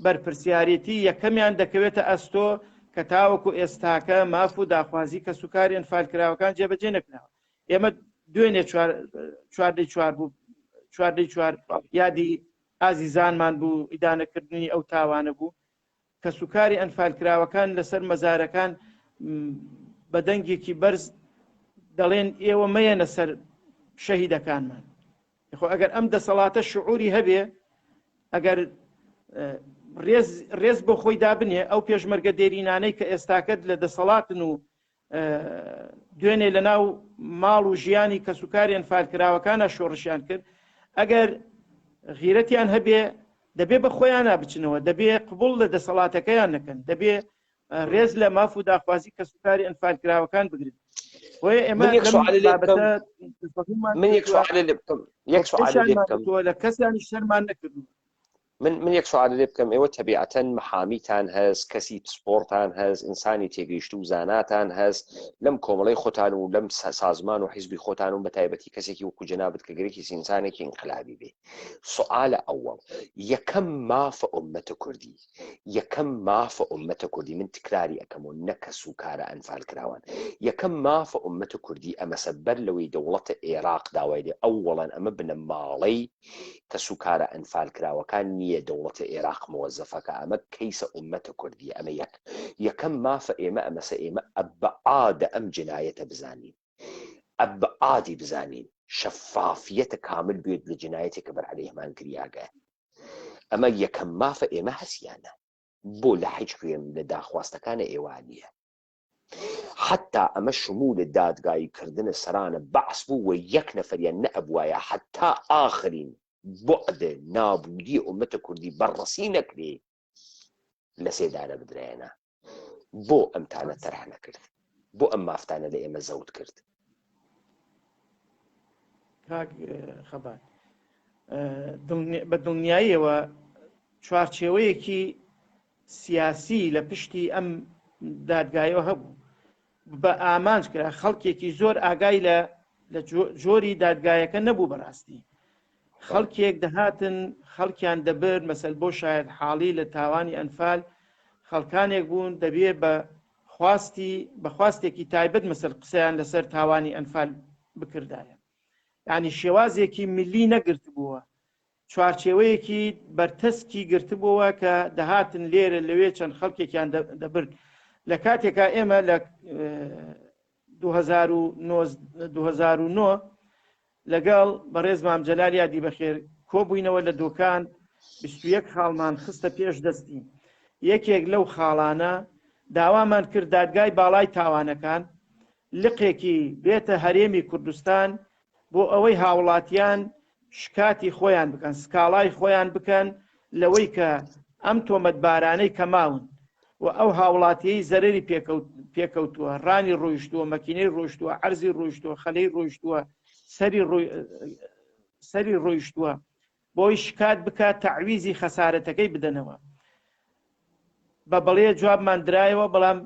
بەرپرسیارەتی یەکەمیان دەکەوێتە ئەستۆ کە تاوەکو ئێستاکە ماف و داخوازی کە سوکاری ئەنفالکراوەکان جێبەجێ نەکراوە. ئێمە دوێنێ چواردەی چوار بوو، چواردەی چوار یادی ئازیزانمان بوو، ئیدانەکردنی ئەو تاوانە بوو کە سوکاری ئەنفالکراوەکان لەسەر مەزارەکان بە دەنگێکی بەرز دەڵێن ئێوە مەیەنە سەر شەهیدەکانمان. خۆ ئەگەر ئەم دەسەڵاتە شعوری هەبێ، ئەگەر ڕێز بۆ خۆی دابنێ ئەو پێشمەرگە دێرینانەی کە ئێستاکەت لە دەسەڵاتن و دوێنێ لە ناو ماڵ و ژیانی کە سوکاری ئەنفالکراوەکانە شۆڕشیان کرد، ئەگەر غیرەتیان هەبێ دەبێ بە خۆیان نابچنەوە، دەبێ قبول لە دەسەڵاتەکەیان نەکەن، دەبێ ڕێز لە ماف و داخوازی کە سوکاری ئەنفالکراوەکان بگرن. لە کەسیانی شەرمان نەکردو. من یەک سوال لێ بکەم، ئێوە تەبیعەتەن محامیتان هەست، کەسی سپۆرتان هەست، ئینسانی تێگەیشت و زاناتان هەست لەم کۆمەڵەی خۆتان و لەم سازمان و حیزبی خۆتان و بەتایبەتی کەسێکی وەکو جەنابەت کە گرێکی ئینسانێکی ئینقلابی بێ. سوالە ئەوەڵ یەکەم مافە ئومەتە کوردی، یەکەم مافە ئومەتە کوردی، من تکراری ئەەکەمەوە نەکە سوکارە ئەنفالکراوان، یەکەم مافە ئومەتە کوردی ئەمەسە بەر لەوەی دەوڵەتە عێراق داوای لێ ئەووەڵەن ئەمە بنە ماڵەی کە سوکارە ئەنفالکراوەکان نییە دەوڵەتە عێراق مۆزەفەکە، ئەمە کەیسە ئومەتە کوردی. ئەمە یەکەم مافە ئێمە ئەمەسە ئێمە ئەبعادە ئەم جنایەتە بزانین، ئەبعادی بزانین، شەفافیەتە کامل بێت لە جنایەتێکە بەر عەلەیهمان کریاگە. ئەمە یەکەم مافە ئێمە هەسیانە بۆ لە حیچ خوێن لە داخواستەکانە ئێوانیە. حتا ئەمە شمولە دادگاییکردنە سەرانە بەعس بوو و یەک نەفەریان نەئەبوایە حتا ئاخرین بۆعدە نابوودی ئومەتە کوردی بەڕەسی نەکرێ لە سێدانە بدرێنە. بۆ ئەمتانە تەرح نەکرد، بۆ ئەم مافتانە لە ئێمە زەوت کرد. خەبات بە دڵنیاییەوە چوارچێوەیەکی سیاسی لە پشتی ئەم دادگایەوە هەبوو، بە ئامانج کرا خەڵکێکی زۆر ئاگای لە جۆری دادگایەکە نەبوو. بەڕاستی خەڵکێک دەهاتن خەڵکیان دەبر مەسەل بۆ شاید حاڵی لە تاوانی ئەنفال، خەڵکانێک بوون دەبێ بە خواستێکی تایبەت مەسەل قسەیان لەسەر تاوانی ئەنفال بکردایە. یعنی شێوازێکی ملی نەگرت بووە، چوارچێوەیەکی بەرتەسکی گرتبووە کە دەهاتن لێرە لەوێ چەند خەڵکێکیان دەبرد. لە کاتێکا ئێمە لە 2009 لەگەڵ بەڕێز مام جەلال یادی بەخێر کۆبووینەوە لە دۆکان 21 خاڵمان خستە پێش دەستی. یەکێک لەو خاڵانە داوامان کرد دادگای باڵای تاوانەکان لقێکی بێتە هەرێمی کوردستان بۆ ئەوەی هاوڵاتیان شکاتی خۆیان بکەن، سکاڵای خۆیان بکەن لەوەی کە ئەم تۆمەتبارانەی کەماون و ئەو هاوڵاتیەی زەرری پێکەوتووە، ڕانی ڕۆیشتووە، مەکینەی ڕۆیشتووە، عەرزی ڕۆیشتووە، خەلەی ڕۆیشتووە، سەری ڕۆیشتووە، بۆی شکات بکات تەعویزی خەسارەتەکەی بدەنەوە. بە بەڵێ جوابمان درایەوە، بەڵام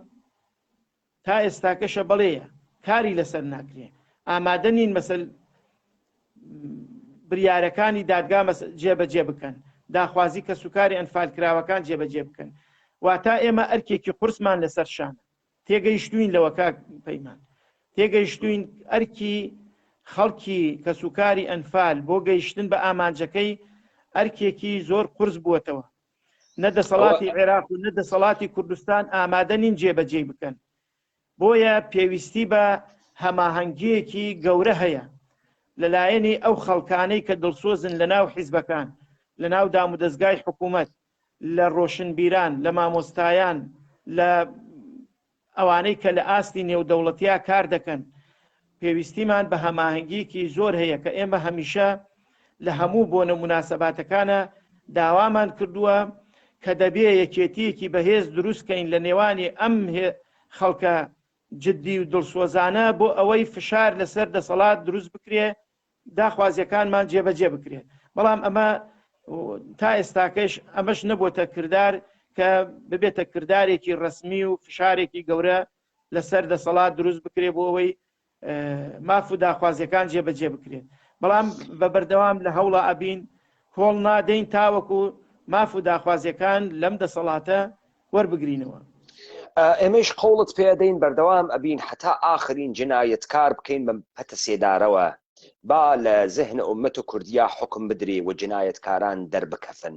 تا ئێستاکەشە بەڵێیە کاری لەسەر ناکرێ. ئامادە نین مەسەل بریارەکانی دادگا جێبەجێ بکەن، داخوازی کە سوکاری ئەنفالکراوەکان جێبەجێ بکەن. واتە ئێمە ئەرکێکی قورسمان لەسەر شانە. تێگەیشتوین لەوە کاک پەیمان، تێگەیشتوین ئەرکی خەڵکی کە سوکاری ئەنفال بۆ گەیشتن بە ئامانجەکەی ئەرکێکی زۆر قورس بووەتەوە. نە دەسەڵاتی عێراق و نە دەسەڵاتی کوردستان ئامادە نین جێبەجێ بکەن. بۆیە پێویستی بە هەماهەنگیەکی گەورە هەیە لەلایەنی ئەو خەڵکانەی کە دڵسۆزن لە ناو حیزبەکان، لە ناو دام و دەستگای حکوومەت، لە ڕۆشنبیران، لە مامۆستایان، لە ئەوانەی کە لە ئاستی نێودەوڵەتیا کار دەکەن، پێویستیمان بە هەماهەنگیکی زۆر هەیە کە ئێمە هەمیشە لە هەموو بۆنە مناسەباتەکانە داوامان کردووە کە دەبێ یەکێتیەکی بەهێز دروستکەین لە نێوانی ئەم خەڵکە جددی و دڵسۆزانە بۆ ئەوەی فشار لەسەر دەسەڵات دروست بکرێ داخوازیەکانمان جێبەجێ بکرێت. بەڵام ئەمە تا ئێستاکەش ئەمەش نەبووتە کردار کە ببێتە کردارێکی ڕسمی و فشارێکی گەورە لەسەر دەسەڵات دروست بکرێ بۆ ئەوەی ماف و داخوازیەکان جێبەجێ بکرێت. بەڵام بە بەردەوام لە هەوڵە ئەبین کۆڵ نادەین تاوەکو ماف و داخوازیەکان لەم دەسەڵاتە وەربگرینەوە. ئێمەش قوڵت پێدەین بەردەوام ئەبین حتا ئاخرین جنایەتکار بکەین بە پەتە سێدارەوە با لە زەهنە ئومەت و کوردیا حکم بدرێ و جنایەتکاران دەربکەفن.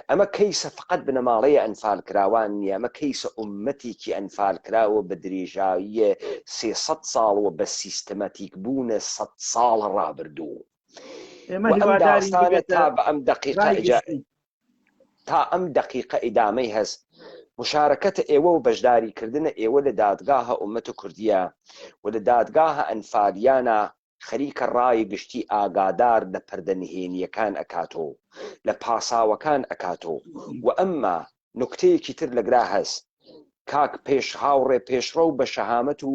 ئەمە کەیسە فقط بنەماڵەیە ئەنفال کراوان نیە، ئەمە کەیسە ئومەتێکی ئەنفال کراوە بە درێژاویە 300 ساڵەوە بە سیستەمەتیک بوونە 100 ساڵ ڕابردوو. ئەم داستانە تا ئەم دقیقە ئیدامەی هەست مشارەکەتە ئێوە و بەشداریکردنە ئێوە لە دادگاهە ئومەت و کوردیە و لە دادگاهە ئەنفالیانە خەریکە ڕای گشتی ئاگادار لە پەردەنهێنیەکان ئەکاتۆ لە پاساوەکان ئەکاتۆ. و ئەمما نوکتەیەکی تر لەگرا هەست کاک پێش هاوڕێ پێشڕە و بە شەهامەت و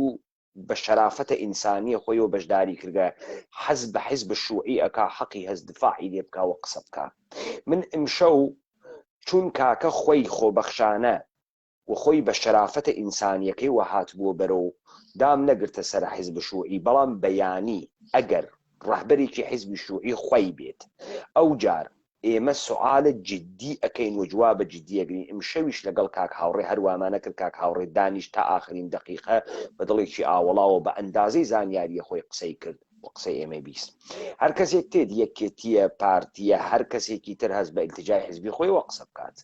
بە شەرافەتە ئینسانیە خۆی و بەشداری کردە حەزب بە حیزب شوعی ئەکا حەقی هەست دفاعی لێ بکا و قسە بکە. من ئمشەو چون کاکە خۆی خۆبەخشانە و خۆی بە شەرافەتە ئینسانیەکەی و هاتبووە بەرەو دام نەگرتە سەر حیزب شوعی، بەڵام بەیانی ئەگەر ڕەهبەرێکی حیزبی شوعی خۆی بێت ئەو جار ئێمە سوالە جددی ئەەکەین و جوابە جددیەگرین. ئمشەویش لەگەڵ کاک هاوڕێ هەروامانە کرد کاک هاوڕێ دانیش تا ئاخرین دقیقە بە دڵێکی ئاوەڵاوە بە ئەندازەی زانیاریە خۆی قسەی کرد و قسەی ئێمە بیست. هەر کەسێک تێت یەکێتیە پارتیە هەر کەسێکی تر هەست بە ئیلتیجای حیزبی خۆی وە قسە بکات.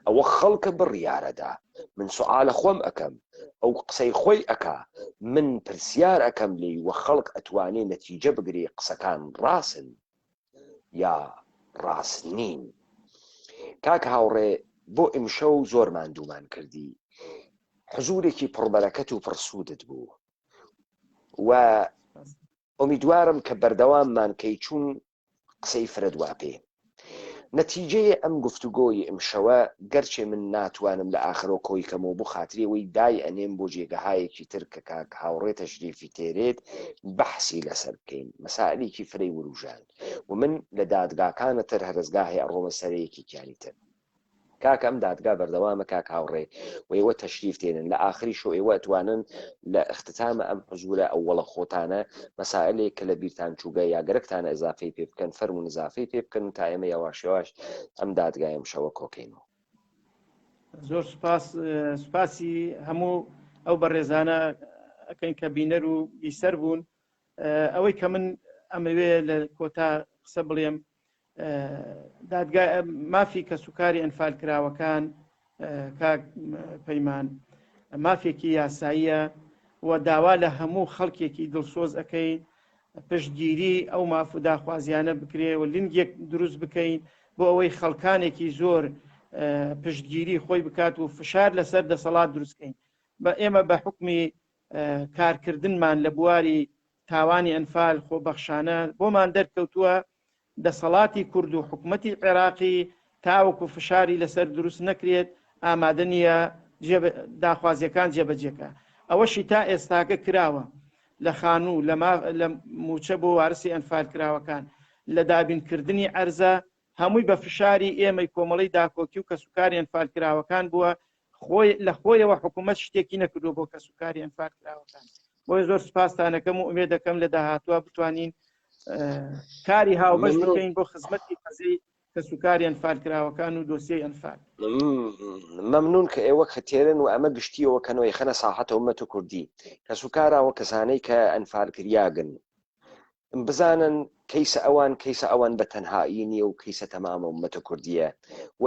ئەوە خەڵکە بڕیارەدا، من سوالە خۆم ئەەکەم ئەو قسەی خۆی ئەکا، من پرسیار ئەەکەم لێی وە خەڵک ئەتوانێ نەتیجە بگرێ قسەکان ڕاستن یا ڕاست نین. کاک هاوڕێ بۆ ئمشەو زۆر ماندوومان کردی، حزورێکی پڕبەرەکەت و پڕسوودت بوو و ئومیدوارم کە بەردەواممان کەی چوون قسەی فرەت وا پێ. نەتیجەیە ئەم گفتوگۆی ئمشەوە گەرچێ من ناتوانم لە ئاخرۆ کۆی کەمەوە بوو خاتریەوەی دای ئەنێم بۆ جێگەهایەکی تر کە کاک هاوڕێ تەشریفی تێرێت بەحسی لەسەر بکەین مەسائلێکی فرەی وروژان و من لە دادگاکانە تر هەرزگاهی ئەڕۆمە سەرەیەکی کیانی تر. کاکە ئەم دادگا بەردەوامە کاک هاوڕێ و ئێوە تەشریف تێنن لە ئاخری شۆ ئێوە ئەتوانن لە اختتامە ئەم حزورە ئەووەڵە خۆتانە مەسائلێک کە لە بیرتان چووگە یا گەرەکتانە ئەزافەی پێ بکەن فەرمون ئەزافەی پێ بکەن و تا ئێمە یاواش یاواش ئەم دادگای ئەمشەوە کۆکەینەوە. زۆر سوپاسی هەموو ئەو بەڕێزانە ئەەکەین کە بینەر و بیسەر بوون. ئەوەی کە من ئەمەوێ لە کۆتا قسە بڵێم دادگای مافی کە سوکاری ئەنفال کراوەکان کاک پەیمان مافێکی یاساییە و داوا لە هەموو خەڵکێکی دڵسۆز ئەەکەین پشتگیری ئەو ماف و داخوازیانە بکرێ و لنگێک دروست بکەین بۆ ئەوەی خەڵکانێکی زۆر پشتگیری خۆی بکات و فشار لەسەر دەسەڵات دروستکەین. بە ئێمە بە حکمی کارکردنمان لە بواری تاوانی ئەنفال خۆبەخشانە بۆمان دەرکەوتووە دەسەڵاتی کورد و حکومەتی عێراقی تاوەکو فشاری لەسەر دروست نەکرێت ئامادە نییە داخوازیەکان جێبەجێکە. ئەوەشی تا ئێستاکە کراوە لە خانوو لە موچە بۆ وارسی ئەنفال کراوەکان لە دابینکردنی عەرزە هەمووی بە فشاری ئێمەی کۆمەڵی داکۆکی و کە سوکاری ئەنفال کراوەکان بووە لە خۆیەوە حکوومەت شتێکی نەکردو بۆ کە سوکاری ئەنفال کراوەکان. بۆی زۆر سوپاسانەکەم و ئومێد دەکەم لە داهاتوە بتوانین کاری هاوبەش بکەین بۆ خزمەتی قەزەی کە سوکاری ئەنفال کراوەکان و دۆسیەی ئەنفال. مەمنون کە ئێوە کەتێرن و ئەمە گشتیەوە کەنەوەی خەنە ساحەتە ئومەت و کوردی کە سوکاراوە کەسانەی کە ئەنفال کریاگن بزانن کەیسە ئەوان بە تەنهایی نییە و کەیسە تەمامە ئومەت و کوردیە و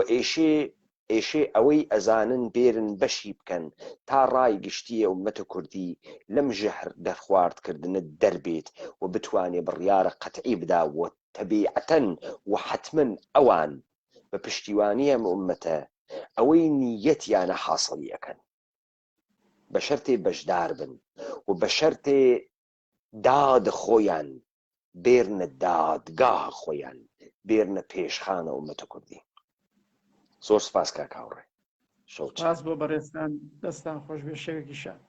ئێشێ ئەوەی ئەزانن بێرن بەشی بکەن تا ڕای گشتیە ئومەت و کوردی لەم ژەهر دەرخواردکردنە دەربێت و بتوانێ بڕیارە قەتعی بداوە تەبیعەتەن و حتمن ئەوان بە پشتیوانی ئەم ئومەتە ئەوەی نیەتیانە حاصڵیەکەن بە شەرتێ بەشدار بن و بە شەرتێ داد خۆیان بێرنە دادگاه خۆیان بێرنە پێشخانە ئومەتە کوردی. زۆر سپاس کاکاوڕێ. پاس بۆ بەڕێستان دەستان خۆش بێ شەوێکی شاد.